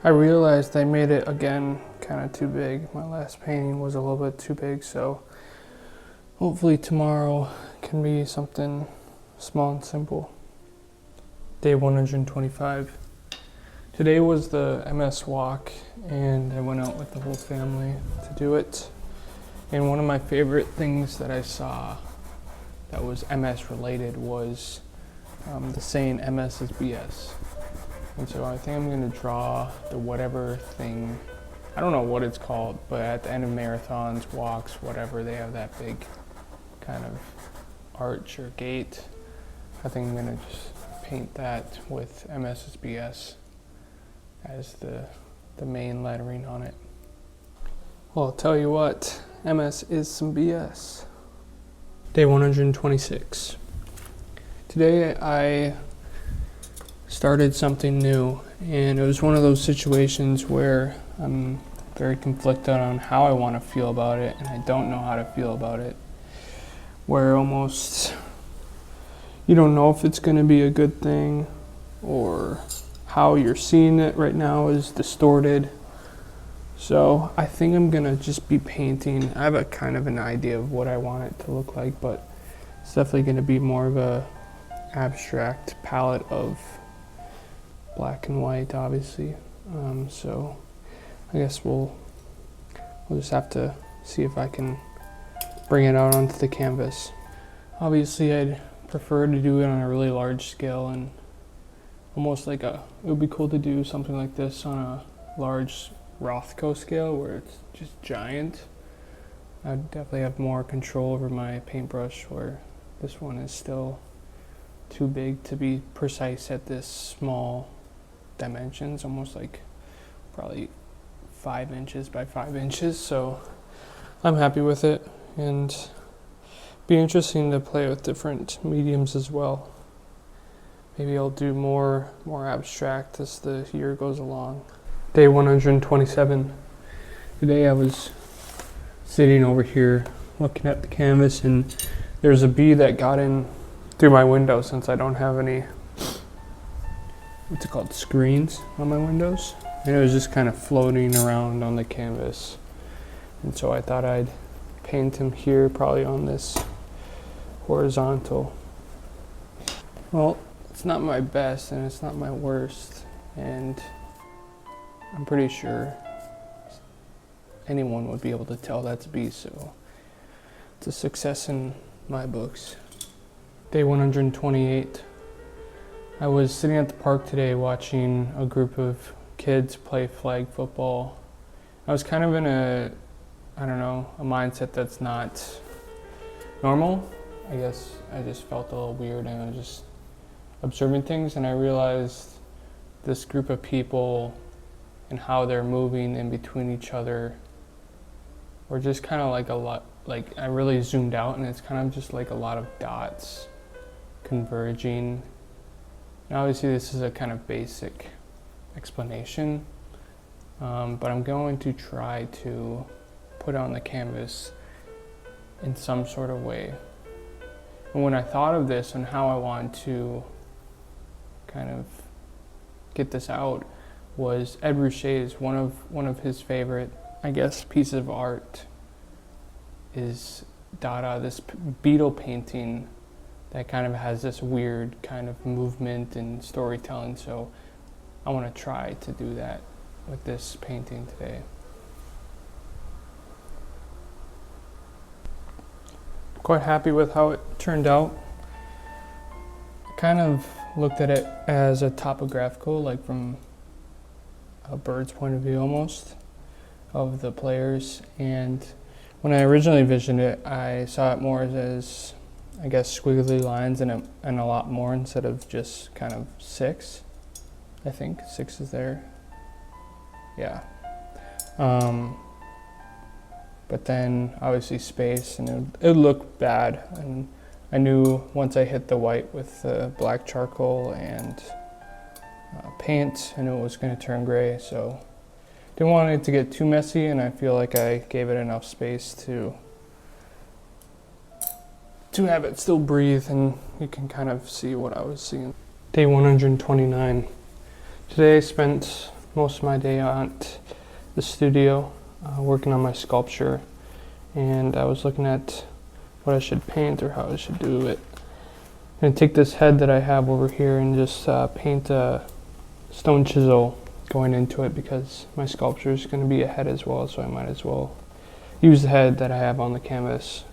I realized I made it again kind of too big. My last painting was a little bit too big, so hopefully tomorrow can be something small and simple. Day 125. Today was the MS walk, and I went out with the whole family to do it. And one of my favorite things that I saw that was MS related was the saying MS is BS. And so I think I'm gonna draw the whatever thing, I don't know what it's called, but at the end of marathons, walks, whatever, they have that big kind of arch or gate. I think I'm gonna just paint that with MSSBS as the main lettering on it. Well, I'll tell you what, MS is some BS. Day 126. Today I started something new, and it was one of those situations where I'm very conflicted on how I want to feel about it, and I don't know how to feel about it, where almost you don't know if it's going to be a good thing, or how you're seeing it right now is distorted. So I think I'm going to just be painting. I have a kind of an idea of what I want it to look like, but it's definitely going to be more of a abstract palette of black and white, obviously. So I guess we'll just have to see if I can bring it out onto the canvas. Obviously, I'd prefer to do it on a really large scale, and almost like it would be cool to do something like this on a large Rothko scale where it's just giant. I'd definitely have more control over my paintbrush, where this one is still too big to be precise at this small dimensions, almost like probably 5 inches by 5 inches. So I'm happy with it, and be interesting to play with different mediums as well. Maybe I'll do more abstract as the year goes along. Day 127. Today I was sitting over here looking at the canvas, and there's a bee that got in through my window since I don't have any, what's it called, screens on my windows. And it was just kind of floating around on the canvas. And so I thought I'd paint him here, probably on this horizontal. Well, it's not my best and it's not my worst, and I'm pretty sure anyone would be able to tell that's a bee, so it's a success in my books. Day 128. I was sitting at the park today watching a group of kids play flag football. I was kind of in a mindset that's not normal. I guess I just felt a little weird, and I was just observing things, and I realized this group of people and how they're moving in between each other were just kind of like a lot, like I really zoomed out, and it's kind of just like a lot of dots converging. And obviously this is a kind of basic explanation, but I'm going to try to put it on the canvas in some sort of way. And when I thought of this and how I wanted to kind of get this out, was Ed Ruscha's one of his favorite, I guess, pieces of art is Dada, this beetle painting that kind of has this weird kind of movement and storytelling. So I want to try to do that with this painting today. Quite happy with how it turned out. I kind of looked at it as a topographical, like from a bird's point of view almost, of the players. And when I originally envisioned it, I saw it more as I guess, squiggly lines and a lot more instead of just kind of 6. I think 6 is there. Yeah. But then obviously space, and it would look bad. And I knew once I hit the white with the black charcoal and paint, I knew it was going to turn gray. So didn't want it to get too messy, and I feel like I gave it enough space to have it still breathe, and you can kind of see what I was seeing. Day 129. Today I spent most of my day at the studio working on my sculpture, and I was looking at what I should paint or how I should do it. I'm going to take this head that I have over here and just paint a stone chisel going into it, because my sculpture is going to be a head as well, so I might as well use the head that I have on the canvas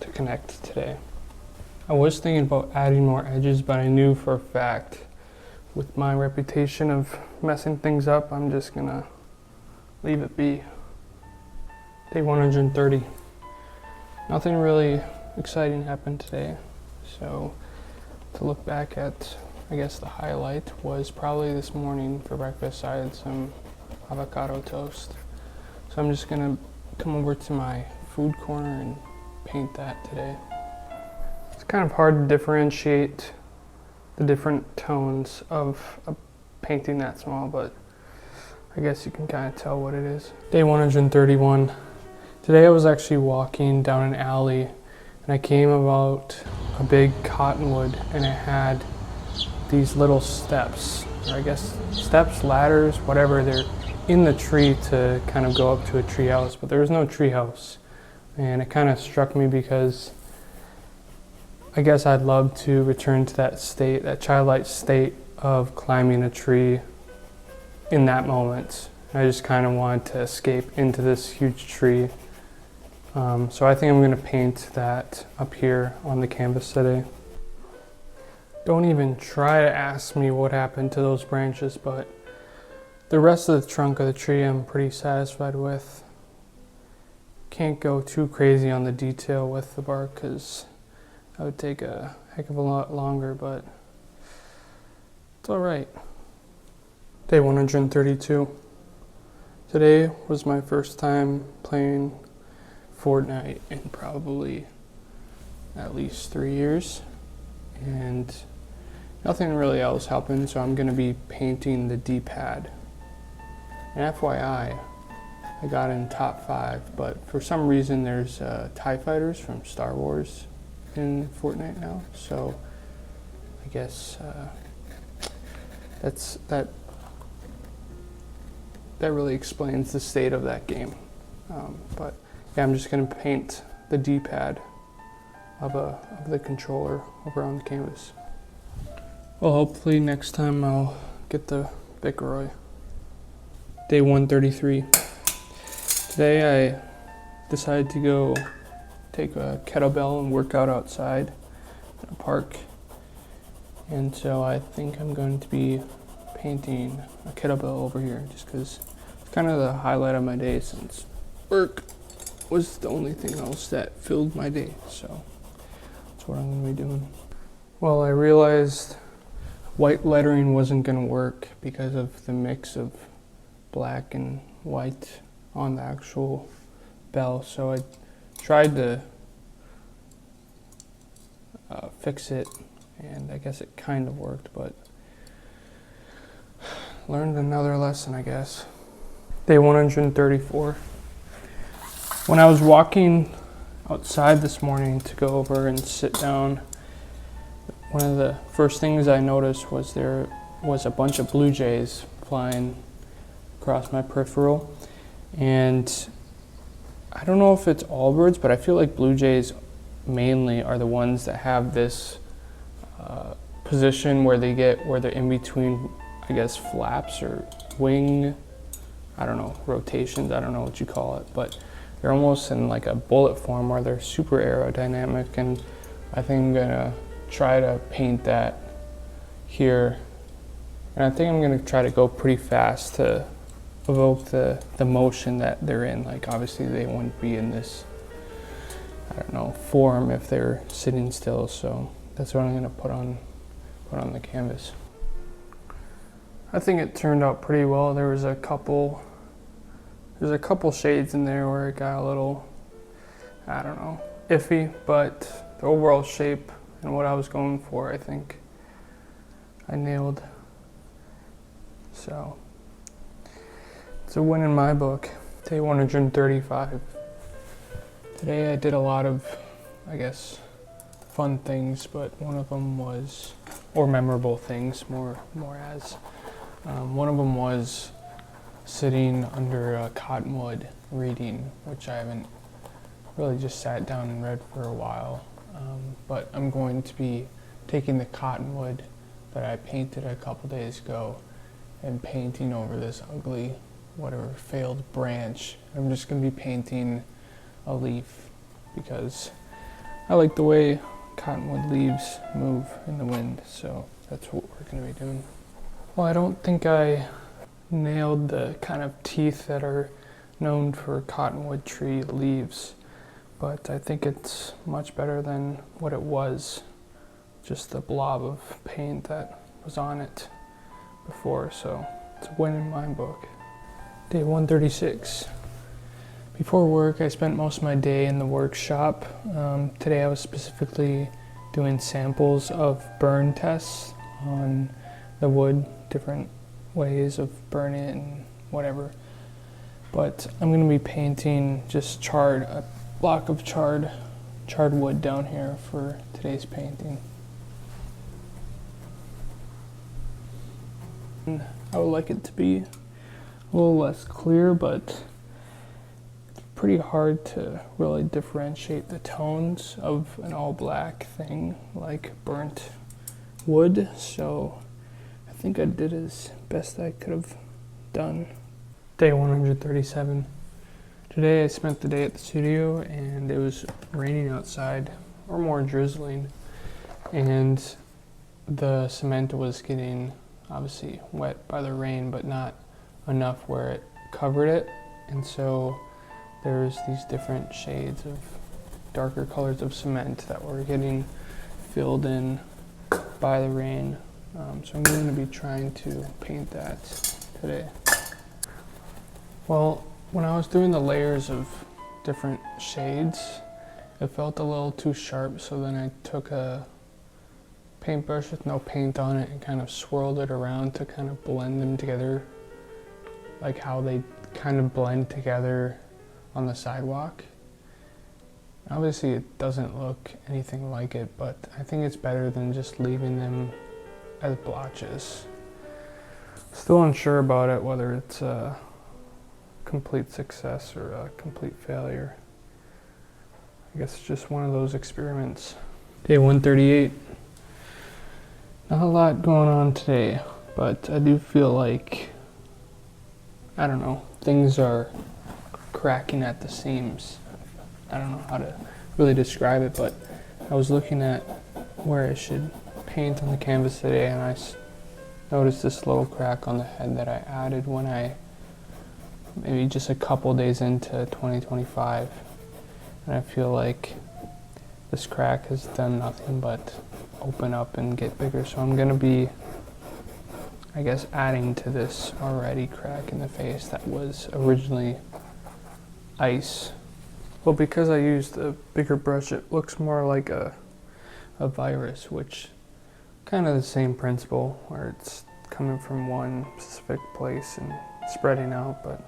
to connect today. I was thinking about adding more edges, but I knew for a fact with my reputation of messing things up, I'm just gonna leave it be. Day 130. Nothing really exciting happened today, so to look back at, I guess the highlight was probably this morning for breakfast I had some avocado toast. So I'm just gonna come over to my food corner and paint that today. It's kind of hard to differentiate the different tones of a painting that small, but I guess you can kind of tell what it is. Day 131. Today I was actually walking down an alley, and I came about a big cottonwood, and it had these little steps, or I guess steps, ladders, whatever, they're in the tree to kind of go up to a tree house, but there was no tree house. And it kind of struck me because I guess I'd love to return to that state, that childlike state of climbing a tree in that moment. I just kind of wanted to escape into this huge tree. So I think I'm going to paint that up here on the canvas today. Don't even try to ask me what happened to those branches, but the rest of the trunk of the tree I'm pretty satisfied with. Can't go too crazy on the detail with the bark because that would take a heck of a lot longer, but it's all right. Day 132. Today was my first time playing Fortnite in probably at least 3 years, and nothing really else happened, so I'm going to be painting the D-pad. And FYI, I got in top 5, but for some reason there's TIE fighters from Star Wars in Fortnite now, so I guess that really explains the state of that game. But yeah, I'm just going to paint the D-pad of the controller over on the canvas. Well, hopefully next time I'll get the Vicroy. Day 133. Today I decided to go take a kettlebell and work out outside in a park. And so I think I'm going to be painting a kettlebell over here just because it's kind of the highlight of my day since work was the only thing else that filled my day. So that's what I'm going to be doing. Well, I realized white lettering wasn't going to work because of the mix of black and white on the actual bell. So I tried to fix it, and I guess it kind of worked, but learned another lesson, I guess. Day 134. When I was walking outside this morning to go over and sit down, one of the first things I noticed was there was a bunch of blue jays flying across my peripheral. And I don't know if it's all birds, but I feel like blue jays mainly are the ones that have this position where they're in between, I guess, flaps or wing, I don't know, rotations, I don't know what you call it, but they're almost in like a bullet form where they're super aerodynamic, and I think I'm gonna try to paint that here. And I think I'm gonna try to go pretty fast to evoke the motion that they're in. Like obviously they wouldn't be in this, I don't know, form if they're sitting still, so that's what I'm gonna put on the canvas. I think it turned out pretty well. There's a couple shades in there where it got a little, I don't know, iffy, but the overall shape and what I was going for, I think I nailed. So it's a win in my book. Day 135. Today I did a lot of, I guess, fun things, but one of them was, or memorable things, more as, one of them was sitting under a cottonwood reading, which I haven't really just sat down and read for a while. But I'm going to be taking the cottonwood that I painted a couple days ago and painting over this ugly, whatever, failed branch. I'm just going to be painting a leaf because I like the way cottonwood leaves move in the wind, so that's what we're going to be doing. Well, I don't think I nailed the kind of teeth that are known for cottonwood tree leaves, but I think it's much better than what it was, just the blob of paint that was on it before, so it's a win in my book. Day 136. Before work, I spent most of my day in the workshop. Today I was specifically doing samples of burn tests on the wood, different ways of burning it and whatever. But I'm going to be painting just a block of charred wood down here for today's painting. And I would like it to be a little less clear, but it's pretty hard to really differentiate the tones of an all black thing like burnt wood, so I think I did as best I could have done. Day 137. Today I spent the day at the studio and it was raining outside, or more drizzling, and the cement was getting obviously wet by the rain, but not enough where it covered it. And so there's these different shades of darker colors of cement that were getting filled in by the rain. So I'm going to be trying to paint that today. Well, when I was doing the layers of different shades, it felt a little too sharp, so then I took a paintbrush with no paint on it and kind of swirled it around to kind of blend them together, like how they kind of blend together on the sidewalk. Obviously it doesn't look anything like it, but I think it's better than just leaving them as blotches. Still unsure about it, whether it's a complete success or a complete failure. I guess it's just one of those experiments. Day 138. Not a lot going on today, but I do feel like, I don't know, things are cracking at the seams. I don't know how to really describe it, but I was looking at where I should paint on the canvas today, and I noticed this little crack on the head that I added when I, maybe just a couple days into 2025, and I feel like this crack has done nothing but open up and get bigger. So I'm gonna be, I guess, adding to this already crack in the face that was originally ice. Well, because I used a bigger brush, it looks more like a virus, which kind of the same principle, where it's coming from one specific place and spreading out, but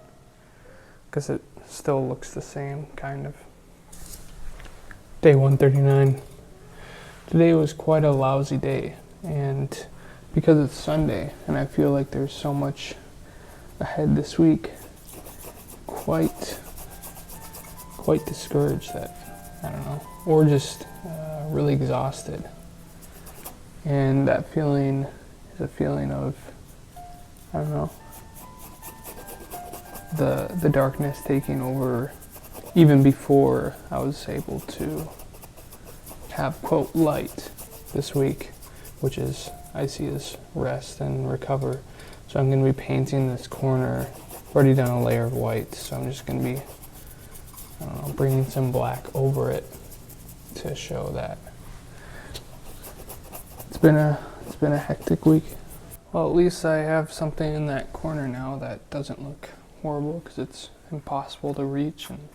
because it still looks the same, kind of. Day 139. Today was quite a lousy day, and because it's Sunday and I feel like there's so much ahead this week, quite discouraged that, I don't know, or just really exhausted. And that feeling is a feeling of, I don't know, the darkness taking over even before I was able to have, quote, light this week, which is, I see as rest and recover. So I'm going to be painting this corner. I've already done a layer of white, so I'm just going to be, I don't know, bringing some black over it to show that. It's been a hectic week. Well, at least I have something in that corner now that doesn't look horrible, because it's impossible to reach and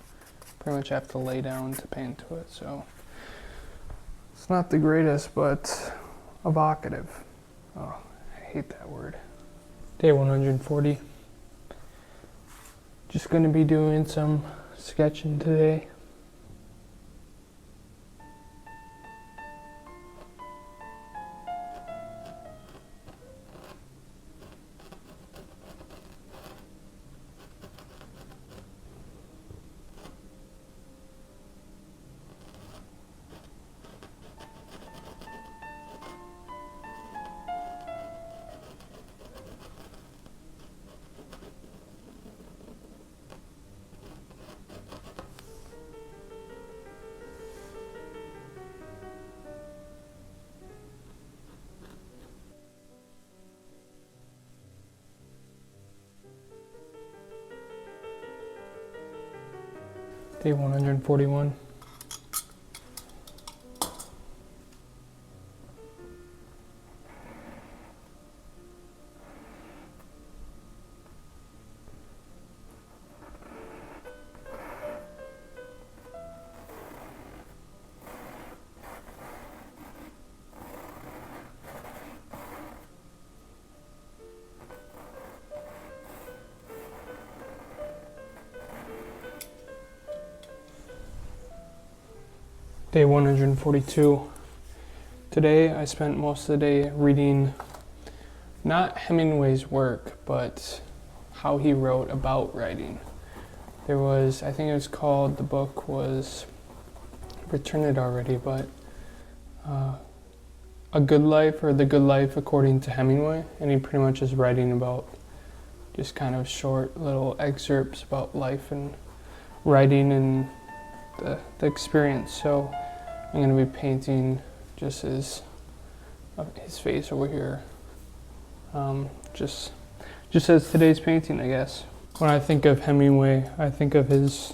pretty much have to lay down to paint to it. So it's not the greatest, but evocative. Oh, I hate that word. Day 140. Just going to be doing some sketching today. Day 141. Day 142. Today I spent most of the day reading not Hemingway's work, but how he wrote about writing. There was, I think it was called, the book was, I've returned it already, but A Good Life, or The Good Life According to Hemingway, and he pretty much is writing about just kind of short little excerpts about life and writing and the experience. So I'm going to be painting just his face over here. Just as today's painting, I guess. When I think of Hemingway, I think of his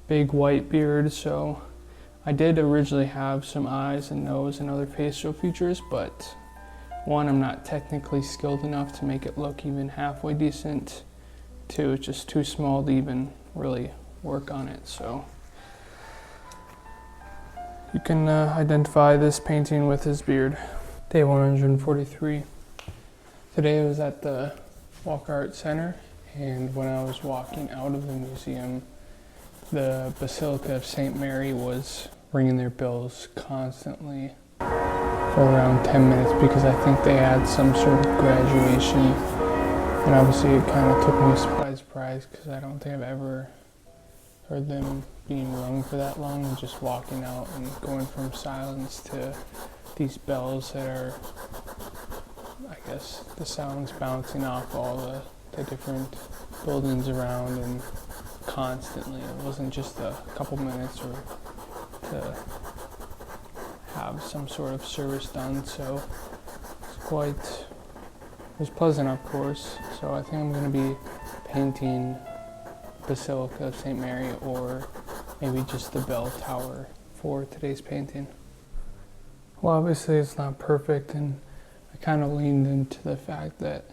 big white beard. So I did originally have some eyes and nose and other facial features, but one, I'm not technically skilled enough to make it look even halfway decent. Two, it's just too small to even really work on it. So you can identify this painting with his beard. Day 143. Today I was at the Walker Art Center, and when I was walking out of the museum, the Basilica of St. Mary was ringing their bells constantly for around 10 minutes because I think they had some sort of graduation. And obviously it kind of took me by surprise because I don't think I've ever heard them being rung for that long, and just walking out and going from silence to these bells that are, I guess, the sounds bouncing off all the different buildings around and constantly. It wasn't just a couple minutes or to have some sort of service done, so it was pleasant, of course. So I think I'm going to be painting Basilica of St. Mary, or maybe just the bell tower for today's painting. Well, obviously it's not perfect, and I kind of leaned into the fact that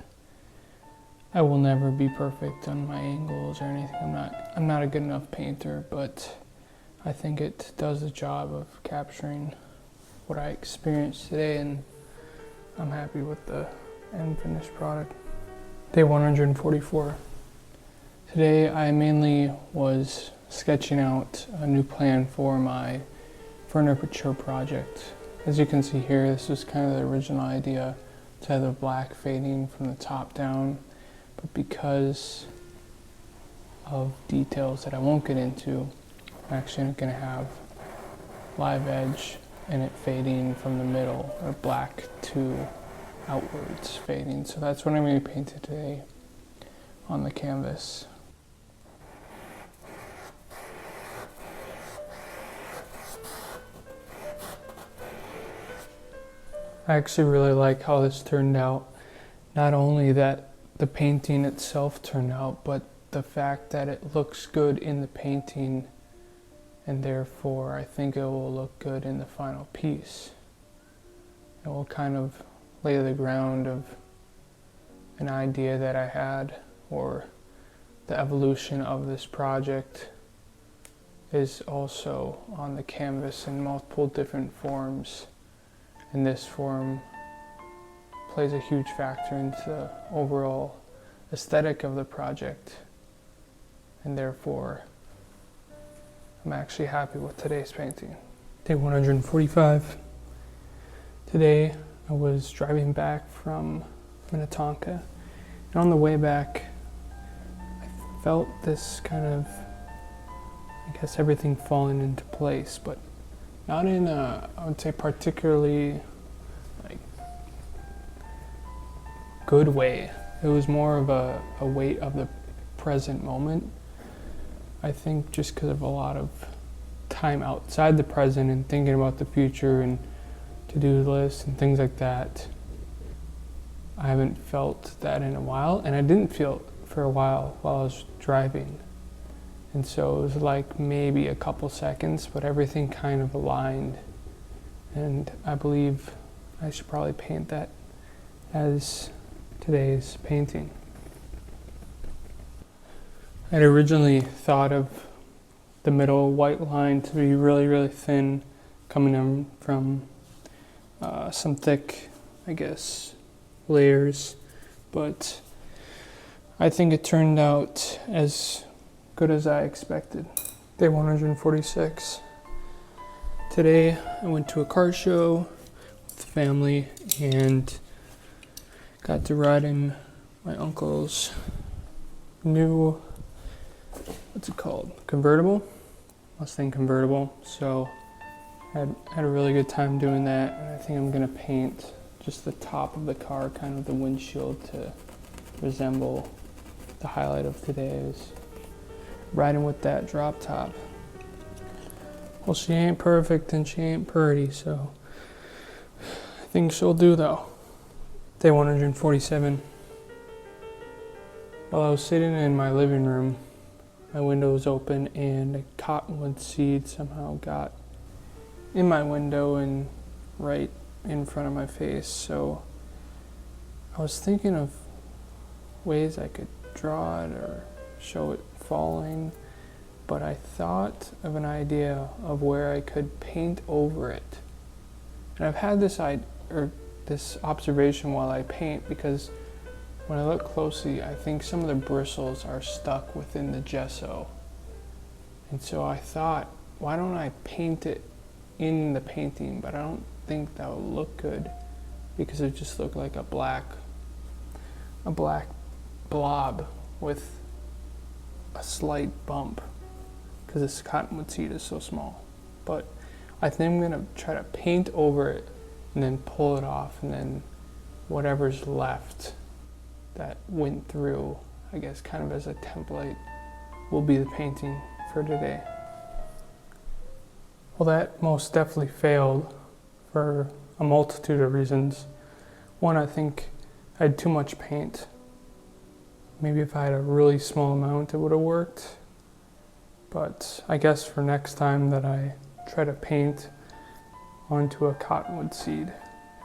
I will never be perfect on my angles or anything. I'm not a good enough painter, but I think it does the job of capturing what I experienced today, and I'm happy with the end finished product. Day 144. Today I mainly was sketching out a new plan for my furniture project. As you can see here, this was kind of the original idea, to have the black fading from the top down, but because of details that I won't get into, I'm actually going to have live edge and it fading from the middle, or black to outwards fading. So that's what I'm going to paint today on the canvas. I actually really like how this turned out. Not only that the painting itself turned out, but the fact that it looks good in the painting, and therefore I think it will look good in the final piece. It will kind of lay the ground of an idea that I had, or the evolution of this project is also on the canvas in multiple different forms. And this form plays a huge factor into the overall aesthetic of the project, and therefore I'm actually happy with today's painting. Day 145. Today I was driving back from Minnetonka, and on the way back I felt this kind of, I guess, everything falling into place, but not in a, I would say, particularly like good way. It was more of a weight of the present moment. I think just because of a lot of time outside the present and thinking about the future and to-do lists and things like that, I haven't felt that in a while, and I didn't feel it for a while I was driving. And so it was like maybe a couple seconds, but everything kind of aligned. And I believe I should probably paint that as today's painting. I'd originally thought of the middle white line to be really, really thin, coming in from some thick, I guess, layers. But I think it turned out as good as I expected. Day 146. Today I went to a car show with the family and got to ride in my uncle's new, what's it called? Convertible? Mustang convertible. So I had a really good time doing that, and I think I'm gonna paint just the top of the car, kind of the windshield, to resemble the highlight of today is riding with that drop top. Well, she ain't perfect and she ain't pretty, so I think she'll do though. Day 147. While I was sitting in my living room, my window was open and a cottonwood seed somehow got in my window and right in front of my face. So I was thinking of ways I could draw it or show it falling, but I thought of an idea of where I could paint over it. And I've had this observation while I paint, because when I look closely, I think some of the bristles are stuck within the gesso. And so I thought, why don't I paint it in the painting? But I don't think that would look good, because it just looked like a black blob with a slight bump, because this cottonwood seed is so small. But I think I'm gonna try to paint over it and then pull it off, and then whatever's left that went through, I guess kind of as a template, will be the painting for today. Well, that most definitely failed for a multitude of reasons. One, I think I had too much paint. Maybe if I had a really small amount, it would have worked. But I guess for next time that I try to paint onto a cottonwood seed,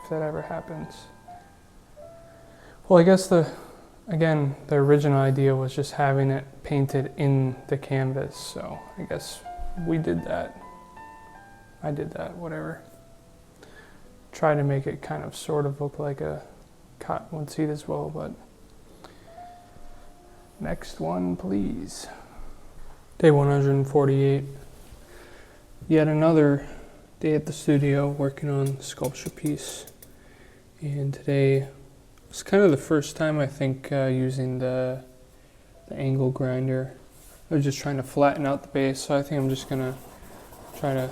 if that ever happens. Well, I guess the original idea was just having it painted in the canvas. So I guess we did that. I did that, whatever. Try to make it kind of sort of look like a cottonwood seed as well, but next one, please. Day 148. Yet another day at the studio working on the sculpture piece. And today was kind of the first time, I think, using the angle grinder. I was just trying to flatten out the base, so I think I'm just gonna try to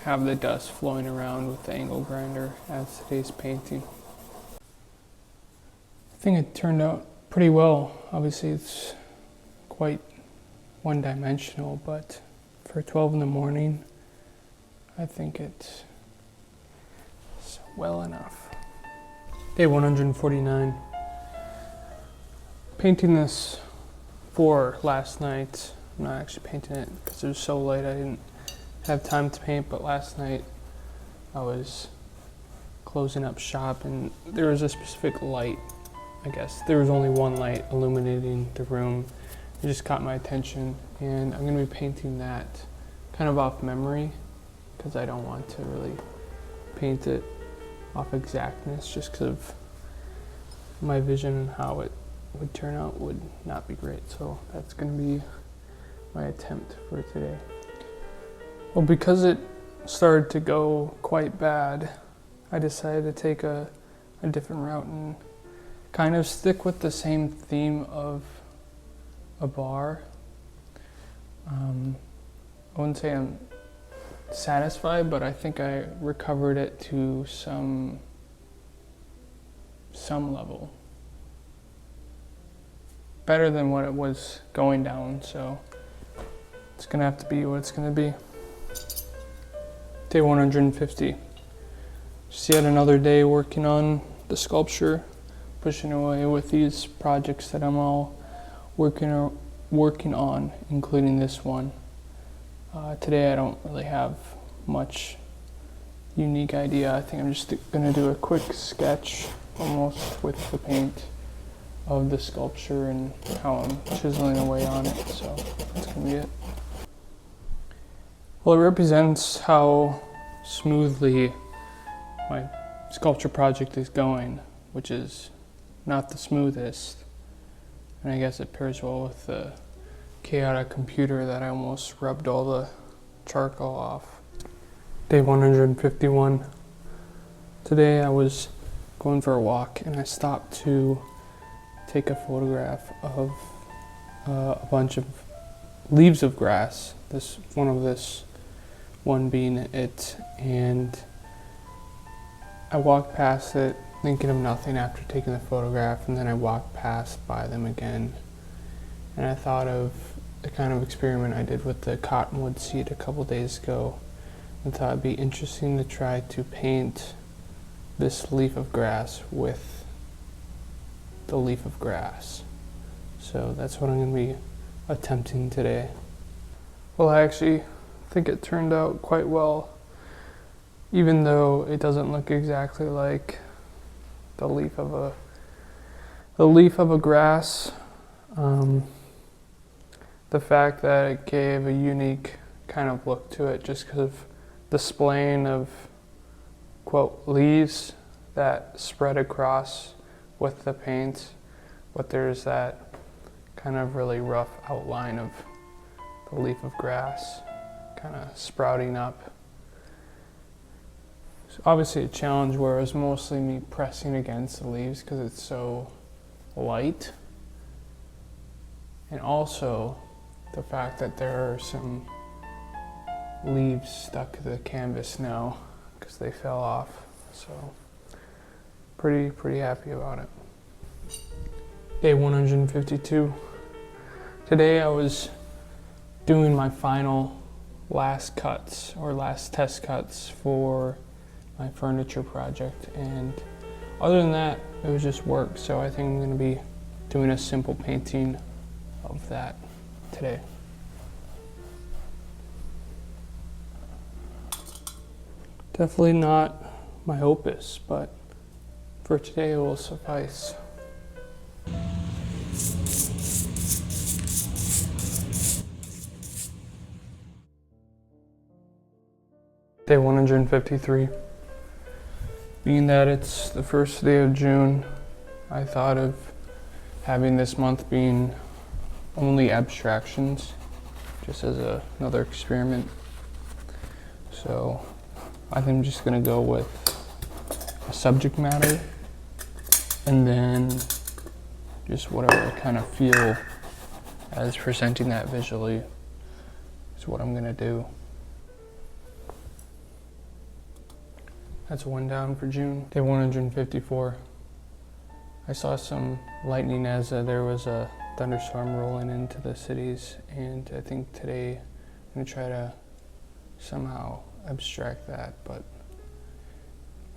have the dust flowing around with the angle grinder as today's painting. I think it turned out pretty well. Obviously it's quite one-dimensional, but for 12 in the morning, I think it's well enough. Day 149. Painting this for last night. I'm not actually painting it because it was so late I didn't have time to paint, but last night I was closing up shop and there was a specific light. I guess there was only one light illuminating the room. It just caught my attention, and I'm going to be painting that kind of off memory, because I don't want to really paint it off exactness, just because of my vision and how it would turn out would not be great. So that's going to be my attempt for today. Well, because it started to go quite bad, I decided to take a different route and kind of stick with the same theme of a bar. I wouldn't say I'm satisfied, but I think I recovered it to some level. Better than what it was going down, so it's gonna have to be what it's gonna be. Day 150. Just yet another day working on the sculpture, pushing away with these projects that I'm all working on, including this one. Today I don't really have much unique idea. I think I'm just gonna do a quick sketch, almost with the paint, of the sculpture and how I'm chiseling away on it, so that's gonna be it. Well, it represents how smoothly my sculpture project is going, which is not the smoothest. And I guess it pairs well with the chaotic computer that I almost rubbed all the charcoal off. Day 151. Today I was going for a walk and I stopped to take a photograph of a bunch of leaves of grass. This one being it, and I walked past it thinking of nothing after taking the photograph, and then I walked past by them again. And I thought of the kind of experiment I did with the cottonwood seed a couple days ago, and thought it'd be interesting to try to paint this leaf of grass with the leaf of grass. So that's what I'm going to be attempting today. Well, I actually think it turned out quite well, even though it doesn't look exactly like the leaf of a grass. The fact that it gave a unique kind of look to it just because of the splaying of, quote, leaves that spread across with the paint, but there's that kind of really rough outline of the leaf of grass kind of sprouting up. It's obviously a challenge where it was mostly me pressing against the leaves because it's so light, and also the fact that there are some leaves stuck to the canvas now because they fell off. So pretty happy about it. Day 152. Today I was doing my final last cuts or last test cuts for my furniture project, and other than that it was just work. So I think I'm going to be doing a simple painting of that today. Definitely not my opus, but for today it will suffice. Day 153. Being that it's the first day of June, I thought of having this month being only abstractions, just as another experiment. So I think I'm just gonna go with a subject matter, and then just whatever I kind of feel as presenting that visually is what I'm gonna do. That's one down for June. Day 154. I saw some lightning as there was a thunderstorm rolling into the cities, and I think today I'm gonna try to somehow abstract that, but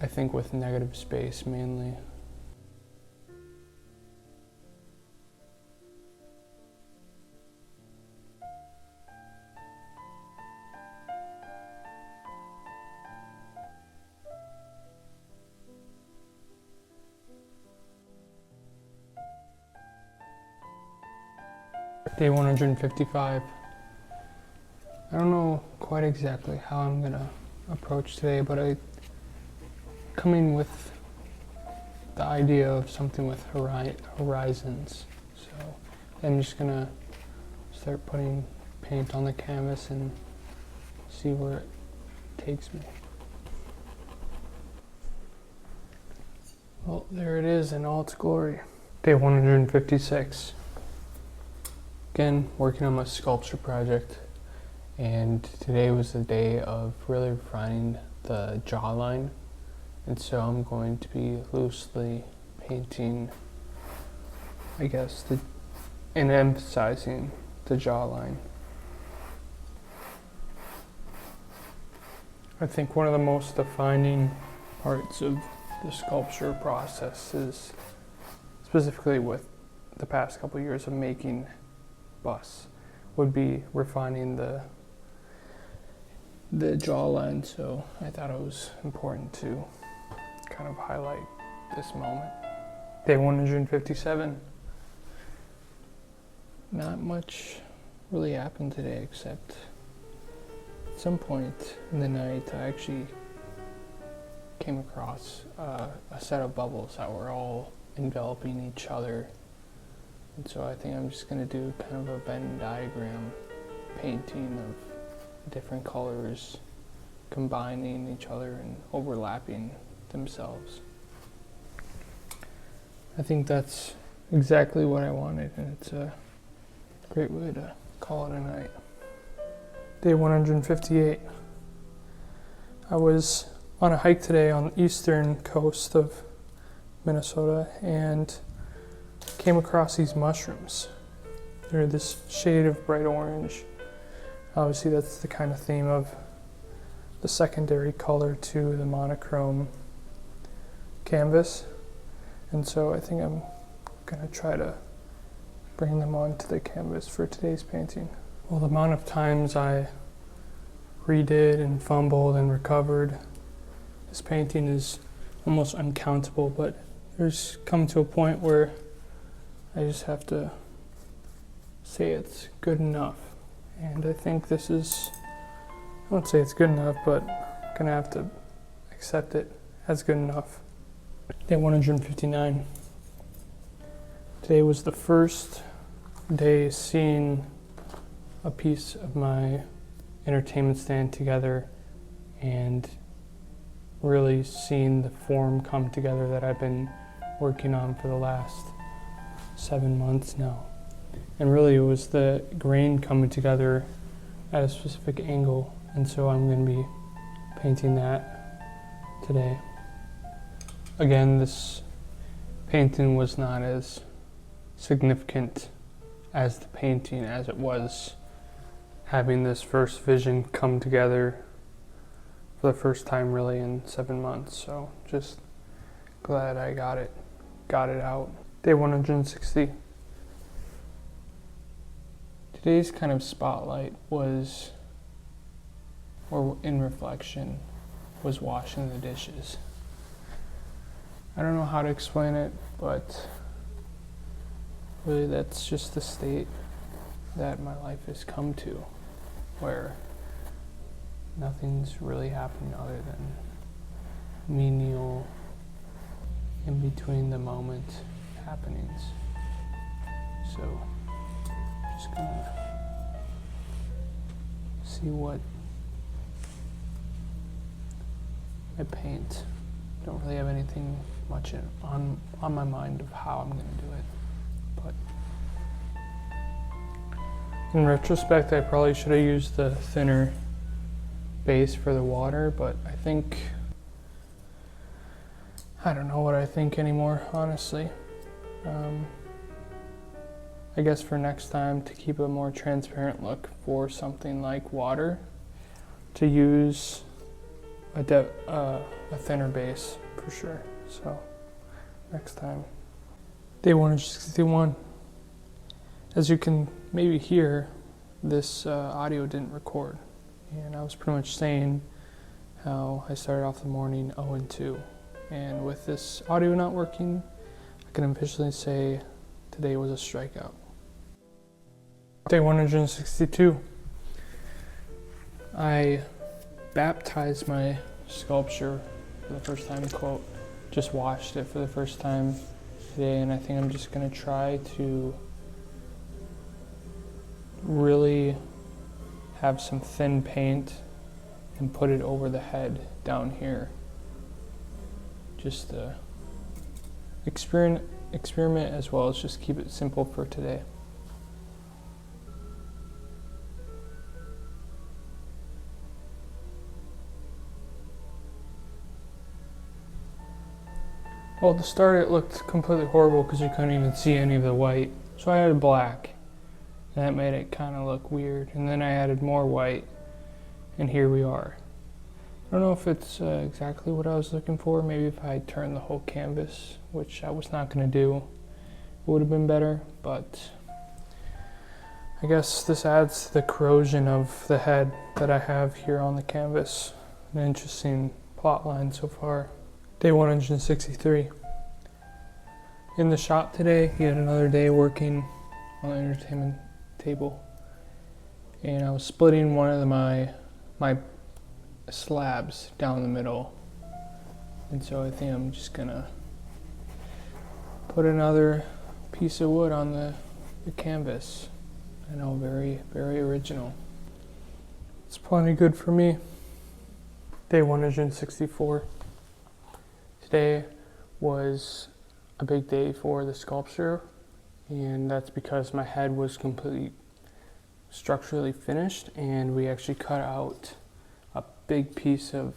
I think with negative space mainly. Day 155. I don't know quite exactly how I'm gonna approach today, but I coming with the idea of something with horizons. So I'm just gonna start putting paint on the canvas and see where it takes me. Well, there it is in all its glory. Day 156. Again, working on my sculpture project, and today was the day of really refining the jawline, and so I'm going to be loosely painting, I guess, and emphasizing the jawline. I think one of the most defining parts of the sculpture process is, specifically with the past couple of years of making busts, would be refining the jawline. So I thought it was important to kind of highlight this moment. Day 157. Not much really happened today, except at some point in the night I actually came across a set of bubbles that were all enveloping each other. And so I think I'm just going to do kind of a Venn diagram painting of different colors combining each other and overlapping themselves. I think that's exactly what I wanted, and it's a great way to call it a night. Day 158. I was on a hike today on the eastern coast of Minnesota and came across these mushrooms. They're this shade of bright orange. Obviously that's the kind of theme of the secondary color to the monochrome canvas. And so I think I'm gonna try to bring them onto the canvas for today's painting. Well, the amount of times I redid and fumbled and recovered this painting is almost uncountable, but there's come to a point where I just have to say it's good enough. And I think this is, I won't say it's good enough, but I'm gonna have to accept it as good enough. Day 159. Today was the first day seeing a piece of my entertainment stand together and really seeing the form come together that I've been working on for the last 7 months now. And really it was the grain coming together at a specific angle, and so I'm going to be painting that today. Again, this painting was not as significant as the painting as it was having this first vision come together for the first time really in 7 months. So just glad I got it out. Day 160. Today's kind of spotlight was, or in reflection, was washing the dishes. I don't know how to explain it, but really that's just the state that my life has come to, where nothing's really happening other than menial, in between the moment happenings. So just gonna see what I paint. Don't really have anything much on my mind of how I'm gonna do it, but in retrospect I probably should have used the thinner base for the water, but I don't know what I think anymore, honestly. I guess for next time, to keep a more transparent look for something like water, to use a thinner base for sure. So next time. Day 161. As you can maybe hear, this audio didn't record, and I was pretty much saying how I started off the morning 0-2, and with this audio not working, I can officially say today was a strikeout. Day 162. I baptized my sculpture for the first time, quote, just washed it for the first time today, and I think I'm just gonna try to really have some thin paint and put it over the head down here. Just to experiment as well as just keep it simple for today. Well, at the start it looked completely horrible because you couldn't even see any of the white. So I added black, and that made it kind of look weird. And then I added more white, and here we are. I don't know if it's exactly what I was looking for. Maybe if I had turned the whole canvas, which I was not going to do, it would have been better. But I guess this adds to the corrosion of the head that I have here on the canvas. An interesting plot line so far. Day 163. In the shop today, yet another day working on the entertainment table. And I was splitting one of my slabs down the middle. And so I think I'm just gonna put another piece of wood on the canvas. I know, very, very original. It's plenty good for me. Day 164. Today was a big day for the sculpture, and that's because my head was completely structurally finished, and we actually cut out a big piece of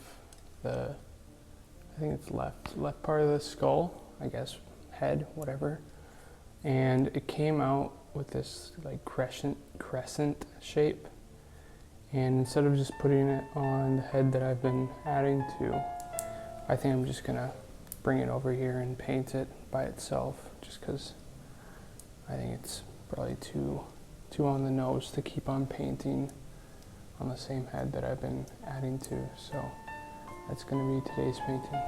the I think it's left part of the skull, I guess, head, whatever. And it came out with this like crescent shape. And instead of just putting it on the head that I've been adding to, I think I'm just gonna bring it over here and paint it by itself, just because I think it's probably too on the nose to keep on painting on the same head that I've been adding to. So that's gonna be today's painting.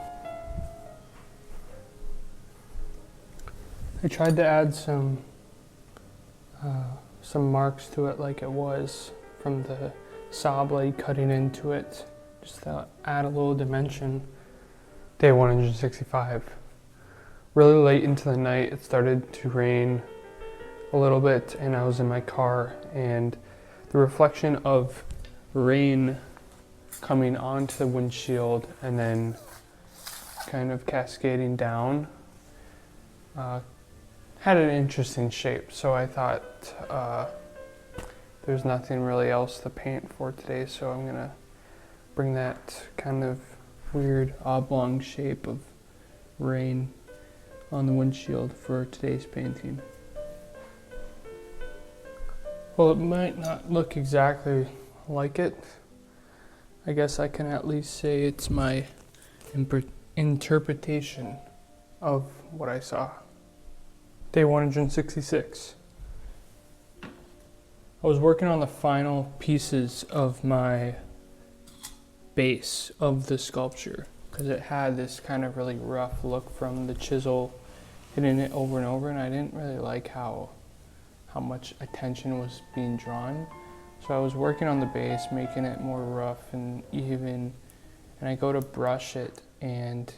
I tried to add some marks to it like it was from the saw blade cutting into it, just to add a little dimension. Day 165. Really late into the night, it started to rain a little bit, and I was in my car, and the reflection of rain coming onto the windshield and then kind of cascading down had an interesting shape. So I thought there's nothing really else to paint for today, so I'm gonna bring that kind of weird oblong shape of rain on the windshield for today's painting. Well, it might not look exactly like it. I guess I can at least say it's my interpretation of what I saw. Day 166. I was working on the final pieces of my base of the sculpture because it had this kind of really rough look from the chisel hitting it over and over, and I didn't really like how much attention was being drawn. So I was working on the base, making it more rough and even, and I go to brush it, and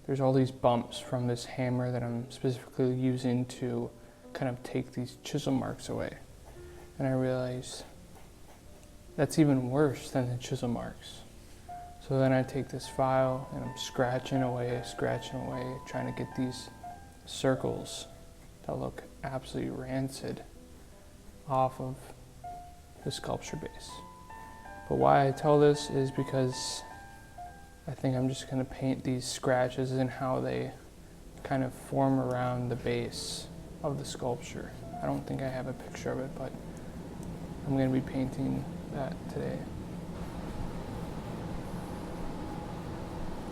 there's all these bumps from this hammer that I'm specifically using to kind of take these chisel marks away. And I realized that's even worse than the chisel marks. So then I take this file and I'm scratching away, trying to get these circles that look absolutely rancid off of the sculpture base. But why I tell this is because I think I'm just going to paint these scratches and how they kind of form around the base of the sculpture. I don't think I have a picture of it, but I'm going to be painting that today.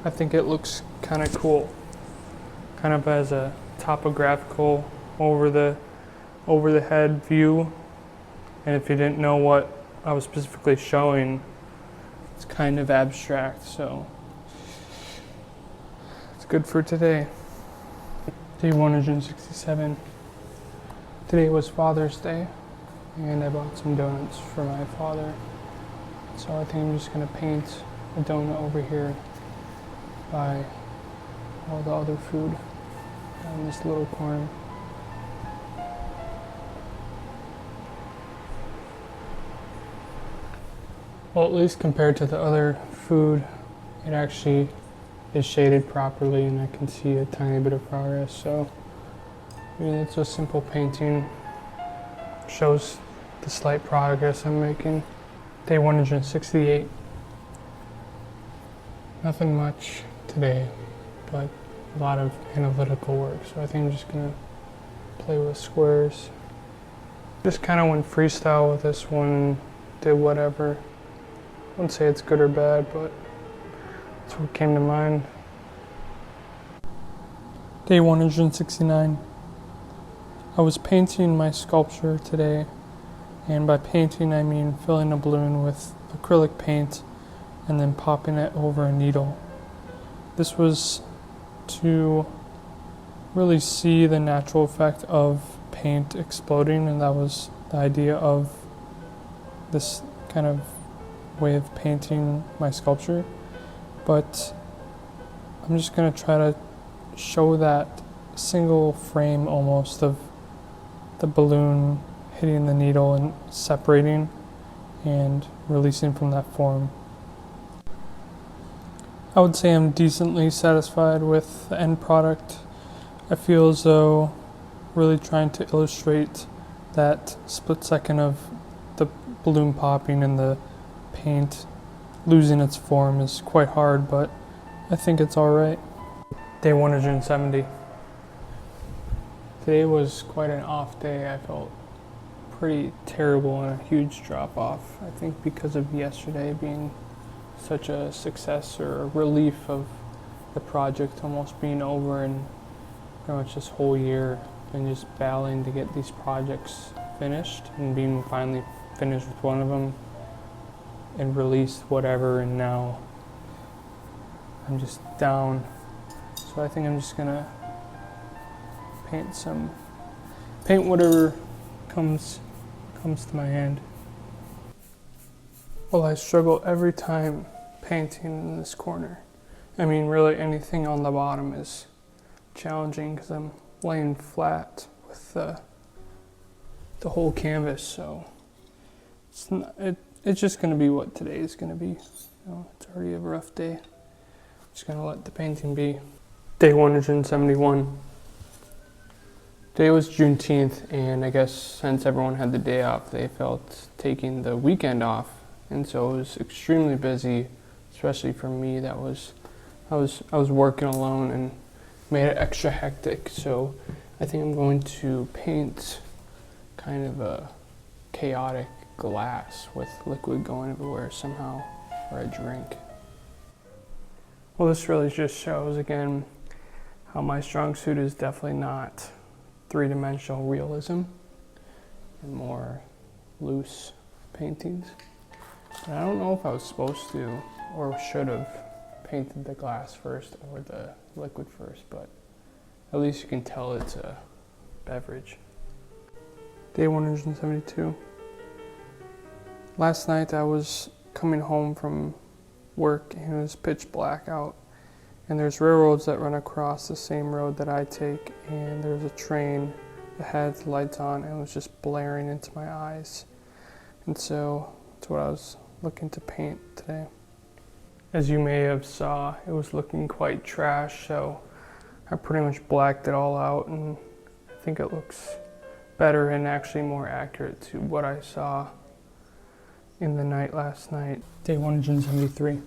I think it looks kind of cool, kind of as a topographical over the head view. And if you didn't know what I was specifically showing, it's kind of abstract, so it's good for today. Day 167. Today was Father's Day, and I bought some donuts for my father. So I think I'm just gonna paint a donut over here by all the other food in this little corner. Well, at least compared to the other food, it actually is shaded properly and I can see a tiny bit of progress. So, I mean, it's a simple painting. Shows the slight progress I'm making. Day 168. Nothing much today, but a lot of analytical work. So I think I'm just gonna play with squares. Just kind of went freestyle with this one, did whatever. I wouldn't say it's good or bad, but that's what came to mind. Day 169. I was painting my sculpture today, and by painting I mean filling a balloon with acrylic paint and then popping it over a needle. This was to really see the natural effect of paint exploding, and that was the idea of this kind of way of painting my sculpture. But I'm just going to try to show that single frame almost of the balloon hitting the needle and separating and releasing from that form. I would say I'm decently satisfied with the end product. I feel as though really trying to illustrate that split second of the balloon popping and the paint losing its form is quite hard, but I think it's all right. Day 170. Today was quite an off day. I felt pretty terrible and a huge drop off. I think because of yesterday being such a success or a relief of the project almost being over, and pretty much this whole year been just battling to get these projects finished, and being finally finished with one of them and released whatever, and now I'm just down. So I think I'm just gonna paint whatever comes to my hand. Well, I struggle every time painting in this corner. I mean, really anything on the bottom is challenging because I'm laying flat with the whole canvas, so it's just gonna be what today is gonna be. You know, it's already a rough day. Just gonna let the painting be. Day 171. Today was Juneteenth, and I guess since everyone had the day off, they felt taking the weekend off, and so it was extremely busy, especially for me. I was working alone and made it extra hectic. So I think I'm going to paint kind of a chaotic glass with liquid going everywhere somehow, or a drink. Well, this really just shows again how my strong suit is definitely not three-dimensional realism and more loose paintings. And I don't know if I was supposed to or should have painted the glass first or the liquid first, but at least you can tell it's a beverage. Day 172. Last night I was coming home from work and it was pitch black out, and there's railroads that run across the same road that I take, and there's a train that had the lights on and it was just blaring into my eyes, and so that's what I was looking to paint today. As you may have saw, it was looking quite trash, so I pretty much blacked it all out, and I think it looks better and actually more accurate to what I saw in the night last night. Day 173.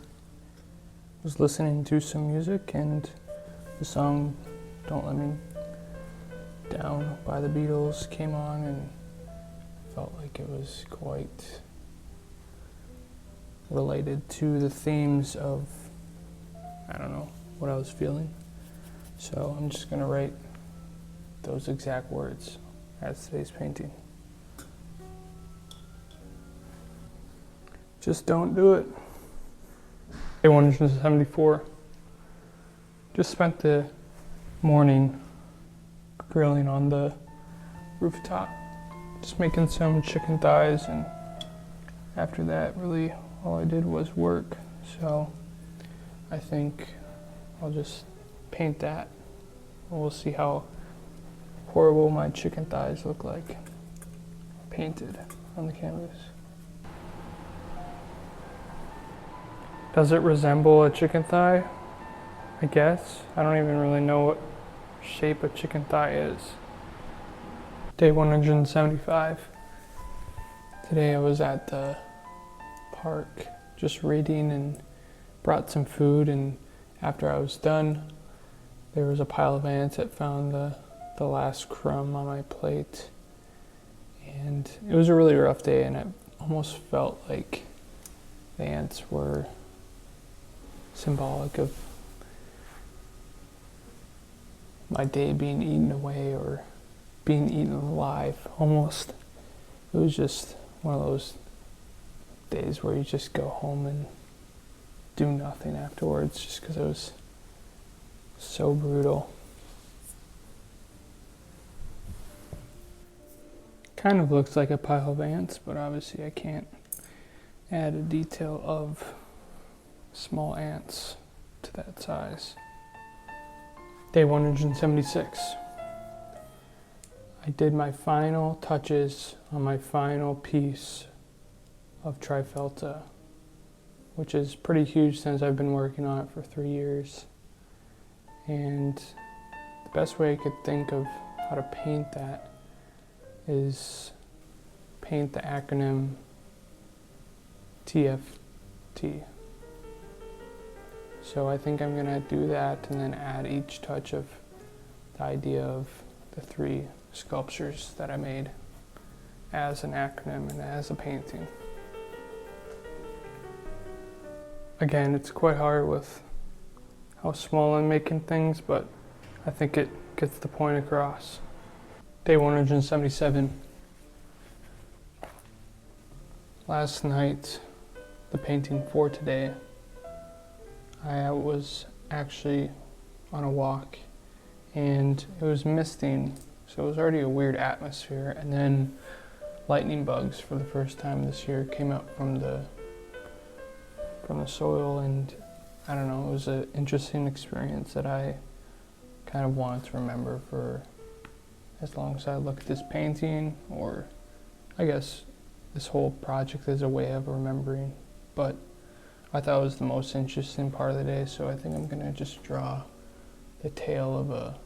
Was listening to some music, and the song Don't Let Me Down by the Beatles came on, and felt like it was quite related to the themes of, I don't know, what I was feeling. So I'm just gonna write those exact words as today's painting. Just don't do it. Day 174. Just spent the morning grilling on the rooftop, just making some chicken thighs, and after that really all I did was work. So I think I'll just paint that. We'll see how horrible my chicken thighs look like painted on the canvas. Does it resemble a chicken thigh? I guess. I don't even really know what shape a chicken thigh is. Day 175. Today I was at the park just reading and brought some food, and after I was done, there was a pile of ants that found the last crumb on my plate. And it was a really rough day, and it almost felt like the ants were symbolic of my day being eaten away or being eaten alive almost. It was just one of those days where you just go home and do nothing afterwards, just because it was so brutal. Kind of looks like a pile of ants, but obviously I can't add a detail of small ants to that size. Day 176. I did my final touches on my final piece of Trifalta, which is pretty huge since I've been working on it for 3 years. And the best way I could think of how to paint that is paint the acronym TFT. So I think I'm gonna do that and then add each touch of the idea of the 3 sculptures that I made as an acronym and as a painting. Again, it's quite hard with how small I'm making things, but I think it gets the point across. Day 177. Last night, the painting for today, I was actually on a walk and it was misting, so it was already a weird atmosphere, and then lightning bugs for the first time this year came up from the soil, and I don't know, it was an interesting experience that I kind of wanted to remember for as long as I look at this painting, or I guess this whole project is a way of remembering. But I thought it was the most interesting part of the day, so I think I'm gonna just draw the tail of a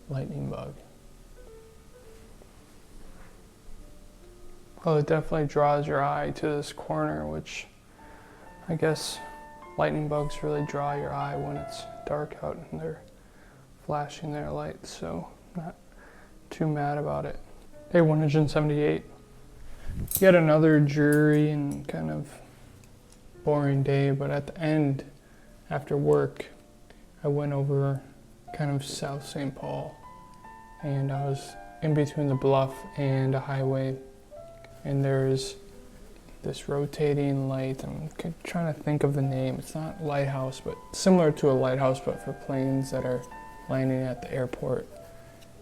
lightning bug. Well, it definitely draws your eye to this corner, which I guess lightning bugs really draw your eye when it's dark out and they're flashing their light, so I'm not too mad about it. Day 178. Yet another dreary and kind of boring day, but at the end, after work, I went over kind of South St. Paul, and I was in between the bluff and a highway, and there's this rotating light. I'm trying to think of the name. It's not lighthouse, but similar to a lighthouse, but for planes that are landing at the airport.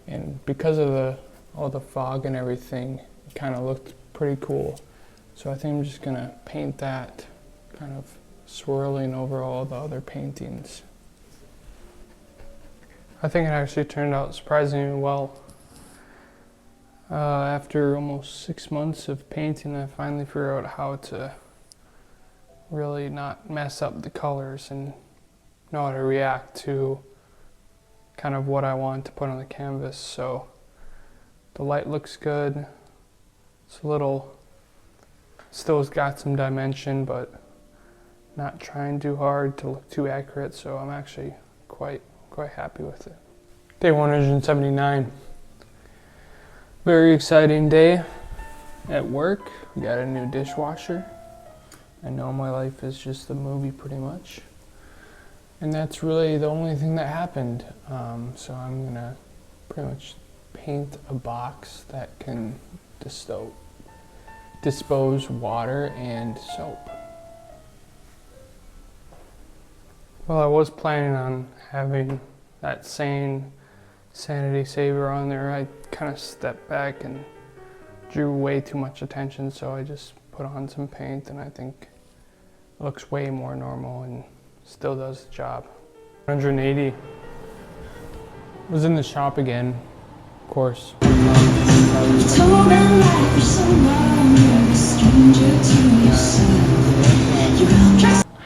And because of all the fog and everything, it kind of looked pretty cool. So I think I'm just gonna paint that, kind of swirling over all the other paintings. I think it actually turned out surprisingly well. After almost 6 months of painting, I finally figured out how to really not mess up the colors and know how to react to kind of what I want to put on the canvas. So the light looks good. It's a little, still has got some dimension, but not trying too hard to look too accurate. So I'm actually quite happy with it. Day 179. Very exciting day at work. We got a new dishwasher. I know my life is just a movie pretty much. And that's really the only thing that happened. So I'm gonna pretty much paint a box that can dispose water and soap. Well, I was planning on having that saying sanity saver on there. I kind of stepped back and drew way too much attention, so I just put on some paint, and I think it looks way more normal and still does the job. 180. Was in the shop again, of course.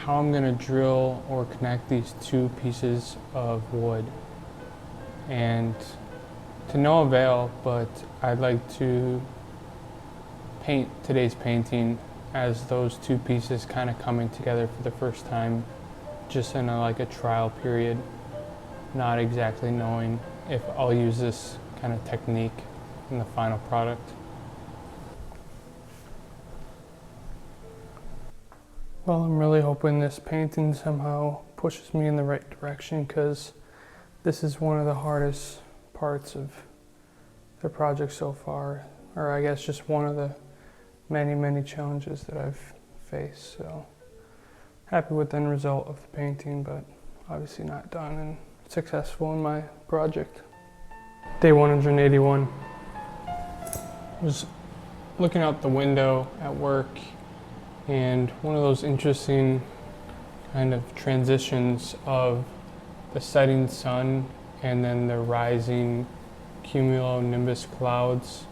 How I'm gonna drill or connect these 2 pieces of wood, and to no avail, but I'd like to paint today's painting as those 2 pieces kind of coming together for the first time, just in like a trial period, not exactly knowing if I'll use this kind of technique in the final product. Well, I'm really hoping this painting somehow pushes me in the right direction, because this is one of the hardest parts of the project so far, or I guess just one of the many challenges that I've faced. So happy with the end result of the painting, but obviously not done and successful in my project. Day 181. I was looking out the window at work, and one of those interesting kind of transitions of the setting sun and then the rising cumulonimbus clouds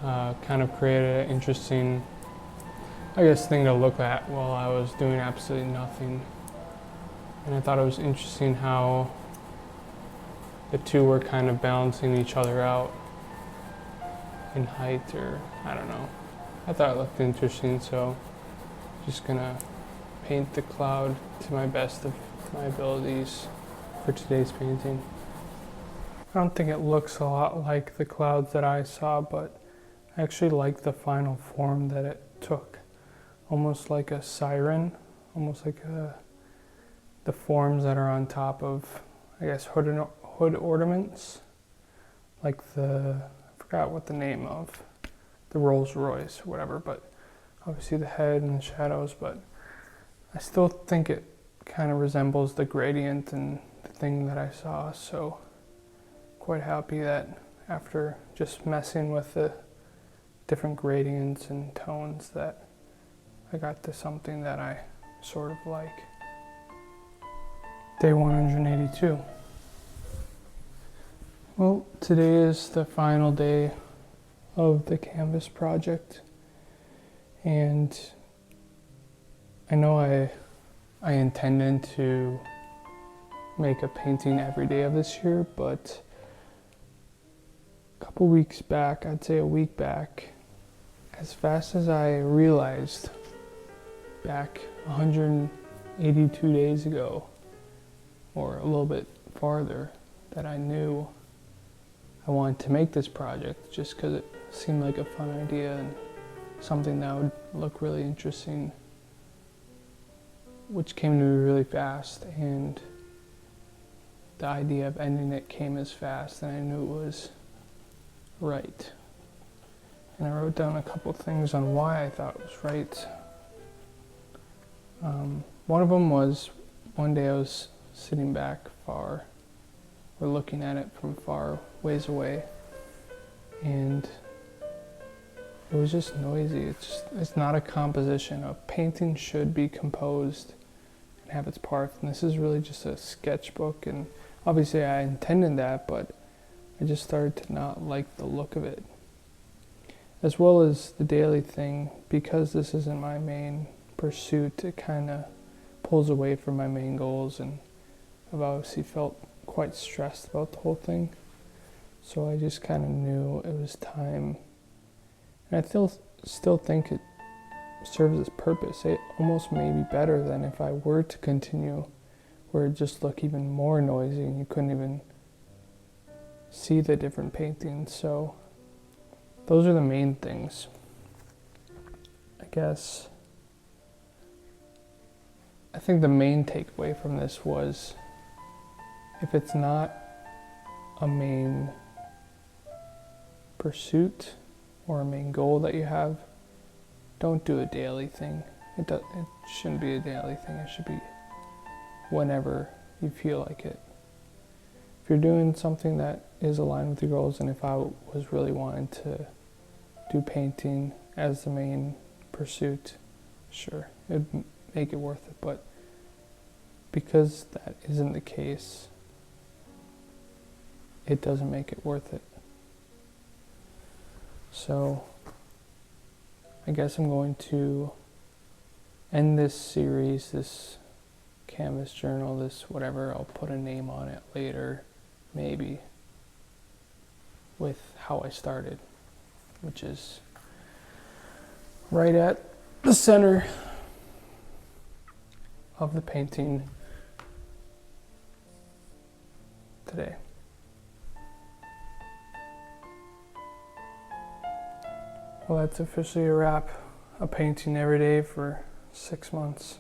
kind of created an interesting, I guess, thing to look at while I was doing absolutely nothing. And I thought it was interesting how the 2 were kind of balancing each other out in height, or I don't know. I thought it looked interesting, so just gonna paint the cloud to my best of my abilities for today's painting. I don't think it looks a lot like the clouds that I saw, but I actually like the final form that it took. Almost like a siren, almost like the forms that are on top of, I guess, hood ornaments. Like I forgot what the name of, the Rolls Royce or whatever, but obviously the head and the shadows, but I still think it kind of resembles the gradient and the thing that I saw, so quite happy that after just messing with the different gradients and tones that I got to something that I sort of like. Day 182. Well, today is the final day of the canvas project, and I know I intended to make a painting every day of this year, but a couple weeks back, I'd say a week back, as fast as I realized back 182 days ago, or a little bit farther, that I knew I wanted to make this project just because it seemed like a fun idea and something that would look really interesting, which came to me really fast, and the idea of ending it came as fast, and I knew it was right. And I wrote down a couple things on why I thought it was right. One of them was one day I was sitting back far, or looking at it from far ways away, and it was just noisy. It's not a composition. A painting should be composed and have its parts, and this is really just a sketchbook, and obviously I intended that, but I just started to not like the look of it. As well as the daily thing, because this isn't my main pursuit, it kind of pulls away from my main goals, and I've obviously felt quite stressed about the whole thing. So I just kind of knew it was time, and I still think it serves its purpose. It almost may be better than if I were to continue, where it just looked even more noisy and you couldn't even see the different paintings. So those are the main things. I guess I think the main takeaway from this was, if it's not a main pursuit or a main goal that you have, don't do a daily thing. It shouldn't be a daily thing. It should be whenever you feel like it. If you're doing something that is aligned with your goals, and if I was really wanting to do painting as the main pursuit, sure, it'd make it worth it. But because that isn't the case, it doesn't make it worth it. So I guess I'm going to end this series, this canvas journal, this whatever, I'll put a name on it later, maybe, with how I started, which is right at the center of the painting today. Well, that's officially a wrap. A painting every day for 6 months.